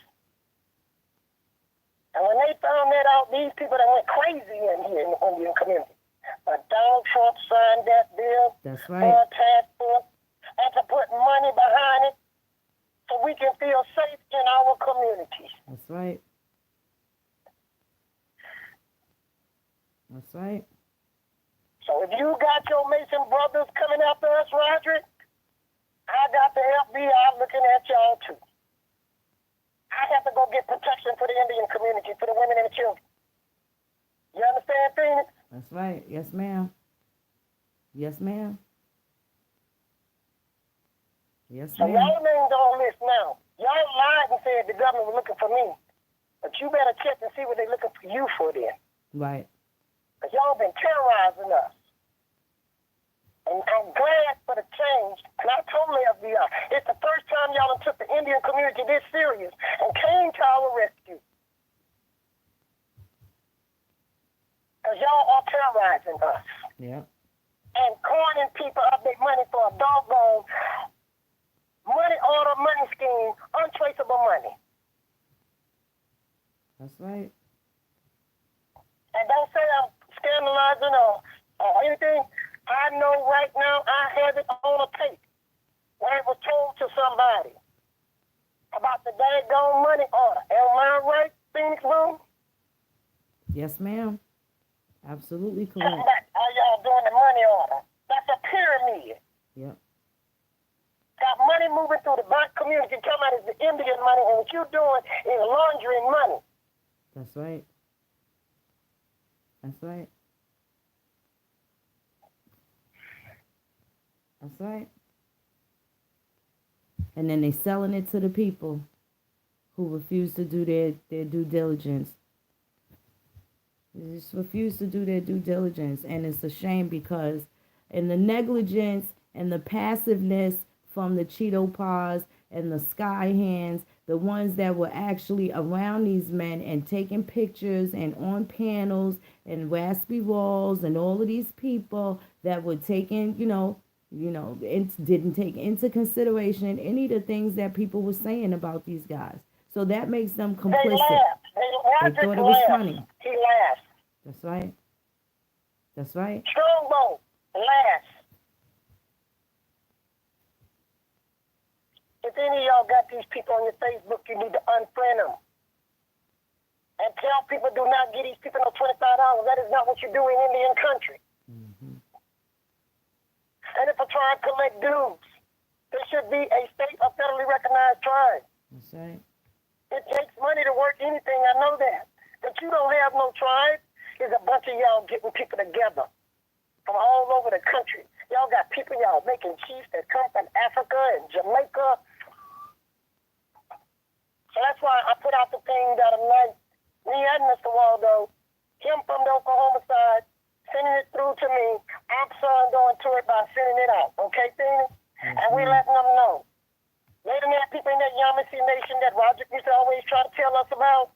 S2: And when they found that out, these people that went crazy in here in the Indian community. But Donald Trump signed that bill
S3: That's
S2: for
S3: right.
S2: a task force and to put money behind it so we can feel safe in our communities.
S3: That's right. That's right.
S2: So if you got your Mason brothers coming after us, Roderick, I got the FBI looking at y'all too. I have to go get protection for the Indian community, for the women and the children. You understand, Phoenix?
S3: That's right. Yes, ma'am. Yes, ma'am. Yes,
S2: So
S3: ma'am.
S2: y'all names on the list now. Y'all lied and said the government was looking for me. But you better check and see what they're looking for you for then.
S3: Right.
S2: Because y'all been terrorizing us. And I'm glad for the change. And I told the FBI, it's the first time y'all took the Indian community this serious and came to our rescue. Because y'all are terrorizing us.
S3: Yeah.
S2: And calling people up their money for a doggone money order, money scheme, untraceable money.
S3: That's right.
S2: And don't say I'm scandalizing or anything. I know right now I have it on a tape when it was told to somebody about the daggone money order. Am I right, Phoenix Moon?
S3: Yes, ma'am. Absolutely
S2: That's
S3: correct.
S2: how y'all doing the money order. That's a pyramid.
S3: Yep.
S2: Got money moving through the black community. Talking about it's the Indian money, and what you're doing is laundering money.
S3: That's right. That's right. That's right. And then they selling it to the people who refuse to do their due diligence. They just refuse to do their due diligence. And it's a shame because in the negligence and the passiveness from the Cheeto Paws and the Sky Hands, the ones that were actually around these men and taking pictures and on panels and Raspy Walls and all of these people that were taking, didn't take into consideration any of the things that people were saying about these guys. So that makes them
S2: They
S3: complicit.
S2: laughed.
S3: They
S2: Roderick
S3: thought it was
S2: laughed.
S3: funny.
S2: He laughed.
S3: That's right. That's right.
S2: Strongbow laughed. If any of y'all got these people on your Facebook, you need to unfriend them. And tell people do not give these people no $25. That is not what you do in Indian country.
S3: Mm-hmm.
S2: And if a tribe collect dues, there should be a state or federally recognized tribe.
S3: That's right.
S2: It takes money to work anything, I know that. But you don't have no tribe. There's a bunch of y'all getting people together from all over the country. Y'all got people y'all making chiefs that come from Africa and Jamaica. So that's why I put out the thing the other night. Me and Mr. Waldo, him from the Oklahoma side, sending it through to me. I'm son going to it by sending it out. Okay, Tina? Mm-hmm. And we letting them know. Later than that, people in that Yamasee Nation that Roger used to always try to tell us about,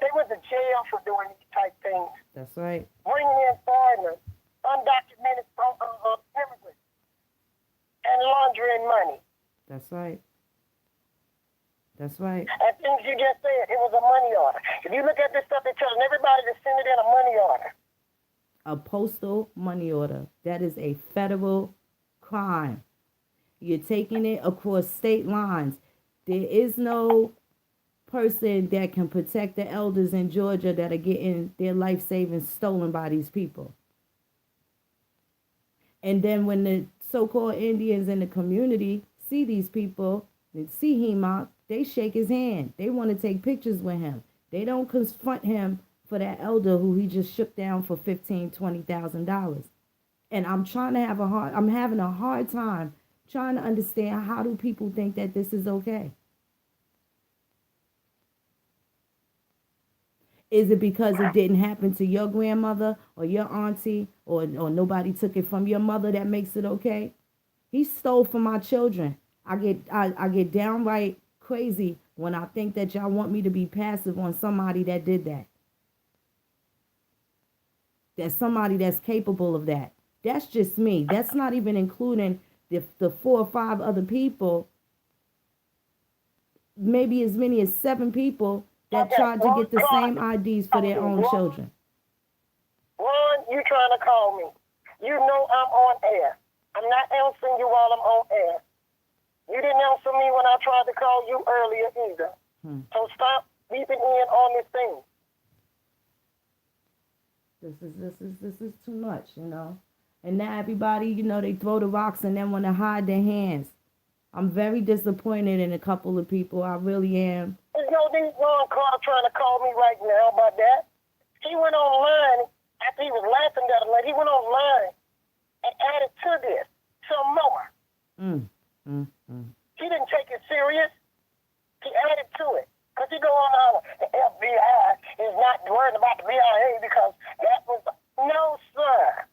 S2: they went to jail for doing these type things.
S3: That's right.
S2: Bringing in foreigners, undocumented immigrants, and laundering money.
S3: That's right. That's right.
S2: And things you just said, it was a money order. If you look at this stuff, they're telling everybody to send it in a money order.
S3: A postal money order. That is a federal crime. You're taking it across state lines. There is no person that can protect the elders in Georgia that are getting their life savings stolen by these people. And then when the so-called Indians in the community see these people and see Hemok, they shake his hand. They want to take pictures with him. They don't confront him for that elder who he just shook down for $15,000, $20,000. And I'm having a hard time trying to understand, how do people think that this is okay? Is it because it didn't happen to your grandmother or your auntie or nobody took it from your mother that makes it okay? He stole from my children. I get downright crazy when I think that y'all want me to be passive on somebody that did that. That's somebody that's capable of that. That's just me. That's not even including the 4 or 5 other people, maybe as many as 7 people that tried to get the same IDs for their own children.
S2: Ron, you trying to call me. You know I'm on air. I'm not answering you while I'm on air. You didn't answer me when I tried to call you earlier either. So stop beeping in on this thing.
S3: This is too much, And now everybody, they throw the rocks and then want to hide their hands. I'm very disappointed in a couple of people. I really am.
S2: There's no need Ron Carter trying to call me right now about that. He went online after he was laughing the other night. He went online and added to this some more. He didn't take it serious. He added to it. Because he go on the FBI is not worried about the BIA because that was... No, sir.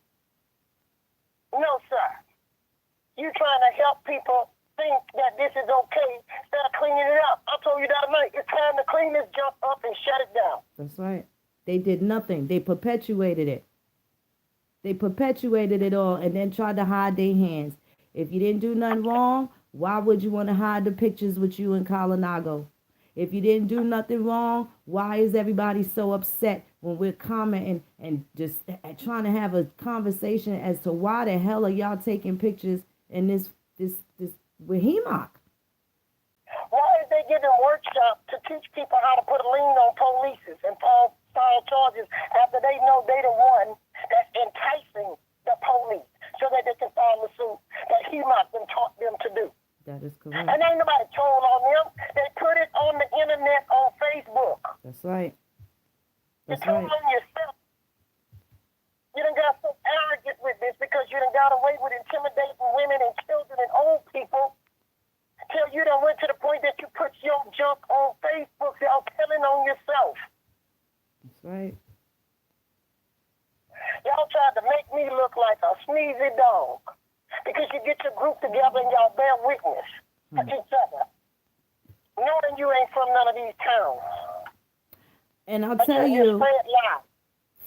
S2: No, sir. You trying to help people think that this is okay instead of cleaning it up. I told you the other night, it's time to clean this junk up and shut it down.
S3: That's right. They did nothing. They perpetuated it. They perpetuated it all and then tried to hide their hands. If you didn't do nothing wrong, why would you want to hide the pictures with you in Colorado? If you didn't do nothing wrong, why is everybody so upset when we're commenting and just trying to have a conversation as to why the hell are y'all taking pictures in this with Hemok?
S2: Why is they giving workshops to teach people how to put a lien on police and file charges after they know they the one that's enticing the police so that they can file a suit that Hemok then taught them to do?
S3: That is correct.
S2: And ain't nobody told on them. They put it on the internet on Facebook.
S3: That's right. That's
S2: you told on yourself. You done got so arrogant with this because you done got away with intimidating women and children and old people till you done went to the point that you put your junk on Facebook. Y'all telling on yourself.
S3: That's right.
S2: Y'all tried to make me look like a sneezy dog. Because you get your group together and y'all bear witness to each other. Knowing you ain't from none of these towns.
S3: And I'll tell you,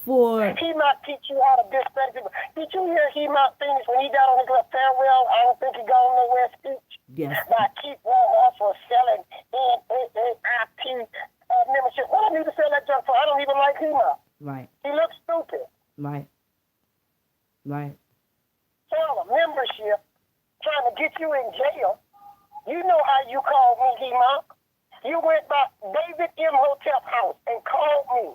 S2: for...
S3: He
S2: might teach you how to disrespect people. Did you hear Hemok finish when he got on his little farewell? I don't think he got on nowhere speech.
S3: Yes.
S2: By Keith Warhorse for selling NAAIP membership. What I need to sell that junk for? I don't even like Hemok.
S3: Right.
S2: He looks stupid.
S3: Right. Right.
S2: Sell a membership trying to get you in jail. You know how you called me, Hemok. You went by David M. Hotel House and called me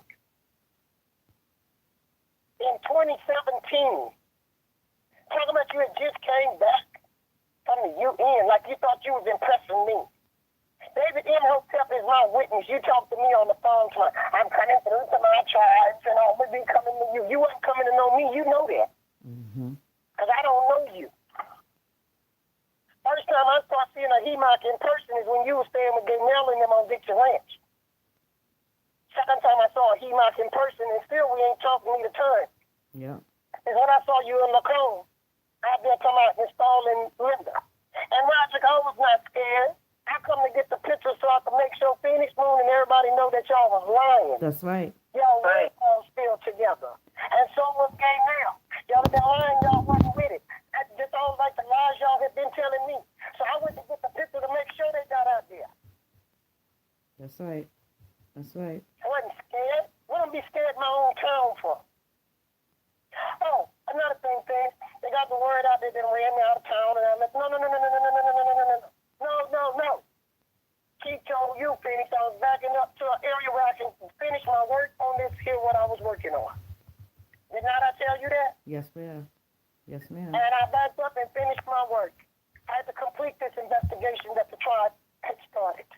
S2: in 2017. Talking about you had just came back from the UN like you thought you was impressing me. David M. Hotel is my witness. You talked to me on the phone tonight. I'm coming through to my tribes and all would be coming to you. You wasn't coming to know me. You know that. Because I don't know you. First time I started seeing a Hemok in person is when you were staying with Genealogy and them on Dixie Ranch. Second time I saw a Hemok in person, and still we ain't talking me the time.
S3: Yeah.
S2: Is when I saw you in Lacombe out there come out installing Linda. And Roger, I was not scared. I come to get the picture so I can make sure Phoenix Moon and everybody know that y'all was lying.
S3: That's right.
S2: Y'all were all still together. And so was Gay Now. Y'all have been lying, y'all wasn't with it. That's just all like the lies y'all have been telling me. So I went to get the picture to make sure they got out there.
S3: That's right. That's right.
S2: I wasn't scared. What am I be scared my own town for? Oh, another thing, they got the word out there, they ran me out of town, and I'm like, no. Keith told you, Phoenix, I was backing up to an area where I can finish my work on this here, what I was working on. Did not I tell you that?
S3: Yes, ma'am. Yes, ma'am.
S2: And I backed up and finished my work. I had to complete this investigation that the tribe had started.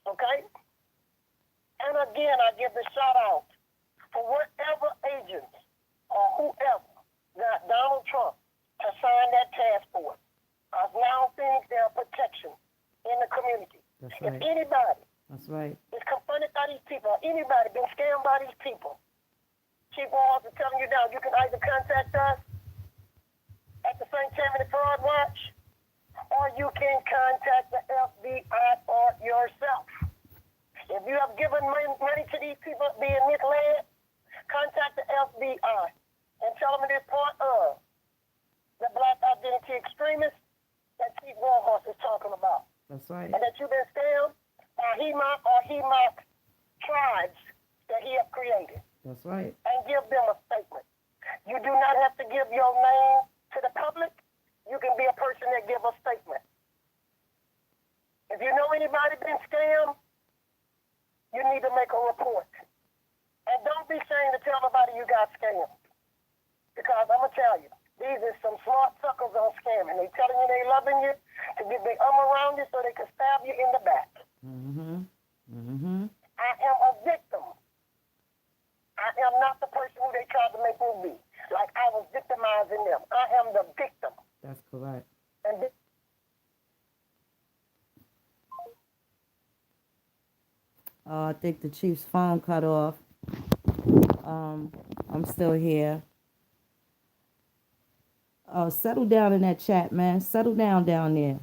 S2: Okay? And again, I give the shout out for whatever agents or whoever got Donald Trump to sign that task force. Because now things, there are protection in the community.
S3: That's
S2: If
S3: right.
S2: anybody
S3: That's right.
S2: is confronted by these people, or anybody been scammed by these people, Chief Warhorse is telling you now, you can either contact us at the St. Tammany Fraud Watch, or you can contact the FBI for yourself. If you have given money to these people being misled, contact the FBI and tell them it is part of the black identity extremists that Chief Warhorse is talking about.
S3: That's right.
S2: And that you've been scammed by Hemok or Hemok tribes that he have created.
S3: That's right.
S2: And give them a statement. You do not have to give your name to the public. You can be a person that give a statement. If you know anybody been scammed, you need to make a report. And don't be ashamed to tell nobody you got scammed. Because I'm going to tell you, these are some smart suckers on scamming. They telling you they loving you to get their arm around you so they can stab you in the back. I am a victim. I am not the person who they tried to make me be. Like I was victimizing them. I am the victim.
S3: That's correct.
S2: And
S3: I think the chief's phone cut off. I'm still here. Settle down in that chat, man. Settle down there.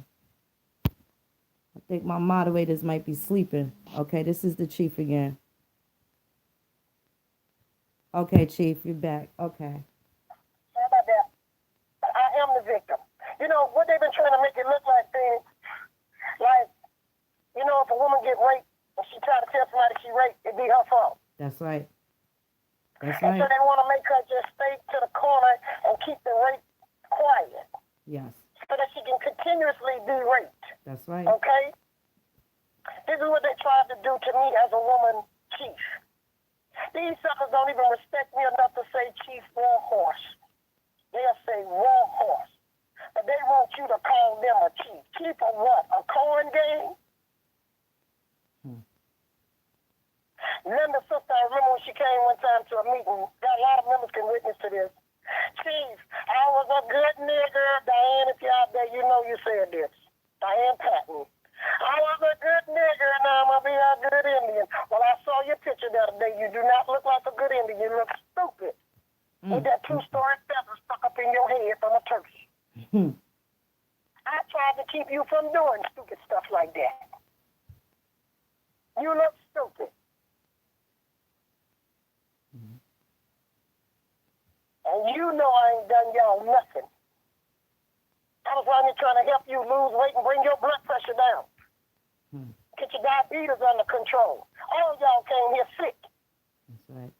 S3: I think my moderators might be sleeping. Okay, this is the chief again. Okay, chief, you're back. Okay.
S2: How about that? I am the victim. You know, what they've been trying to make it look like things, like, you know, if a woman get raped and she try to tell somebody she raped, it'd be her fault.
S3: That's right. That's
S2: And
S3: right.
S2: so they want to make her just stay to the corner and keep the rape quiet
S3: Yes,
S2: so that she can continuously be raped.
S3: that's right.
S2: Okay? This is what they tried to do to me as a woman chief. These suckers don't even respect me enough to say Chief Warhorse. They'll say Warhorse. But they want you to call them a chief. Chief of what? A corn game? Linda's sister, I remember when she came one time to a meeting, got a lot of members can witness to this. Chief, I was a good nigger. Diane, if you're out there, you know you said this. Diane Patton. I was a good nigger, and now I'm going to be a good Indian. Well, I saw your picture the other day. You do not look like a good Indian. You look stupid. With that two-story feather stuck up in your head from a turkey. I tried to keep you from doing stupid stuff like that. You look stupid. And you know I ain't done y'all nothing. I was around here trying to help you lose weight and bring your blood pressure down. Get your diabetes under control. All y'all came here sick.
S3: That's right.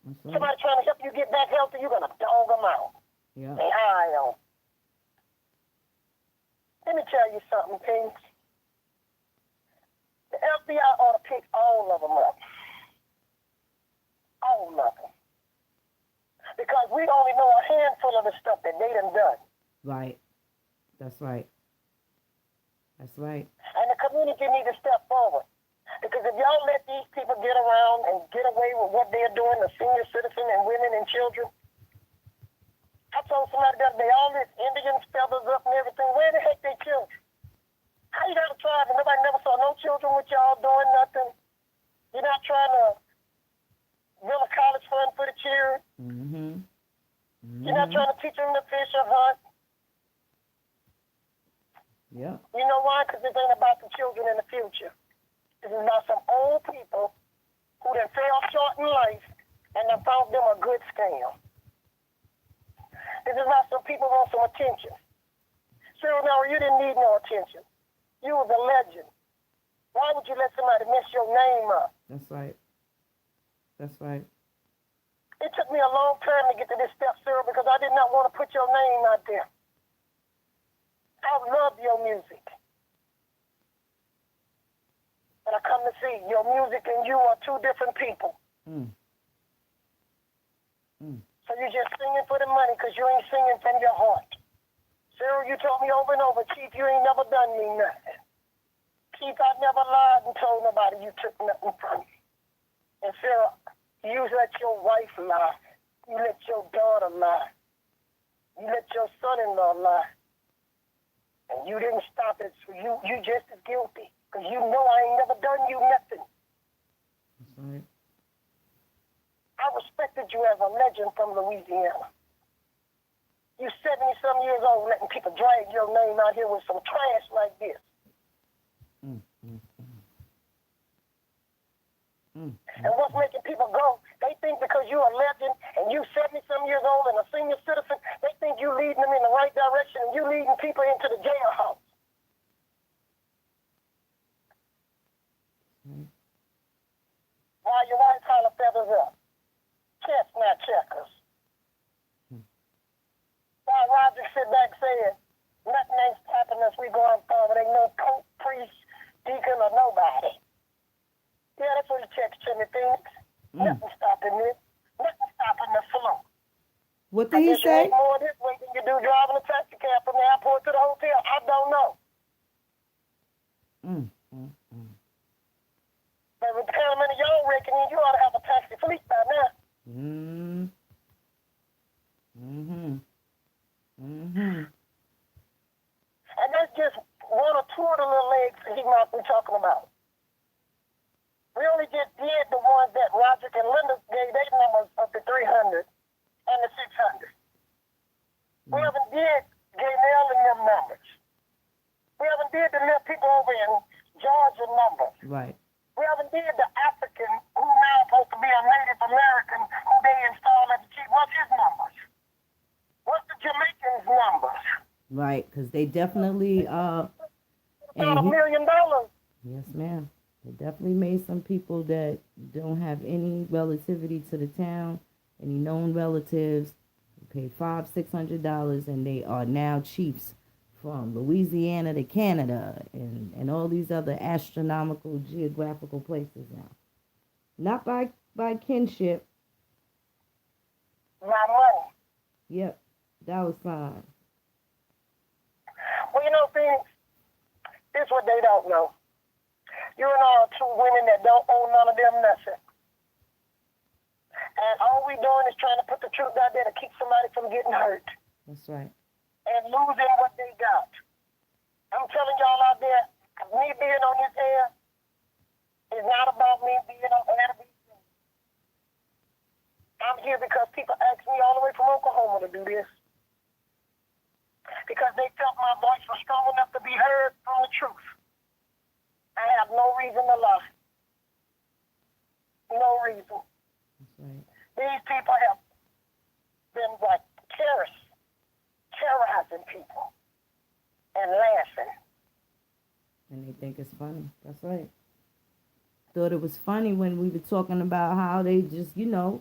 S3: That's right.
S2: Somebody trying to help you get back healthy, you're going to dog them out.
S3: Yeah.
S2: They eye on. Let me tell you something, Pink. The FBI ought to pick all of them up. All of them. Because we only know a handful of the stuff that they done done.
S3: Right. That's right. That's right.
S2: And the community need to step forward. Because if y'all let these people get around and get away with what they're doing, the senior citizen and women and children, I told somebody the other day, all this Indians feathers up and everything, where the heck they children? How you got a tribe and nobody never saw no children with y'all doing nothing? You're not trying to build a college fund for the children? You're not trying to teach them to fish or hunt?
S3: Yeah.
S2: You know why? Because this ain't about the children in the future. This is about some old people who done fell short in life and done found them a good scam. This is about some people who want some attention. Cyril, no, you didn't need no attention. You was a legend. Why would you let somebody mess your name up?
S3: That's right. That's right.
S2: It took me a long time to get to this step, Cyril, because I did not want to put your name out there. I love your music. And I come to see your music and you are two different people. So you're just singing for the money because you ain't singing from your heart. Cyril, you told me over and over, Chief, you ain't never done me nothing. Chief, I never lied and told nobody you took nothing from me. And Cyril, you let your wife lie. You let your daughter lie. You let your son-in-law lie. And you didn't stop it, so you just as guilty. Because you know I ain't never done you nothing.
S3: That's right.
S2: I respected you as a legend from Louisiana. You 70-some years old letting people drag your name out here with some trash like this. And what's making people go, they think because you're a legend and you 70-some years old and a senior citizen, they think you leading them in the right direction and you leading people into the jailhouse. While your white collar feathers up. Chestnut checkers. While Roger sit back saying, nothing ain't stopping us, we going forward. Ain't no pope, priest, deacon, or nobody. Yeah, that's what he checks to me, Phoenix. Nothing stopping this. Nothing stopping the flow.
S3: What did he say?
S2: You make more this way than you do driving a taxi cab from the airport to the hotel. I don't know. But with the kind of money y'all reckoning, you ought to have a taxi fleet by now. And that's just one or two of the little legs that he might be talking about. We only just did the ones that Roger and Linda gave their numbers of the 300 and the 600. We haven't did Gaynell and them numbers. We haven't did the little people over in Georgia numbers.
S3: Right.
S2: We haven't did the African who now supposed to be a Native American who they installed at the chief. What's his numbers? What's the Jamaicans' numbers?
S3: Right, because they definitely
S2: About $1 million.
S3: Yes, ma'am. They definitely made some people that don't have any relativity to the town, any known relatives, pay $500-$600, and they are now chiefs from Louisiana to Canada and all these other astronomical geographical places now. Not by kinship.
S2: My money.
S3: Yep, dollar sign.
S2: Well, you know, Phoenix, here's what they don't know. You and I are two women that don't owe none of them nothing. And all we doing is trying to put the truth out there to keep somebody from getting hurt.
S3: That's right.
S2: And losing what they got. I'm telling y'all out there, me being on this air is not about me being on air. I'm here because people ask me all the way from Oklahoma to do this. Because they felt my voice was strong enough to be heard from the truth. I have no reason to lie. No reason.
S3: That's right.
S2: These people have been like terrorizing people and laughing.
S3: And they think it's funny. That's right. Thought it was funny when we were talking about how they just,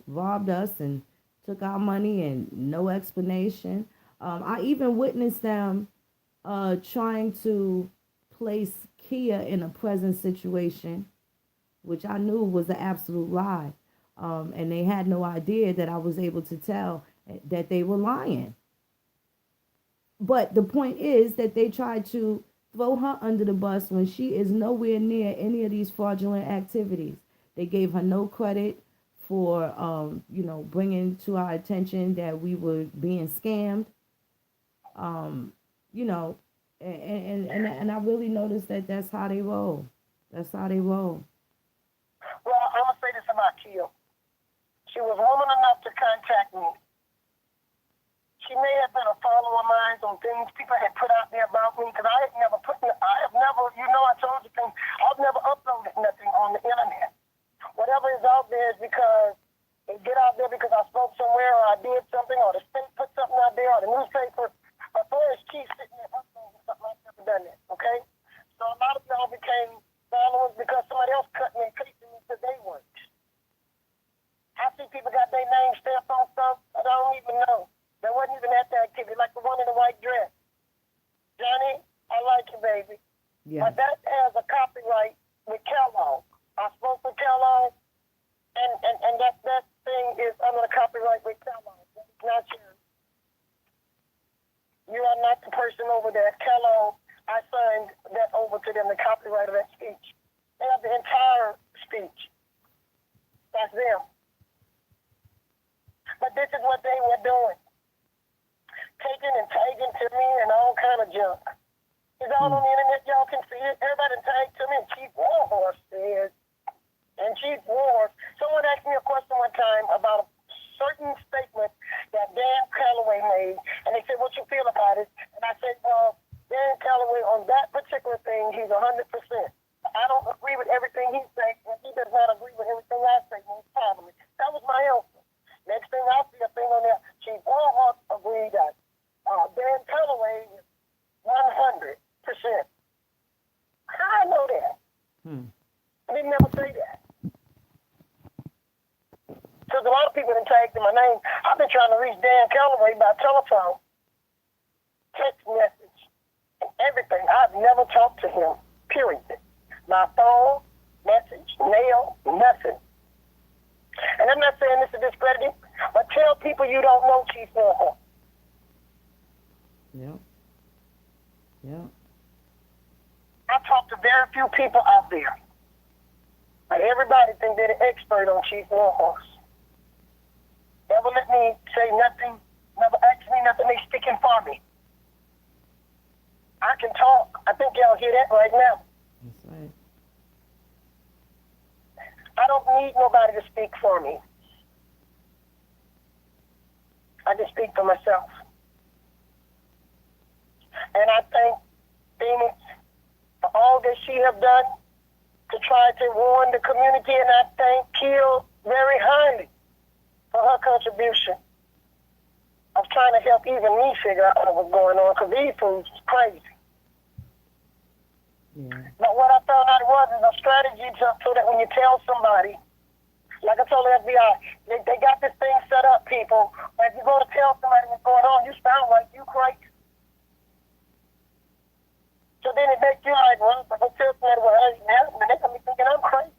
S3: robbed us and took our money and no explanation. I even witnessed them trying to place Kia in a present situation, which I knew was an absolute lie. And they had no idea that I was able to tell that they were lying. But the point is that they tried to throw her under the bus when she is nowhere near any of these fraudulent activities. They gave her no credit for, bringing to our attention that we were being scammed. You know, and I really noticed that that's how they roll. That's how they roll.
S2: Well, I'm going to say this about Kia. She was woman enough to contact me. She may have been a follower of mine on things people had put out there about me, because I have never, I told you things, I've never uploaded nothing on the internet. Whatever is out there is because it get out there because I spoke somewhere or I did something or the state put something out there or the newspaper. But boys keep sitting there uploading something. I've never done that, okay? So a lot of y'all became followers because somebody else cut me and pasted me to their works. I see people got their name stamped on stuff that I don't even know. That wasn't even at the activity, like the one in the white dress. Johnny, I like you, baby.
S3: Yeah.
S2: But that has a copyright with Kellogg. I spoke with Kellogg, and that thing is under the copyright with Kellogg. It's not yours. You are not the person over there. Kellogg, I signed that over to them, the copyright of that speech. They have the entire speech. That's them. But this is what they were doing. Taking and tagging to me and all kind of junk. It's all on the internet. Y'all can see it. Everybody tagged to me. Chief Warhorse says. And Chief Warhorse. Someone asked me a question one time about a certain statement that Dan Calloway made. And they said, what you feel about it? And I said, well, Dan Calloway, on that particular thing, he's 100%. I don't agree with everything he says, and he does not agree with everything I say when he's talking to me. That was my answer. Next thing I see a thing on there, Chief Warhorse agreed that Dan Calloway is 100%. How I know that? I didn't never say that. Because a lot of people didn't tag to my name. I've been trying to reach Dan Calloway by telephone, text message, and everything. I've never talked to him, period. My phone, message, mail, nothing. And I'm not saying this to discredit him, but tell people you don't know Chief Warhorse.
S3: Yeah. Yeah.
S2: I talked to very few people out there. But everybody think they're the expert on Chief Warhorse. Never let me say nothing, never ask me nothing, they sticking for me. I can talk. I think y'all hear that right now.
S3: That's right.
S2: I don't need nobody to speak for me. I just speak for myself. And I thank Phoenix for all that she have done to try to ruin the community, and I thank Kiel very highly for her contribution of trying to help even me figure out what was going on, because these fools is crazy.
S3: Yeah.
S2: But what I found out was a strategy so that when you tell somebody, like I told the FBI, they got this thing set up, people. If you go to tell somebody what's going on, you sound like you crazy. So then it makes you like, well, if I tell somebody what ain't happening, they gonna be thinking I'm crazy.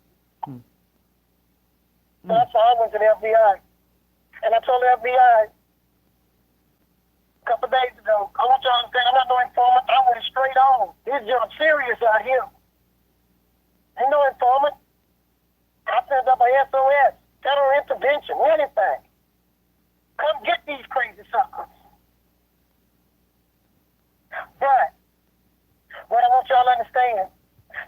S2: So that's why I went to the FBI. And I told the FBI a couple of days ago, I want y'all to understand, I'm not no informant. I went straight on. This junk serious out here. Ain't no informant. I sent up a SOS, federal intervention, anything. Come get these crazy suckers. But what I want y'all to understand,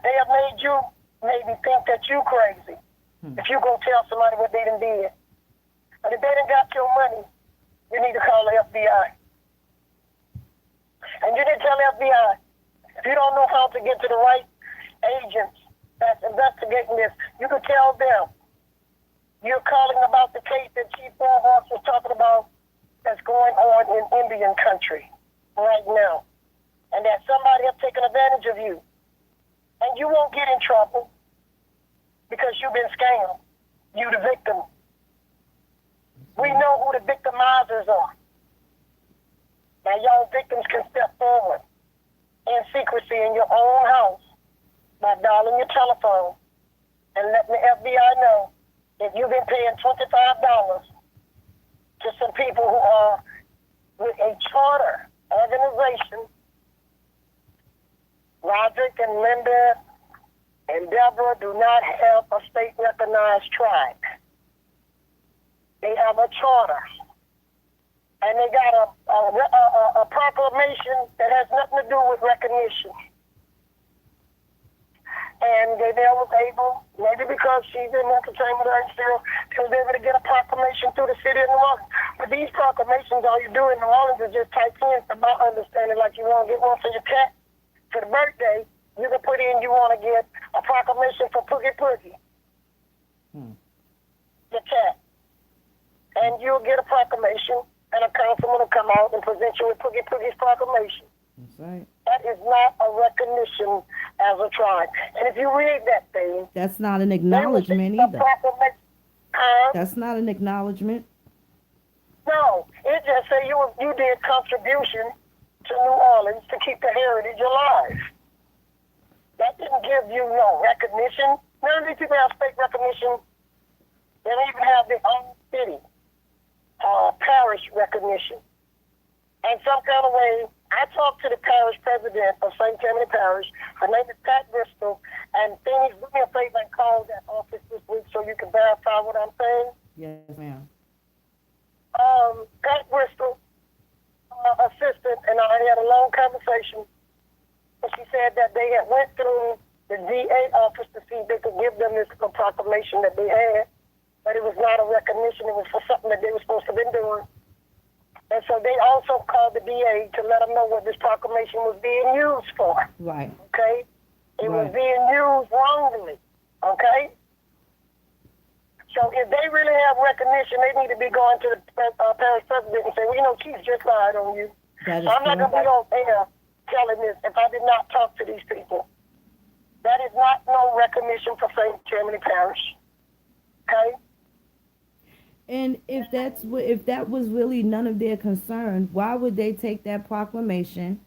S2: they have made you maybe think that you crazy. If you go tell somebody what they done did. But if they done got your money, you need to call the FBI. And you need to tell the FBI, if you don't know how to get to the right agents that's investigating this, you can tell them You're calling about the case that Chief Warhorse was talking about that's going on in Indian country right now. And that somebody has taken advantage of you. And you won't get in trouble because you've been scammed. You the victim. We know who the victimizers are. Now y'all victims can step forward in secrecy in your own house by dialing your telephone and letting the FBI know that you've been paying $25 to some people who are with a charter organization. Roderick and Linda and Deborah do not have a state-recognized tribe. They have a charter. And they got a proclamation that has nothing to do with recognition. And they was able, maybe because she's in entertainment and still, they was able to get a proclamation through the city of New Orleans. But these proclamations, all you do in New Orleans is just type in about understanding, like you want to get one for your cat for the birthday. You can put in you want to get a proclamation for Poogie Poogie, the cat. And you'll get a proclamation, and a councilman will come out and present you with Poogie Poogie's proclamation.
S3: That's right.
S2: That is not a recognition as a tribe. And if you read that thing,
S3: that's not an acknowledgement either. That's not an acknowledgement.
S2: No, it just say you did contribution to New Orleans to keep the heritage alive. That didn't give you no recognition. None of these people have state recognition. They don't even have their own city, parish recognition. And some kind of way, I talked to the parish president of St. Tammany Parish. Her name is Pat Bristol. And things, do me a favor and call that office this week so you can verify what I'm saying.
S3: Yes, ma'am.
S2: Pat Bristol, assistant, and I had a long conversation. And she said that they had went through the DA office to see if they could give them this proclamation that they had. But it was not a recognition. It was for something that they were supposed to have been doing. And so they also called the DA to let them know what this proclamation was being used for.
S3: Right.
S2: Okay? It was being used wrongly. Okay? So if they really have recognition, they need to be going to the parish president and say, well, you know, Chief just lied on you. So I'm not going to be on air telling this if I did not talk to these people. That is not no recognition for St. Tammany Parish. Okay?
S3: And if that was really none of their concern, why would they take that proclamation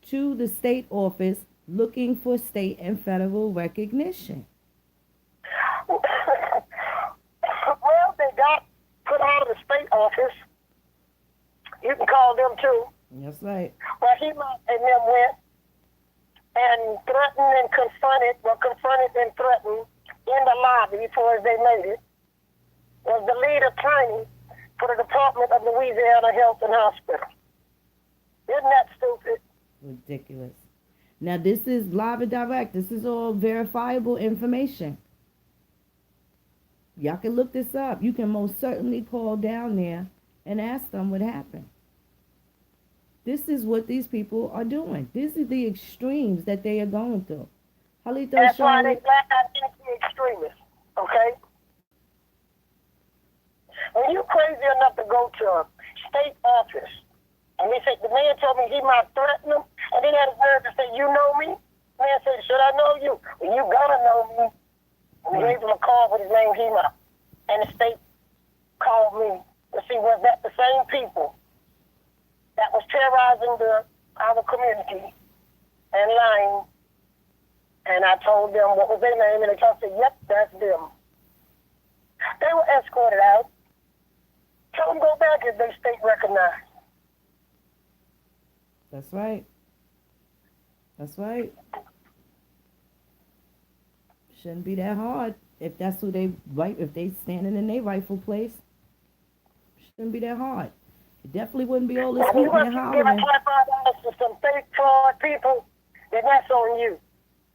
S3: to the state office looking for state and federal recognition?
S2: Well, they got put out of the state office. You can call them too.
S3: That's right.
S2: Well, he and them went and threatened and confronted and threatened in the lobby before they made it. Was the lead attorney for the Department of Louisiana Health and Hospital. Isn't that stupid?
S3: Ridiculous. Now, this is live and direct. This is all verifiable information. Y'all can look this up. You can most certainly call down there and ask them what happened. This is what these people are doing. This is the extremes that they are going through.
S2: That's why they black identity extremists, okay? When you crazy enough to go to a state office, and they say, the man told me he might threaten him, and then had his nerve to say, you know me? The man said, should I know you? Well, you gotta know me. And he gave him a call with his name, Hema. And the state called me to see was that the same people that was terrorizing our community and lying. And I told them what was their name, and they said, yep, that's them. They were escorted out. Tell them go back if they state recognized.
S3: That's right. That's right. Shouldn't be that hard. If that's who if they standing in their rightful place, shouldn't be that hard. It definitely wouldn't be all this hooting and hollering.
S2: If you $25 to some fake fraud people, then that's on you.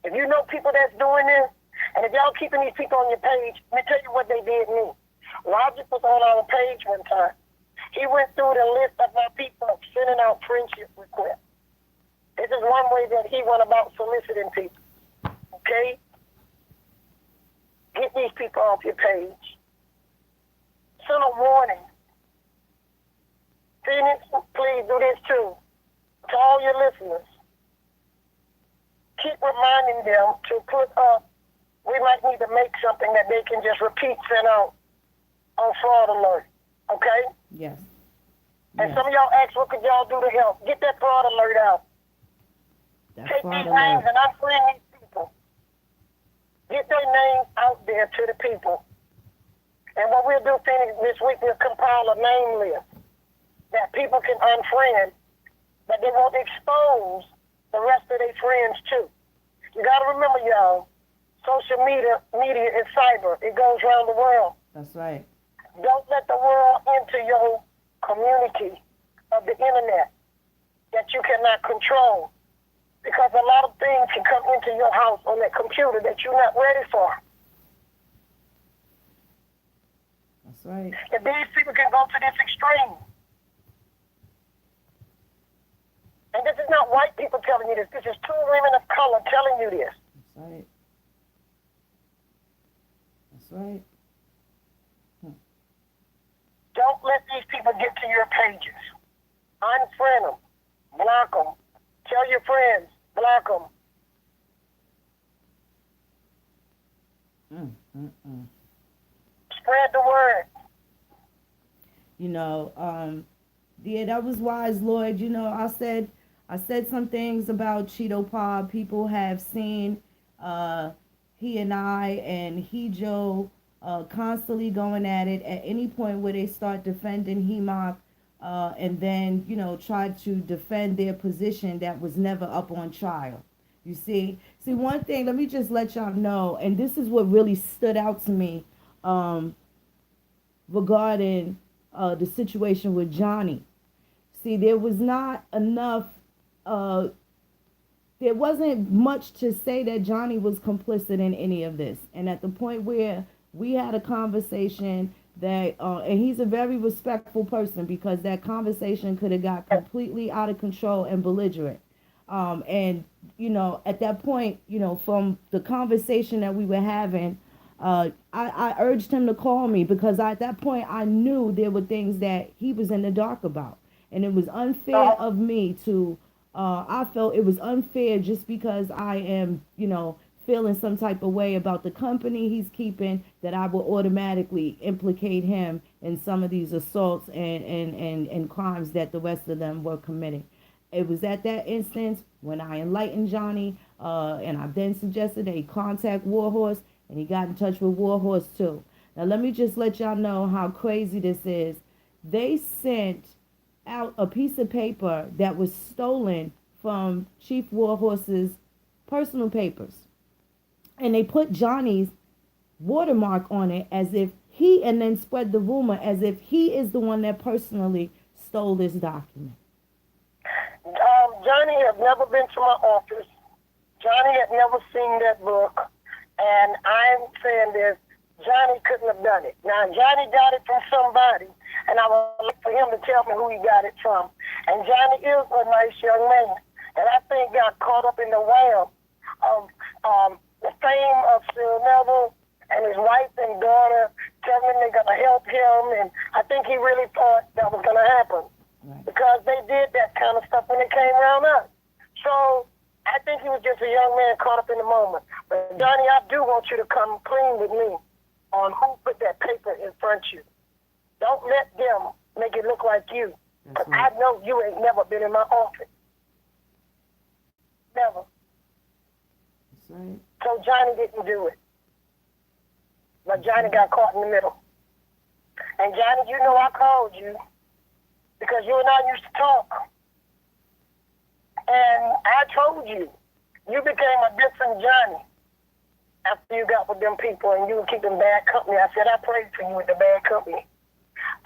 S2: If you know people that's doing this, and if y'all keeping these people on your page, let me tell you what they did me. Logic was on our page one time. He went through the list of my people sending out friendship requests. This is one way that he went about soliciting people. Okay? Get these people off your page. send a warning. Phoenix, please do this too. To all your listeners, keep reminding them to put up, we might need to make something that they can just repeat, send out on fraud alert. Okay?
S3: Yes.
S2: And
S3: Yes.
S2: some of y'all ask, what could y'all do to help? Get that fraud alert out.
S3: That's
S2: Take
S3: fraud
S2: these names
S3: alert.
S2: and unfriend these people. Get their names out there to the people. And what we'll do, Phoenix, this week, we'll compile a name list that people can unfriend, but they won't expose the rest of their friends too. You got to remember, y'all, social media is cyber. It goes around the world.
S3: That's right.
S2: Don't let the world into your community of the internet that you cannot control, because a lot of things can come into your house on that computer that you're not ready for.
S3: That's right.
S2: And these people can go to this extreme. And this is not white people telling you this. This is two women of color telling you this.
S3: That's right. That's right.
S2: Don't let these people get to your pages. Unfriend them. Block them. Tell your friends. Block them. Spread the word.
S3: You know, yeah, that was wise, Lloyd. You know, I said some things about Cheeto Pod. People have seen he and I and he Joe constantly going at it. At any point where they start defending HEMOC, and then, you know, try to defend their position that was never up on trial. You see, one thing, let me just let y'all know, and this is what really stood out to me regarding the situation with Johnny. See, there was not enough, there wasn't much to say that Johnny was complicit in any of this. And at the point where we had a conversation that, and he's a very respectful person, because that conversation could have got completely out of control and belligerent. And, you know, at that point, you know, from the conversation that we were having, I urged him to call me, because at that point I knew there were things that he was in the dark about. And it was unfair of me to, I felt it was unfair just because I am, you know, feeling some type of way about the company he's keeping, that I will automatically implicate him in some of these assaults and crimes that the rest of them were committing. It was at that instance when I enlightened Johnny, and I then suggested that he contact Warhorse, and he got in touch with Warhorse too. Now let me just let y'all know how crazy this is. They sent out a piece of paper that was stolen from Chief Warhorse's personal papers, and they put Johnny's watermark on it, as if he, and then spread the rumor as if he is the one that personally stole this document.
S2: Johnny had never been to my office. Johnny had never seen that book. And I'm saying this, Johnny couldn't have done it. Now, Johnny got it from somebody, and I would like for him to tell me who he got it from. And Johnny is a nice young man. And I think got caught up in the web of the fame of Sir Neville and his wife and daughter telling him they're going to help him. And I think he really thought that was going to happen. Right. Because they did that kind of stuff when it came around us. So I think he was just a young man caught up in the moment. But Johnny, I do want you to come clean with me on who put that paper in front of you. Don't let them make it look like you. Because right. I know you ain't never been in my office. Never.
S3: That's right. So
S2: Johnny didn't do it. But Johnny got caught in the middle. And Johnny, you know I called you because you and I used to talk. And I told you, you became a different Johnny after you got with them people and you were keeping bad company. I said, I prayed for you with the bad company.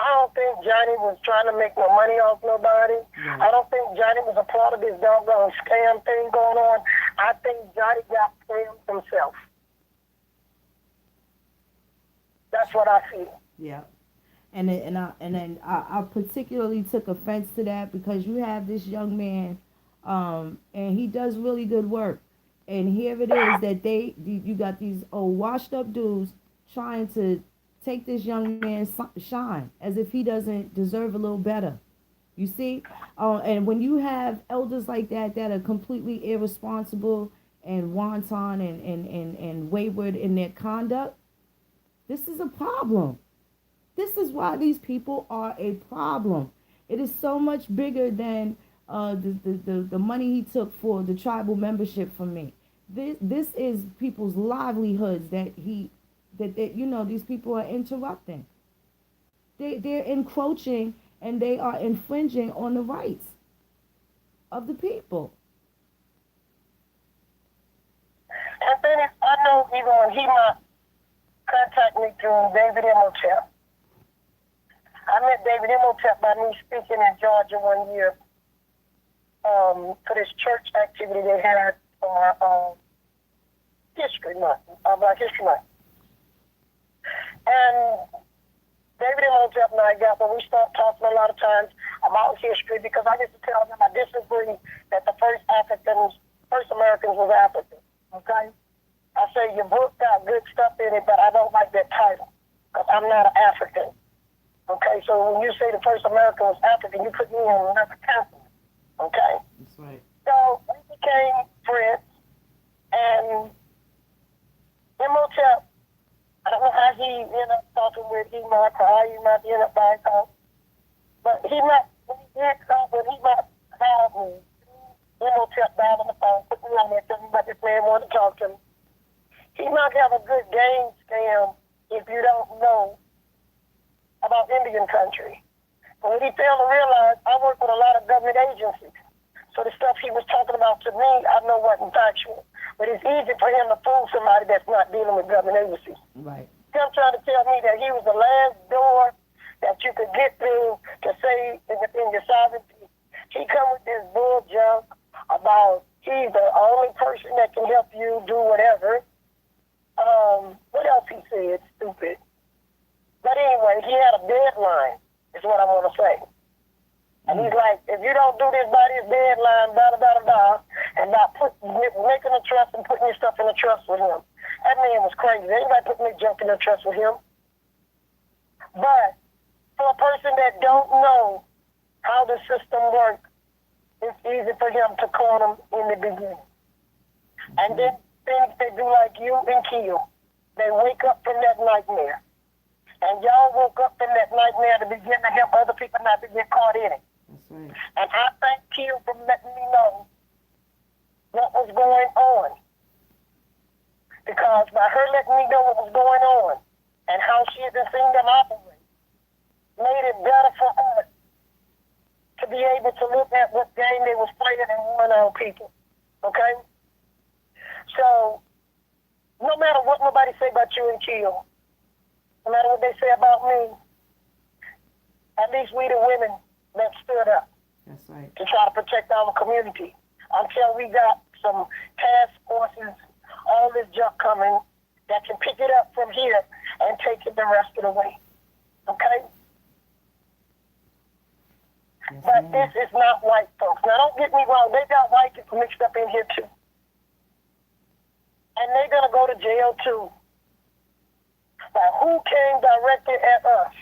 S2: I don't think Johnny was trying to make no money off nobody. Right. I don't think Johnny was a part of this doggone scam thing going on. I think Johnny got scammed himself. That's what I feel.
S3: Yeah. And then I particularly took offense to that, because you have this young man, and he does really good work. And here it is that you got these old washed up dudes trying to take this young man's shine as if he doesn't deserve a little better. You see? And when you have elders like that are completely irresponsible and wanton and wayward in their conduct, this is a problem. This is why these people are a problem. It is so much bigger than the money he took for the tribal membership from me. This is people's livelihoods that you know these people are interrupting. They're encroaching and they are infringing on the rights of the people.
S2: And then I know even when he might contact me through David Imhotep. I met David Imhotep by me speaking in Georgia one year for this church activity they had for History Month, Black History Month. And David Imhotep and I got when we started talking a lot of times about history because I used to tell them I disagree that the first Americans was African. Okay? I say your book got good stuff in it, but I don't like that title because I'm not an African. Okay, so when you say the first American was African, you put me in another continent. Okay?
S3: That's right.
S2: So we became friends, and Imhotep, I don't know how he ended up talking with Enoch or how he might end up by himself, but he might, when he did something, he might have me. Imhotep down on the phone, put me on there, tell me about this man wanted to talk to me. He might have a good game scam if you don't know about Indian country. But what he failed to realize, I work with a lot of government agencies. So the stuff he was talking about to me, I know wasn't factual. But it's easy for him to fool somebody that's not dealing with government agencies.
S3: Right.
S2: Him trying to tell me that he was the last door that you could get through to say in your sovereignty. He come with this bull junk about he's the only person that can help you do whatever. What else he said? Stupid. But anyway, he had a deadline, is what I want to say. And he's like, if you don't do this by this deadline, and not making a trust and putting your stuff in a trust with him. That man was crazy. Anybody putting their junk in a trust with him? But for a person that don't know how the system works, it's easy for him to con them in the beginning. And then things they do like you and kill. They wake up from that nightmare. And y'all woke up from that nightmare to begin to help other people not to get caught in it.
S3: That's right.
S2: And I thank Kill for letting me know what was going on. Because by her letting me know what was going on and how she had been seeing them operate, made it better for us to be able to look at what game they was playing and warn our people. Okay? So, no matter what nobody say about you and Kill, no matter what they say about me, at least we the women that stood up.
S3: That's right.
S2: To try to protect our community until we got some task forces, all this junk coming that can pick it up from here and take it the rest of the way. Okay?
S3: Yes,
S2: but
S3: ma'am.
S2: this is not white folks. Now don't get me wrong, they got white people mixed up in here too. And they're gonna go to jail too. But who came directly at us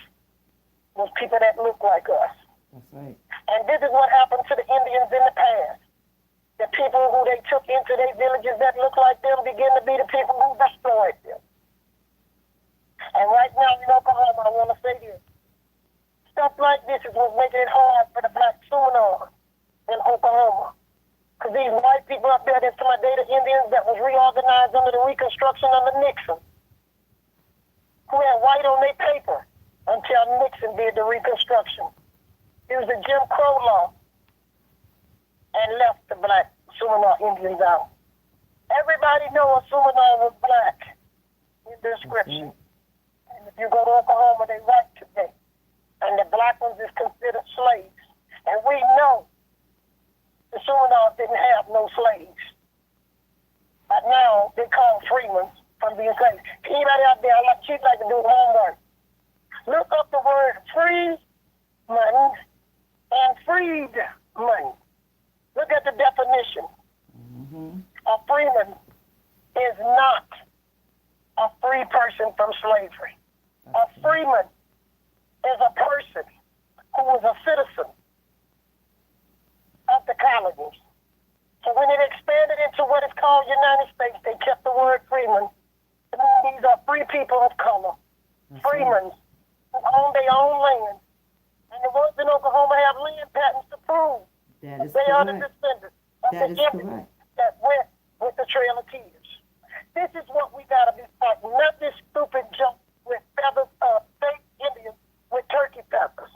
S2: was people that look like us.
S3: That's right.
S2: And this is what happened to the Indians in the past. The people who they took into their villages that look like them begin to be the people who destroyed them. And right now in Oklahoma, I want to say this. Stuff like this is what's making it hard for the black Seminole in Oklahoma. Because these white people up there, that's my data Indians that was reorganized under the Reconstruction under Nixon, who had white on their paper until Nixon did the Reconstruction. It was the Jim Crow law and left the black Seminole Indians out. Everybody knows Seminole was black in the description. And if you go to Oklahoma, they white today. And the black ones is considered slaves. And we know the Seminole didn't have no slaves. But now they call freemen from being slaves. Anybody out there, she'd like to do homework. Look up the word free money and freed money. Look at the definition.
S3: Mm-hmm.
S2: A freeman is not a free person from slavery. A freeman is a person who is a citizen of the colonies. So when it expanded into what is called United States, they kept the word freeman. And these are free people of color, freemans who own their own land. And the ones in Oklahoma have land patents to prove
S3: That is
S2: they are the
S3: correct.
S2: descendants of
S3: That
S2: the
S3: is
S2: Indians
S3: correct.
S2: that went with the Trail of Tears. This is what we got to be fighting, not this stupid joke with feathers, fake Indians with turkey feathers.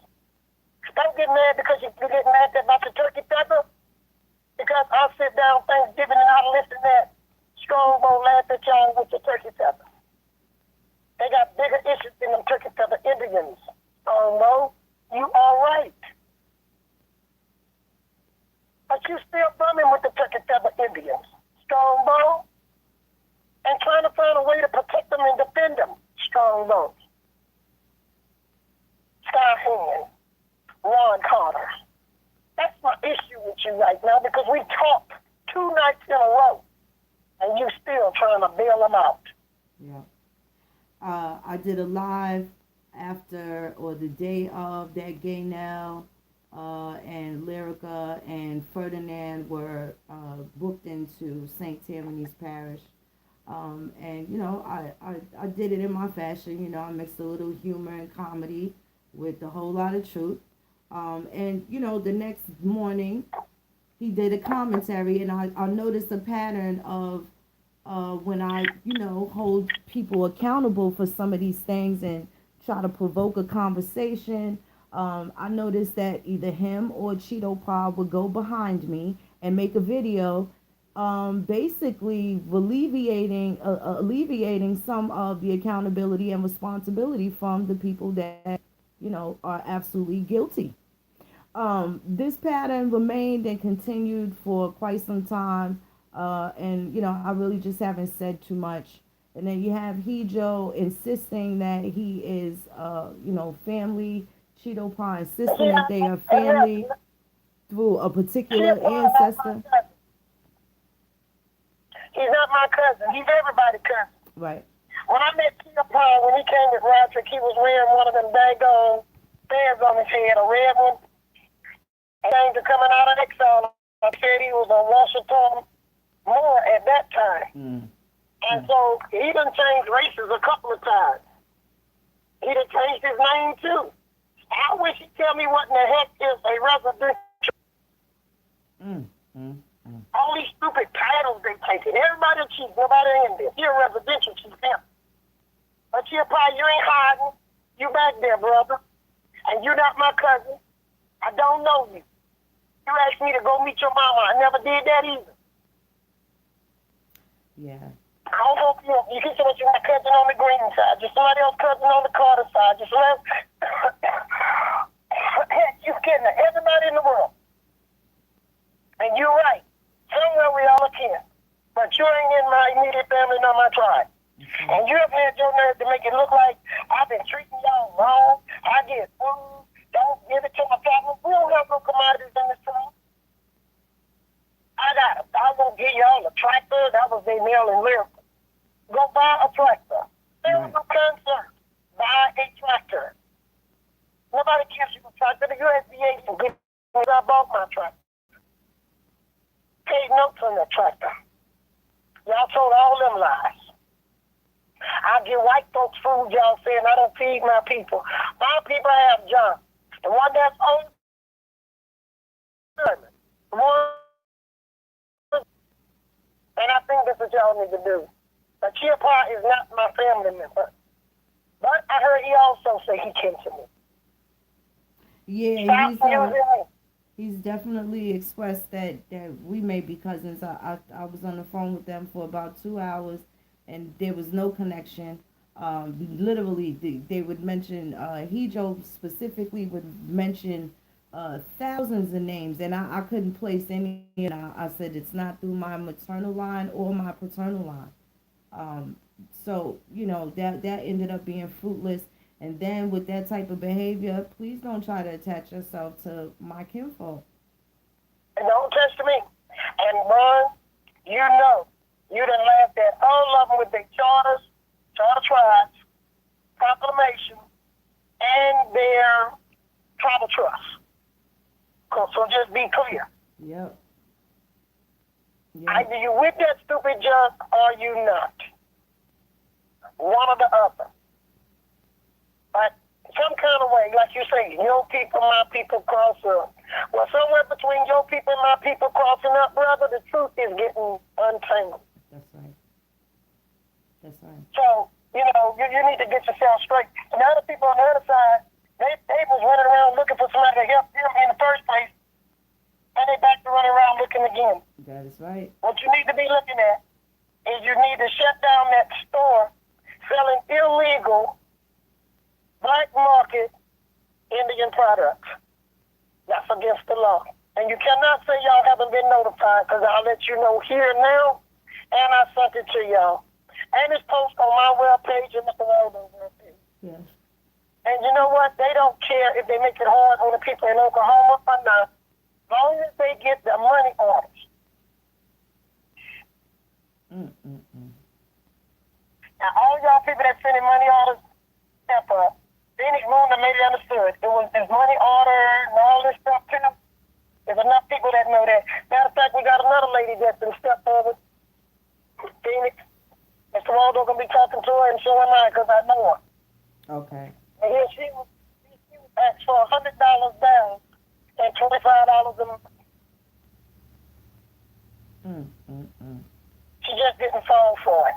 S2: Don't get mad because you get mad about the turkey feather. Because I'll sit down Thanksgiving and I'll listen to that strongbow laugh at y'all with the turkey feather. They got bigger issues than them turkey feather Indians. Oh no, you are right. But you still bumming with the turkey feather Indians. Strongbow. And trying to find a way to protect them and defend them. Strongbow. Skyhand. Ron Carter. That's my issue with you right now because we talked 2 nights in a row and you still trying to bail them out.
S3: Yeah. I did a live after or the day of that Gaynell and Lyrica and Ferdinand were booked into St. Tammany's Parish. And, you know, I did it in my fashion. You know, I mixed a little humor and comedy with a whole lot of truth. And, you know, the next morning he did a commentary, and I noticed a pattern of when I, you know, hold people accountable for some of these things and try to provoke a conversation. I noticed that either him or Cheeto Pod would go behind me and make a video basically alleviating some of the accountability and responsibility from the people that, you know, are absolutely guilty. This pattern remained and continued for quite some time. And, you know, I really just haven't said too much. And then you have Hijo insisting that he is, you know, family. Cheeto Pie insisting that they are family through a particular ancestor.
S2: He's not my cousin. He's everybody's cousin.
S3: Right.
S2: When I met Cheeto Pie, when he came with Roderick, he was wearing one of them daggone bands on his head, a red one. And to coming out of exile, I said he was a Washington Moore at that time. And so he done changed races a couple of times. He done changed his name too. I wish he'd tell me what in the heck is a residential. All these stupid titles they taking. Everybody a chief, nobody in there. You're a residential chief now. But you probably, you ain't hiding. You back there, brother. And you're not my cousin. I don't know you. You asked me to go meet your mama. I never did that either.
S3: Yeah.
S2: I don't know if you can say you're my cousin on the green side. Just somebody else cousin on the Carter side. Just let heck, you kidding everybody in the world. And you're right. Somewhere we all are kin. But you ain't in my immediate family nor my tribe. And you have had your nerve to make it look like I've been treating y'all wrong. I get food. Don't give it to my family. We don't have no commodities in this town. I won't give y'all a tractor. That was their mail and lyrical. Go buy a tractor. There was no concern. Buy a tractor. Nobody gives you a tractor. The USDA can give me. I bought my tractor. Paid notes on that tractor. Y'all told all them lies. I give white folks food, y'all saying I don't feed my people. My people have jobs. The one that's on the one, and I think that's what y'all need to do. But Chippa is not my family member. But I heard he also say he came to me.
S3: Yeah, he's definitely expressed that we may be cousins. I was on the phone with them for about 2 hours, and there was no connection. Literally, they would mention, Hijo specifically would mention thousands of names, and I couldn't place any. And I said it's not through my maternal line or my paternal line. So, you know, that ended up being fruitless. And then with that type of behavior, please don't try to attach yourself to my kinfolk.
S2: And don't touch me. And Ron, you know, you done laughed at all of them with their charter tribes. proclamation and their tribal trust. So just be clear.
S3: Yep.
S2: Either you with that stupid junk or you not. One or the other. But some kind of way, like you say, your people, my people cross up. Well, somewhere between your people and my people crossing up, brother, the truth is getting untangled.
S3: That's right. That's right.
S2: So, you need to get yourself straight. And the other people on the other side, they was running around looking for somebody to help them in the first place, and they back to running around looking again.
S3: That is right.
S2: What you need to be looking at is you need to shut down that store selling illegal black market Indian products. That's against the law. And you cannot say y'all haven't been notified, because I'll let you know here now, and I sent it to y'all. And it's posted on my webpage and Mr. Waldo's webpage.
S3: Yes.
S2: And you know what? They don't care if they make it hard on the people in Oklahoma or not, as long as they get the money orders. Now, all y'all people that sending money orders, step up. Phoenix Moon made it understood. It was this money order and all this stuff too. There's enough people that know that. Matter of fact, we got another lady that's been stepped forward. Phoenix. Mr. Waldo gonna be talking to her, and so am I, because I know her.
S3: Okay.
S2: And here she was asked for $100 down and $25 a month. She just didn't fall for it.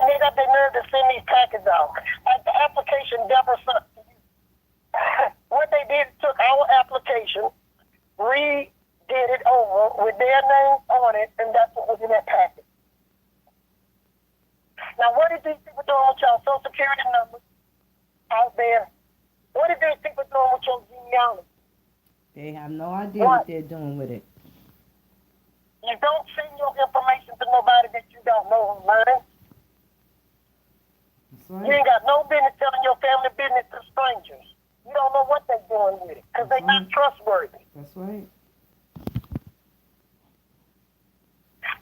S2: And they got their nerve to send these packages out. Like the application never sent to you. What they did, took our application, redid it over with their name on it, and that's what was in that package. Now, what is these people doing with y'all Social Security numbers out there? What are these people doing with your genealogy?
S3: They have no idea what they're doing with it.
S2: You don't send your information to nobody that you don't know online.
S3: That's right.
S2: You ain't got no business telling your family business to strangers. You don't know what they're doing with it, because they're not trustworthy.
S3: That's right.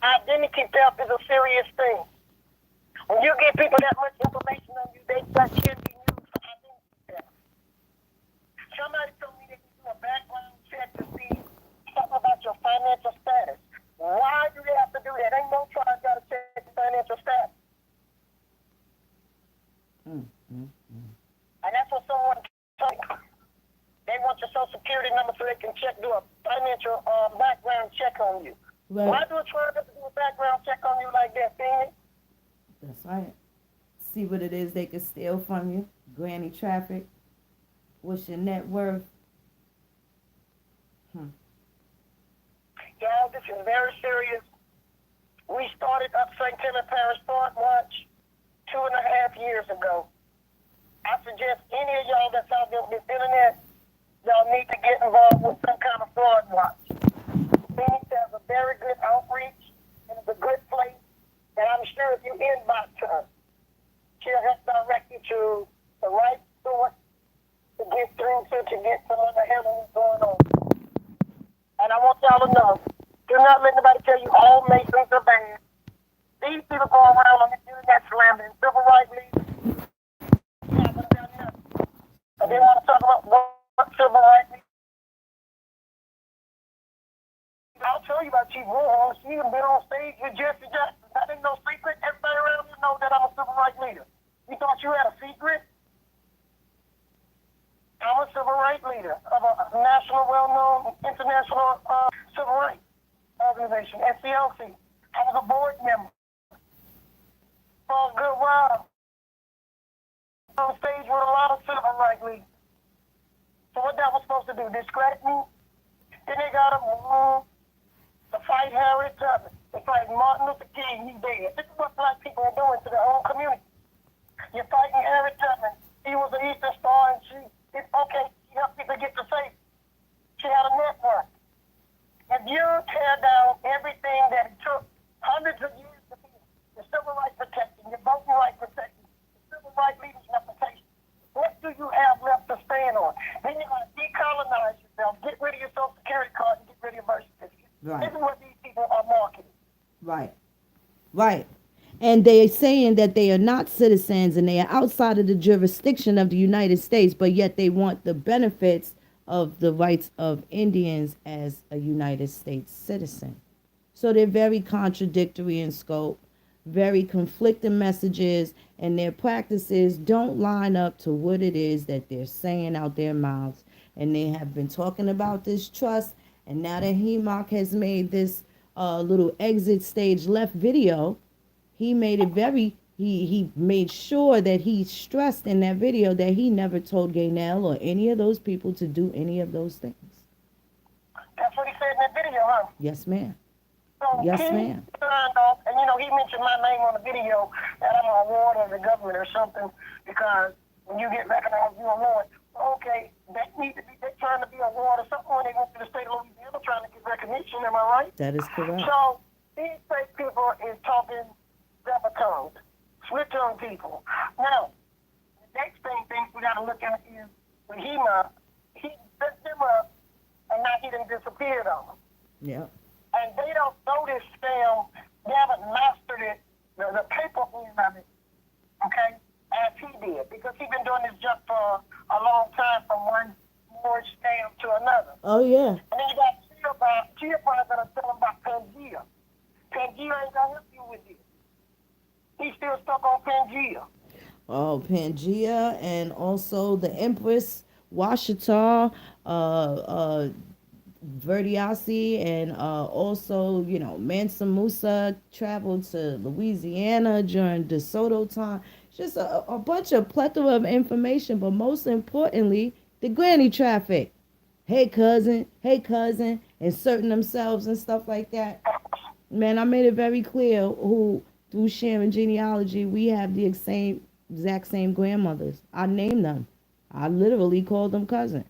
S2: Identity theft is a serious thing. When you give people that much information on you, that can be used for identity theft. Somebody told me they can do a background check to see something about your financial status. Why do they have to do that? Ain't no trial got to check your financial status. And that's what someone told me. They want your Social Security number so they can do a financial background check on you.
S3: Well,
S2: why do a trial have to do a background check on you like that, Phoenix?
S3: That's right. See what it is they could steal from you. Granny traffic. What's your net worth?
S2: Y'all, this is very serious. We started up St. Timothy Parish Fraud Watch 2.5 years ago. I suggest any of y'all that's out there on this internet, y'all need to get involved with some kind of fraud watch. Phoenix has a very good outreach, and it's a good place. And I'm sure if you inbox her, she'll help direct you to the right source to get through to get some of the hell that's going on. And I want y'all to know, do not let nobody tell you all Masons are bad. These people go around on the internet slamming civil rights leaders. And they want to talk about what civil rights leaders. I'll tell you about Chief Warhorse. She even been on stage with Jesse Jackson. That ain't no secret. Everybody around me knows that I'm a civil rights leader. You thought you had a secret? I'm a civil rights leader of a national, well-known, international civil rights organization, SCLC. I was a board member for a good while. On stage with a lot of civil rights leaders. So what that was supposed to do? Discredit me? Then they got to move to fight Harriet Tubman, to fight Martin Luther King. He's dead. This is what black people are doing to their own community. You're fighting Harriet Tubman. He was an Eastern Star, and she helped people get to safety. She had a network. If you tear down everything that it took hundreds of years to be, the civil rights protection, your voting rights protection, the civil rights leaders reputation, what do you have left to stand on? Then you're going to decolonize yourself, get rid of your Social Security card, and get rid of your birth certificate.
S3: Right.
S2: This is what these people are marketing.
S3: Right. Right. And they're saying that they are not citizens and they are outside of the jurisdiction of the United States, but yet they want the benefits of the rights of Indians as a United States citizen. So they're very contradictory in scope, very conflicting messages, and their practices don't line up to what it is that they're saying out their mouths. And they have been talking about this trust, and now that HEMOC has made this little exit stage left video, he made it very he made sure that he stressed in that video that he never told Gaynell or any of those people to do any of those things.
S2: That's what he said in that video, huh?
S3: Yes, ma'am.
S2: So
S3: Yes,
S2: he
S3: ma'am.
S2: signed off, and he mentioned my name on the video that I'm an award of the government or something because when you get recognized, you're an award. Okay, they're trying to be a award or something when they went to the state of Louisiana trying to get recognition. Am I right?
S3: That is correct.
S2: So these fake people is talking double tongued, split tongued people. Now, the next thing we got to look at is with HEMA, he set them up, and now he done disappeared on them.
S3: Yeah.
S2: And they don't know this scam. They haven't mastered it, the paper end of it, okay, as he did. Because he's been doing this jump for a long time from one more scam to another.
S3: Oh, yeah.
S2: And then you got Chia Prize that are telling about Pangea. Pangea ain't going to help you with this. He's still stuck on Pangea.
S3: Oh, Pangea, and also the Empress, Washita, Verdiasi, and also, Mansa Musa traveled to Louisiana during DeSoto time. Just a bunch of plethora of information, but most importantly, the granny traffic. Hey cousin, inserting themselves and stuff like that. Man, I made it very clear who, through sharing genealogy, we have the exact same grandmothers. I named them. I literally called them cousin.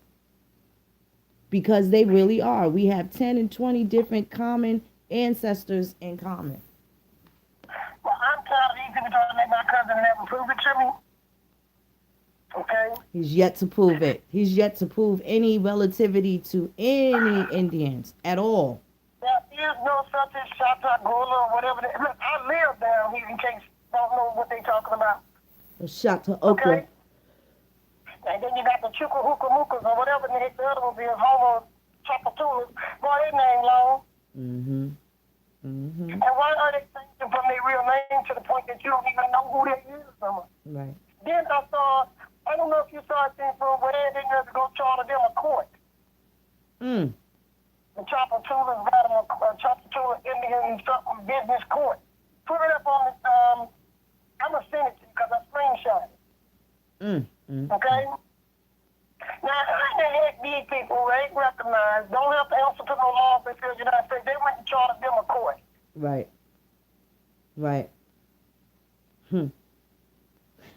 S3: Because they really are. We have 10 and 20 different common ancestors in common.
S2: Well, I'm tired of these people trying to make my cousin never prove it to me. Okay?
S3: He's yet to prove it. He's yet to prove any relativity to any Indians at all.
S2: There is no such as Shatagola or whatever. Look, I live down here in case you don't know what they talking about.
S3: A shot to Okra.
S2: Okay? And then you got the Chukahukamukas or whatever the heck the other one is, Homo Chapatulas. Boy, their name long.
S3: Mm-hmm. Mm-hmm.
S2: And why are they changing from their real name to the point that you don't even know who they is no more?
S3: Right.
S2: Then I don't know if you saw a thing from where they didn't have to go charter them a court.
S3: Mm.
S2: The Chapatulas got them a Chapatula Indian something business court. Put it up on the, I'm going to send it to you because I screenshot it.
S3: Mm. Mm.
S2: Okay? Now, how the heck these people ain't recognized, don't have to answer to no laws in the United States. They went and chartered them a court.
S3: Right. Right.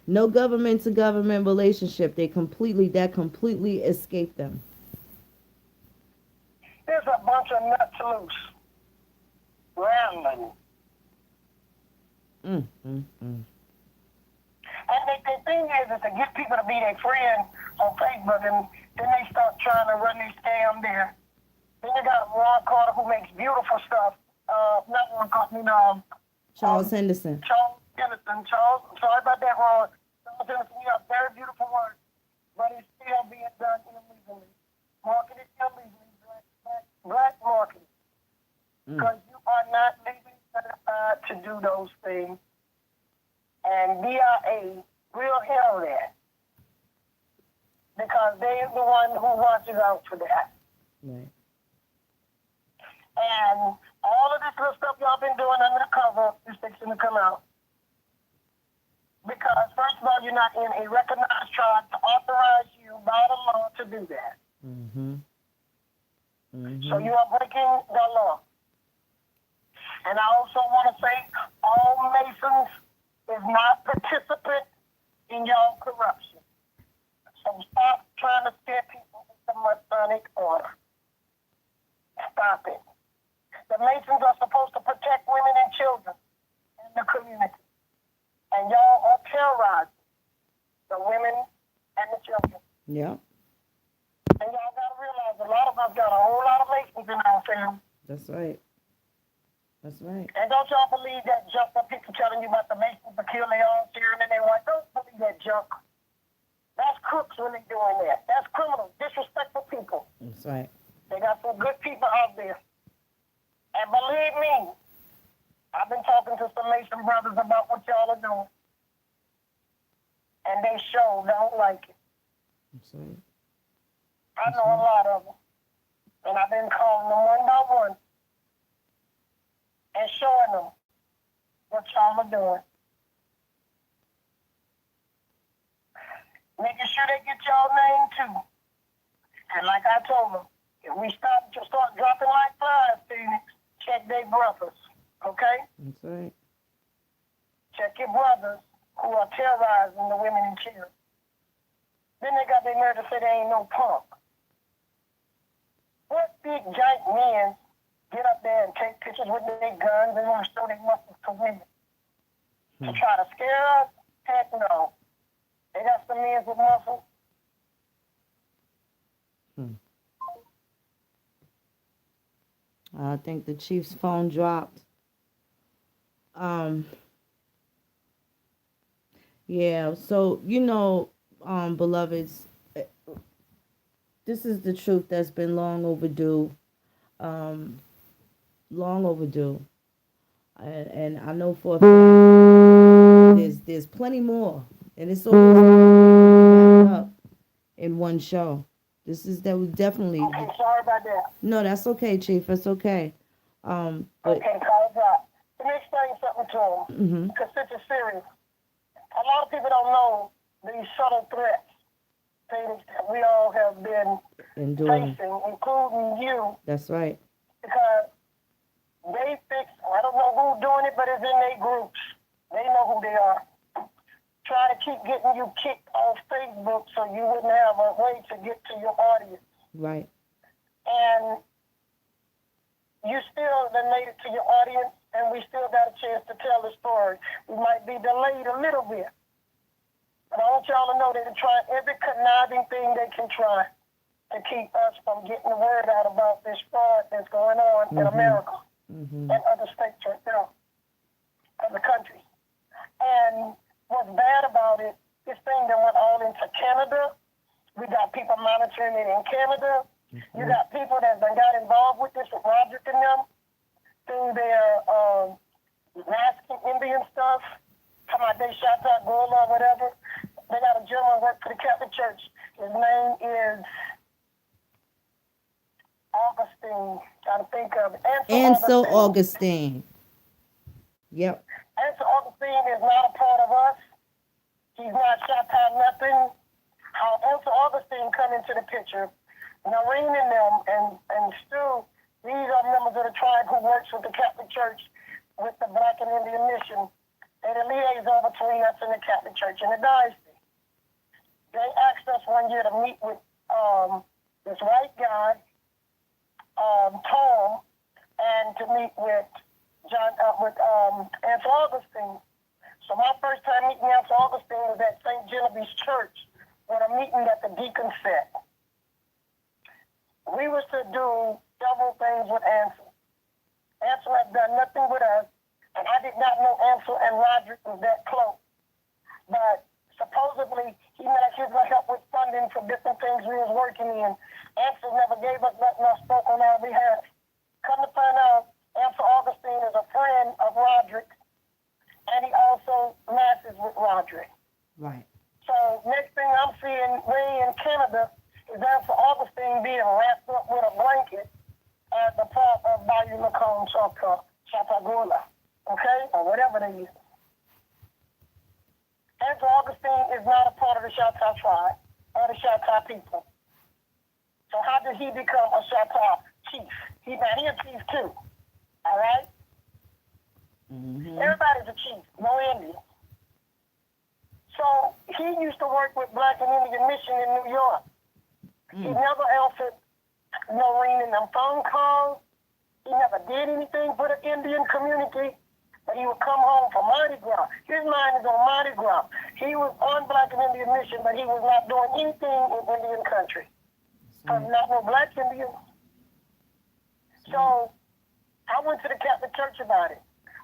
S3: No government to government relationship. That completely escaped them.
S2: There's a bunch of nuts loose. Rambling. And the thing is to get people to be their friend on Facebook, and then they start trying to run this scam there. Then you got Ron Carter who makes beautiful stuff. Not Ron Carter,
S3: Charles Henderson.
S2: Charles Henderson. I'm sorry about that, Ron. Charles Henderson, you have very beautiful work, but it's still being done illegally. Marketed illegally, black marketing. Because you are not legally certified to do those things. And BIA will handle that. Because they're the one who watches out for that.
S3: Right.
S2: And all of this little stuff y'all been doing under the cover is fixing to come out. Because, first of all, you're not in a recognized tribe to authorize you by the law to do that.
S3: Mm-hmm. Mm-hmm.
S2: So you are breaking the law. And I also want to say all Masons is not participant in y'all corruption. So stop trying to scare people into Masonic order. Stop it. The Masons are supposed to protect women and children in the community. And y'all are terrorizing the women and the children.
S3: Yeah.
S2: And y'all got to realize a lot of us got a whole lot of Masons in our family.
S3: That's right. That's right.
S2: And don't y'all believe that junk that people telling you about the Masons to kill their own children and they white? Don't believe that junk. That's crooks when they doing that. That's criminals, disrespectful people.
S3: That's right.
S2: They got some good people out there. And believe me, I've been talking to some Mason brothers about what y'all are doing. And they sure don't like it.
S3: That's right.
S2: I know a lot of them. And I've been calling them one by one and showing them what y'all are doing. Making sure they get y'all name too. And like I told them, if we start dropping like flies, Phoenix, check their brothers. Okay?
S3: That's right.
S2: Check your brothers who are terrorizing the women and children. Then they got their nerve to say they ain't no punk. What big giant men get up there and take pictures with their guns and want to show their muscles to women? To try to scare us? Heck no. They got some men with muscles.
S3: I think the Chief's phone dropped. Yeah, so, beloveds, this is the truth that's been long overdue. Long overdue. And I know for a fact there's plenty more. And it's always wrapped up in one show. That was definitely.
S2: Okay, sorry about that.
S3: No, that's okay, Chief. That's okay. But,
S2: okay, call it out. Let me explain something to them. Because this is serious. A lot of people don't know these subtle threats, things that we all have been facing, including you.
S3: That's right.
S2: Because they I don't know who's doing it, but it's in their groups. They know who they are. Trying to keep getting you kicked off Facebook so you wouldn't have a way to get to your audience.
S3: Right.
S2: And you still done made it to your audience, and we still got a chance to tell the story. We might be delayed a little bit. But I want y'all to know that they're trying every conniving thing they can try to keep us from getting the word out about this fraud that's going on in America and other states right now, other countries. And what's bad about it, this thing that went all into Canada. We got people monitoring it in Canada. You got people that got involved with this, with Roderick and them, through their masking Indian stuff. Come on, they shot that girl or whatever. They got a gentleman work for the Catholic Church. His name is Augustine. Trying to think of it.
S3: Ansel Augustine. Yep.
S2: Ansel Augustine is not a part of us. He's not shot out nothing. How Ansel Augustine come into the picture, Noreen and them, and Stu, these are members of the tribe who works with the Catholic Church with the Black and Indian Mission. They're the liaison between us and the Catholic Church and the diocese. They asked us one year to meet with this white guy, Tom, and to meet with Ansel Augustine. So my first time meeting Ansel Augustine was at St. Genevieve's Church with a meeting that the deacon set. We was to do several things with Ansel. Ansel had done nothing with us, and I did not know Ansel and Roderick was that close. But supposedly, he was going to help with funding for different things we was working in. Ansel never gave us nothing or spoke on our behalf. Come to find out, Ansel Augustine is a friend of Roderick, and he also masses with Roderick.
S3: Right.
S2: So next thing I'm seeing way in Canada is Ansel Augustine being wrapped up with a blanket at the part of Bayou Lacombe, Chapagoula, okay, or whatever they use. Ansel Augustine is not a part of the Choctaw tribe or the Choctaw people. So how did he become a Choctaw chief? He's a chief too, all right? Everybody's a chief, no Indian. So he used to work with Black and Indian Mission in New York. He never answered Noreen and them phone calls. He never did anything for the Indian community. But he would come home for Mardi Gras. His mind is on Mardi Gras. He was on Black and Indian Mission, but he was not doing anything in Indian country. Because not no Black Indians. So I went to the Catholic church about it.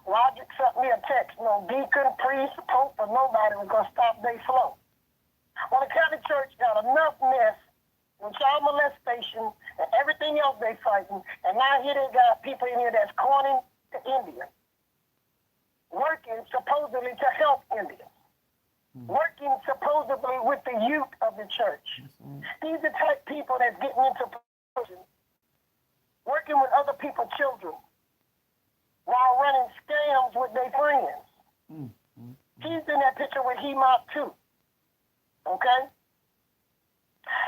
S2: Logic sent me a text. No deacon, priest, pope, or nobody was going to stop their flow. Well, the Catholic Church got enough mess with child molestation and everything else they fighting, and now here they got people in here that's calling to India, working supposedly to help Indians, working supposedly with the youth of the church. These are type people that's getting into prison, working with other people's children, while running scams with their friends. He's in that picture with Hemop too. Okay?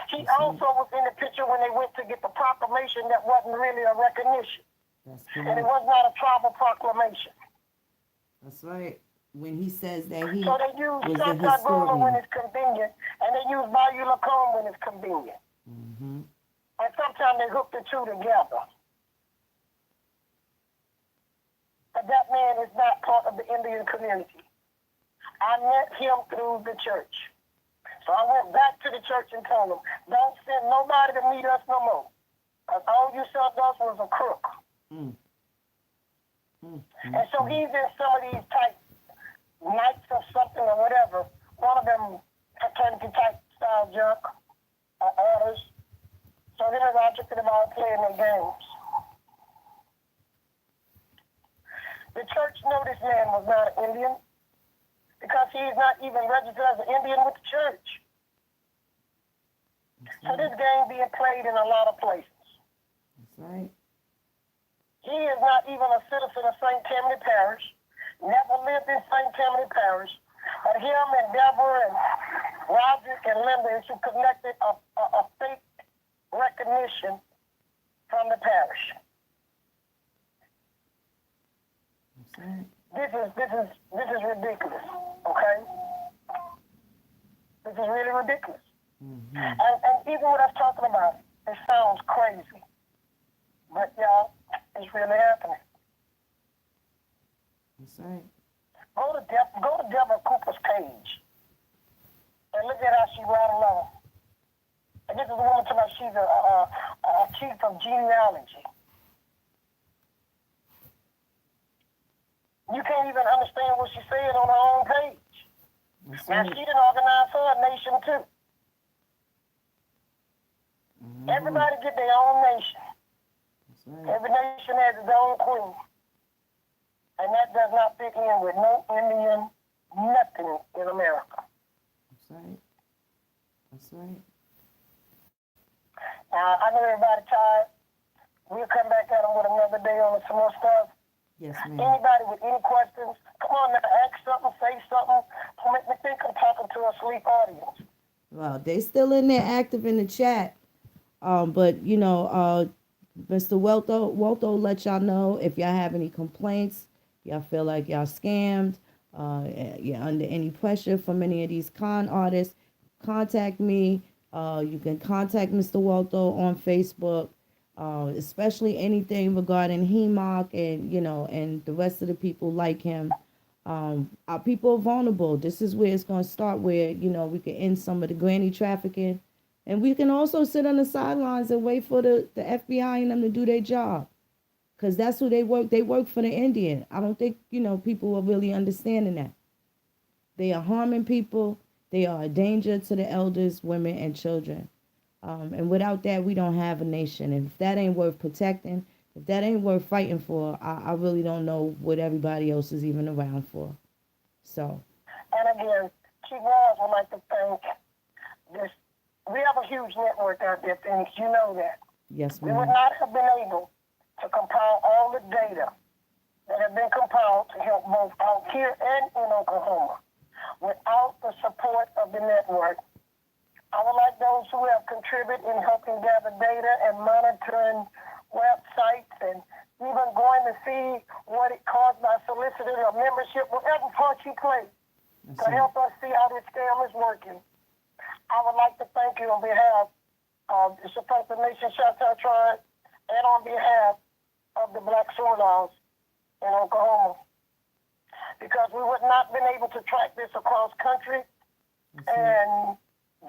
S2: He also was in the picture when they went to get the proclamation that wasn't really a recognition. And it was not a tribal proclamation.
S3: That's right. When he says that he
S2: so they use
S3: was a
S2: Santa when
S3: historian.
S2: it's convenient, and they use Bayou Lacombe when it's convenient. And sometimes they hook the two together. But that man is not part of the Indian community. I met him through the church. So I went back to the church and told them, don't send nobody to meet us no more. Because all you sent us was a crook. And so he's in some of these type nights or something or whatever. One of them fraternity type style junk or orders. So then I got them all playing their games. The church knew this man was not an Indian because he's not even registered as an Indian with the church. So this game being played in a lot of places.
S3: That's right.
S2: He is not even a citizen of St. Tammany Parish, never lived in St. Tammany Parish, but him and Deborah and Roderick and Linda who connected a fake recognition from the parish. This is ridiculous, okay? This is really ridiculous. And even what I'm talking about, it sounds crazy. But y'all, it's really happening.
S3: That's right.
S2: Go to Deborah Cooper's page and look at how she rode along. And this is a woman talking about she's a chief of genealogy. You can't even understand what she said on her own page. Now, she didn't organize her nation, too. Everybody get their own nation. Every nation has its own queen. And that does not fit in with no Indian, nothing in America.
S3: That's right. That's right.
S2: Now, I know everybody tired. We'll come back at them with another day on some more stuff.
S3: Yes, ma'am.
S2: Anybody with any questions, come on now, ask something, say something. Don't make me think I'm talking to a sleep audience.
S3: Well, they still in there active in the chat. But, you know, Mr. Walto let y'all know if y'all have any complaints, y'all feel like y'all scammed, you're under any pressure from any of these con artists, contact me. You can contact Mr. Walto on Facebook. Especially anything regarding HEMOC and, you know, and the rest of the people like him. Our people are vulnerable. This is where it's going to start, where, you know, we can end some of the granny trafficking. And we can also sit on the sidelines and wait for the FBI and them to do their job. Because that's who they work. They work for the Indian. I don't think, you know, people are really understanding that. They are harming people. They are a danger to the elders, women, and children. And without that, we don't have a nation. And if that ain't worth protecting, if that ain't worth fighting for, I really don't know what everybody else is even around for. So.
S2: And again, Chief Walls would like to thank this. We have a huge network out there, Phoenix. You know that.
S3: Yes,
S2: We
S3: ma'am.
S2: would not have been able to compile all the data that have been compiled to help both out here and in Oklahoma without the support of the network. I would like those who have contributed in helping gather data and monitoring websites and even going to see what it costs by soliciting a membership, whatever part you play, to help us see how this scam is working. I would like to thank you on behalf of the Support the Nation Choctaw Tribe and on behalf of the Black Sourdough in Oklahoma, because we would not been able to track this across country and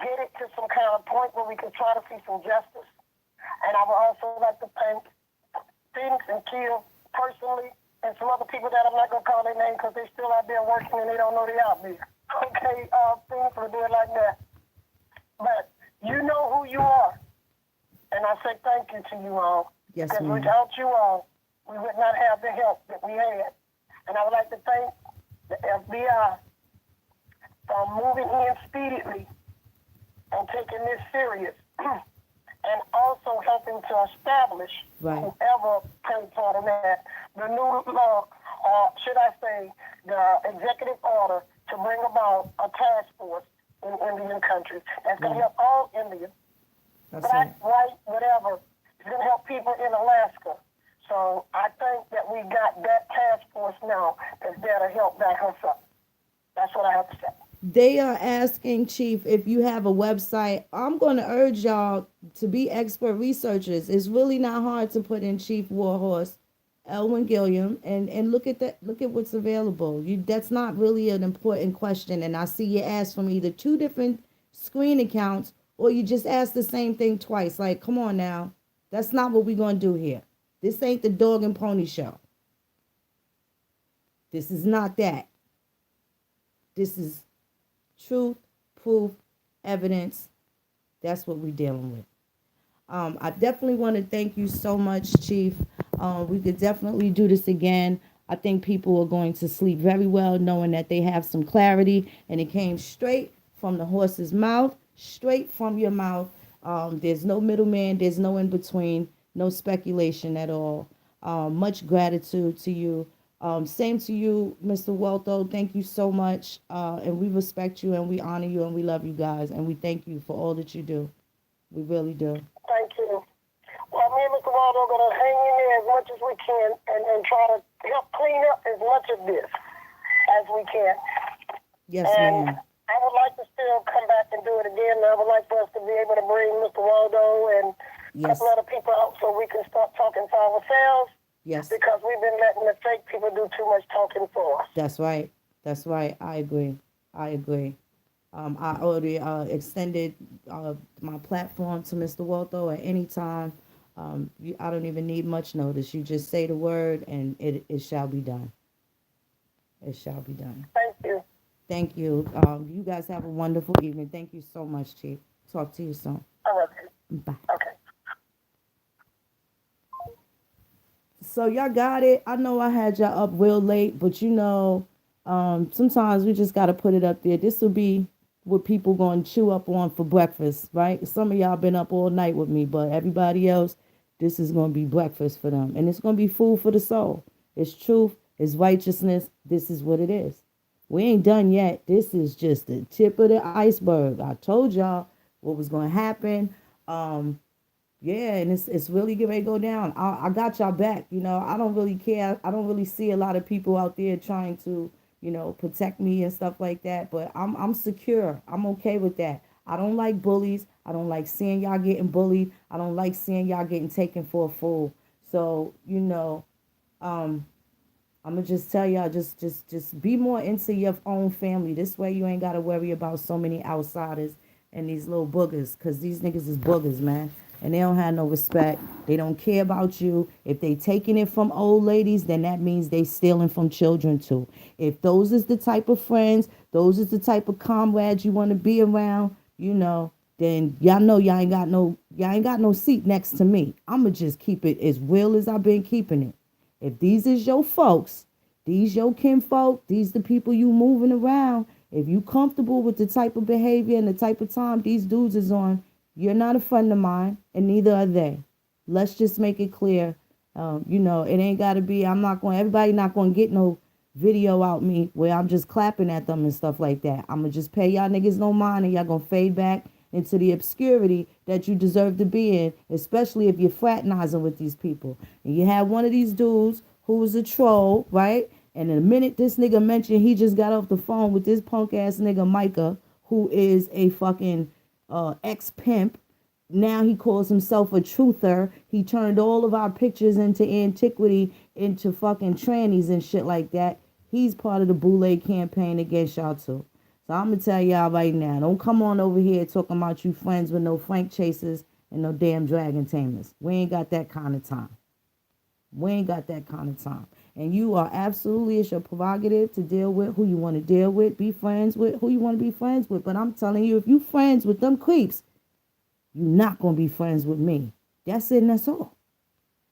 S2: get it to some kind of point where we can try to see some justice. And I would also like to thank Phoenix and Kiel personally and some other people that I'm not going to call their name because they're still out there working and they don't know they're out there. Okay, things for doing like that. But you know who you are. And I say thank you to you all.
S3: Yes,
S2: because
S3: ma'am.
S2: without you all, we would not have the help that we had. And I would like to thank the FBI for moving in speedily and taking this serious. And also helping to establish,
S3: Right.
S2: whoever played part in that, the new law, or should I say, the executive order to bring about a task force in Indian countries. That's going to help all Indians,
S3: That's
S2: black,
S3: it.
S2: white, whatever. It's going to help people in Alaska. So I think that we got that task force now that's there to help back us up. That's what I have to say.
S3: They are asking, Chief, if you have a website. I'm going to urge y'all to be expert researchers. It's really not hard to put in Chief Warhorse, Elwin Gilliam, and look at that. Look at what's available. That's not really an important question. And I see you ask from either two different screen accounts or you just ask the same thing twice. Like, come on now. That's not what we're going to do here. This ain't the dog and pony show. This is not that. This is truth, proof, evidence. That's what we're dealing with. I definitely want to thank you so much, Chief. We could definitely do this again. I think people are going to sleep very well knowing that they have some clarity and it came straight from the horse's mouth, straight from your mouth. There's no middleman. There's no in between, no speculation at all. Much gratitude to you. Same to you, Mr. Waltho. Thank you so much. And we respect you and we honor you and we love you guys. And we thank you for all that you do. We really do.
S2: Thank you. Well, me and Mr. Waldo are going to hang in there as much as we can and try to help clean up as much of this as we can.
S3: Yes,
S2: and
S3: ma'am.
S2: I would like to still come back and do it again. I would like for us to be able to bring Mr. Waldo and a couple other people out so we can start talking for ourselves.
S3: Yes.
S2: Because we've been letting the fake people do too much talking for us.
S3: That's right. That's right. I agree. I agree. I already extended my platform to Mr. Waltho at any time. I don't even need much notice. You just say the word and it shall be done. It shall be done.
S2: Thank you.
S3: Thank you. You guys have a wonderful evening. Thank you so much, Chief. Talk to you soon.
S2: All right.
S3: Bye.
S2: Okay.
S3: So y'all got it. I know I had y'all up real late, but sometimes we just got to put it up there. This will be what people going to chew up on for breakfast, right? Some of y'all been up all night with me, but everybody else, this is going to be breakfast for them. And it's going to be food for the soul. It's truth. It's righteousness. This is what it is. We ain't done yet. This is just the tip of the iceberg. I told y'all what was going to happen. Yeah, and it's really getting ready to go down. I got y'all back. I don't really care. I don't really see a lot of people out there trying to, protect me and stuff like that. But I'm secure. I'm okay with that. I don't like bullies. I don't like seeing y'all getting bullied. I don't like seeing y'all getting taken for a fool. So, I'm gonna just tell y'all, just be more into your own family. This way you ain't gotta worry about so many outsiders and these little boogers, because these niggas is boogers, man. And they don't have no respect. They don't care about you. If they taking it from old ladies, then that means they stealing from children too. If those is the type of friends, those is the type of comrades you want to be around, then y'all know y'all ain't got no seat next to me. I'ma just keep it as real as I've been keeping it. If these is your folks, these your kinfolk, these the people you moving around, if you comfortable with the type of behavior and the type of time these dudes is on, you're not a friend of mine, and neither are they. Let's just make it clear. It ain't got to be, everybody not going to get no video out me where I'm just clapping at them and stuff like that. I'm going to just pay y'all niggas no mind, and y'all going to fade back into the obscurity that you deserve to be in, especially if you're fraternizing with these people. And you have one of these dudes who was a troll, right? And in a minute this nigga mentioned he just got off the phone with this punk ass nigga Micah, who is a fucking ex-pimp. Now he calls himself a truther. He turned all of our pictures into antiquity, into fucking trannies and shit like that. He's part of the Boule campaign against y'all too. So I'm going to tell y'all right now, don't come on over here talking about you friends with no Frank chasers and no damn dragon tamers. We ain't got that kind of time. We ain't got that kind of time. And you are absolutely, it's your prerogative to deal with who you want to deal with, be friends with who you want to be friends with. But I'm telling you, if you friends with them creeps, you're not going to be friends with me. That's it and that's all.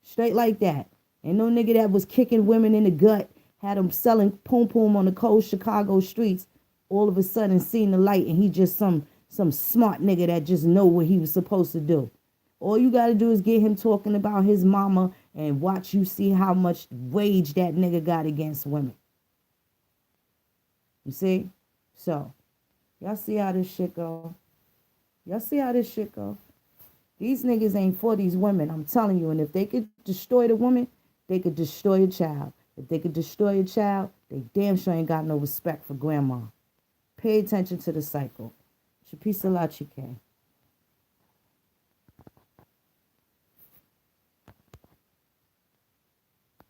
S3: Straight like that. Ain't no nigga that was kicking women in the gut, had them selling poom poom on the cold Chicago streets, all of a sudden seen the light and he just some smart nigga that just know what he was supposed to do. All you got to do is get him talking about his mama and watch you see how much rage that nigga got against women. You see? So, y'all see how this shit go? Y'all see how this shit go? These niggas ain't for these women, I'm telling you. And if they could destroy the woman, they could destroy a child. If they could destroy a child, they damn sure ain't got no respect for grandma. Pay attention to the cycle. Shapisa La Chique.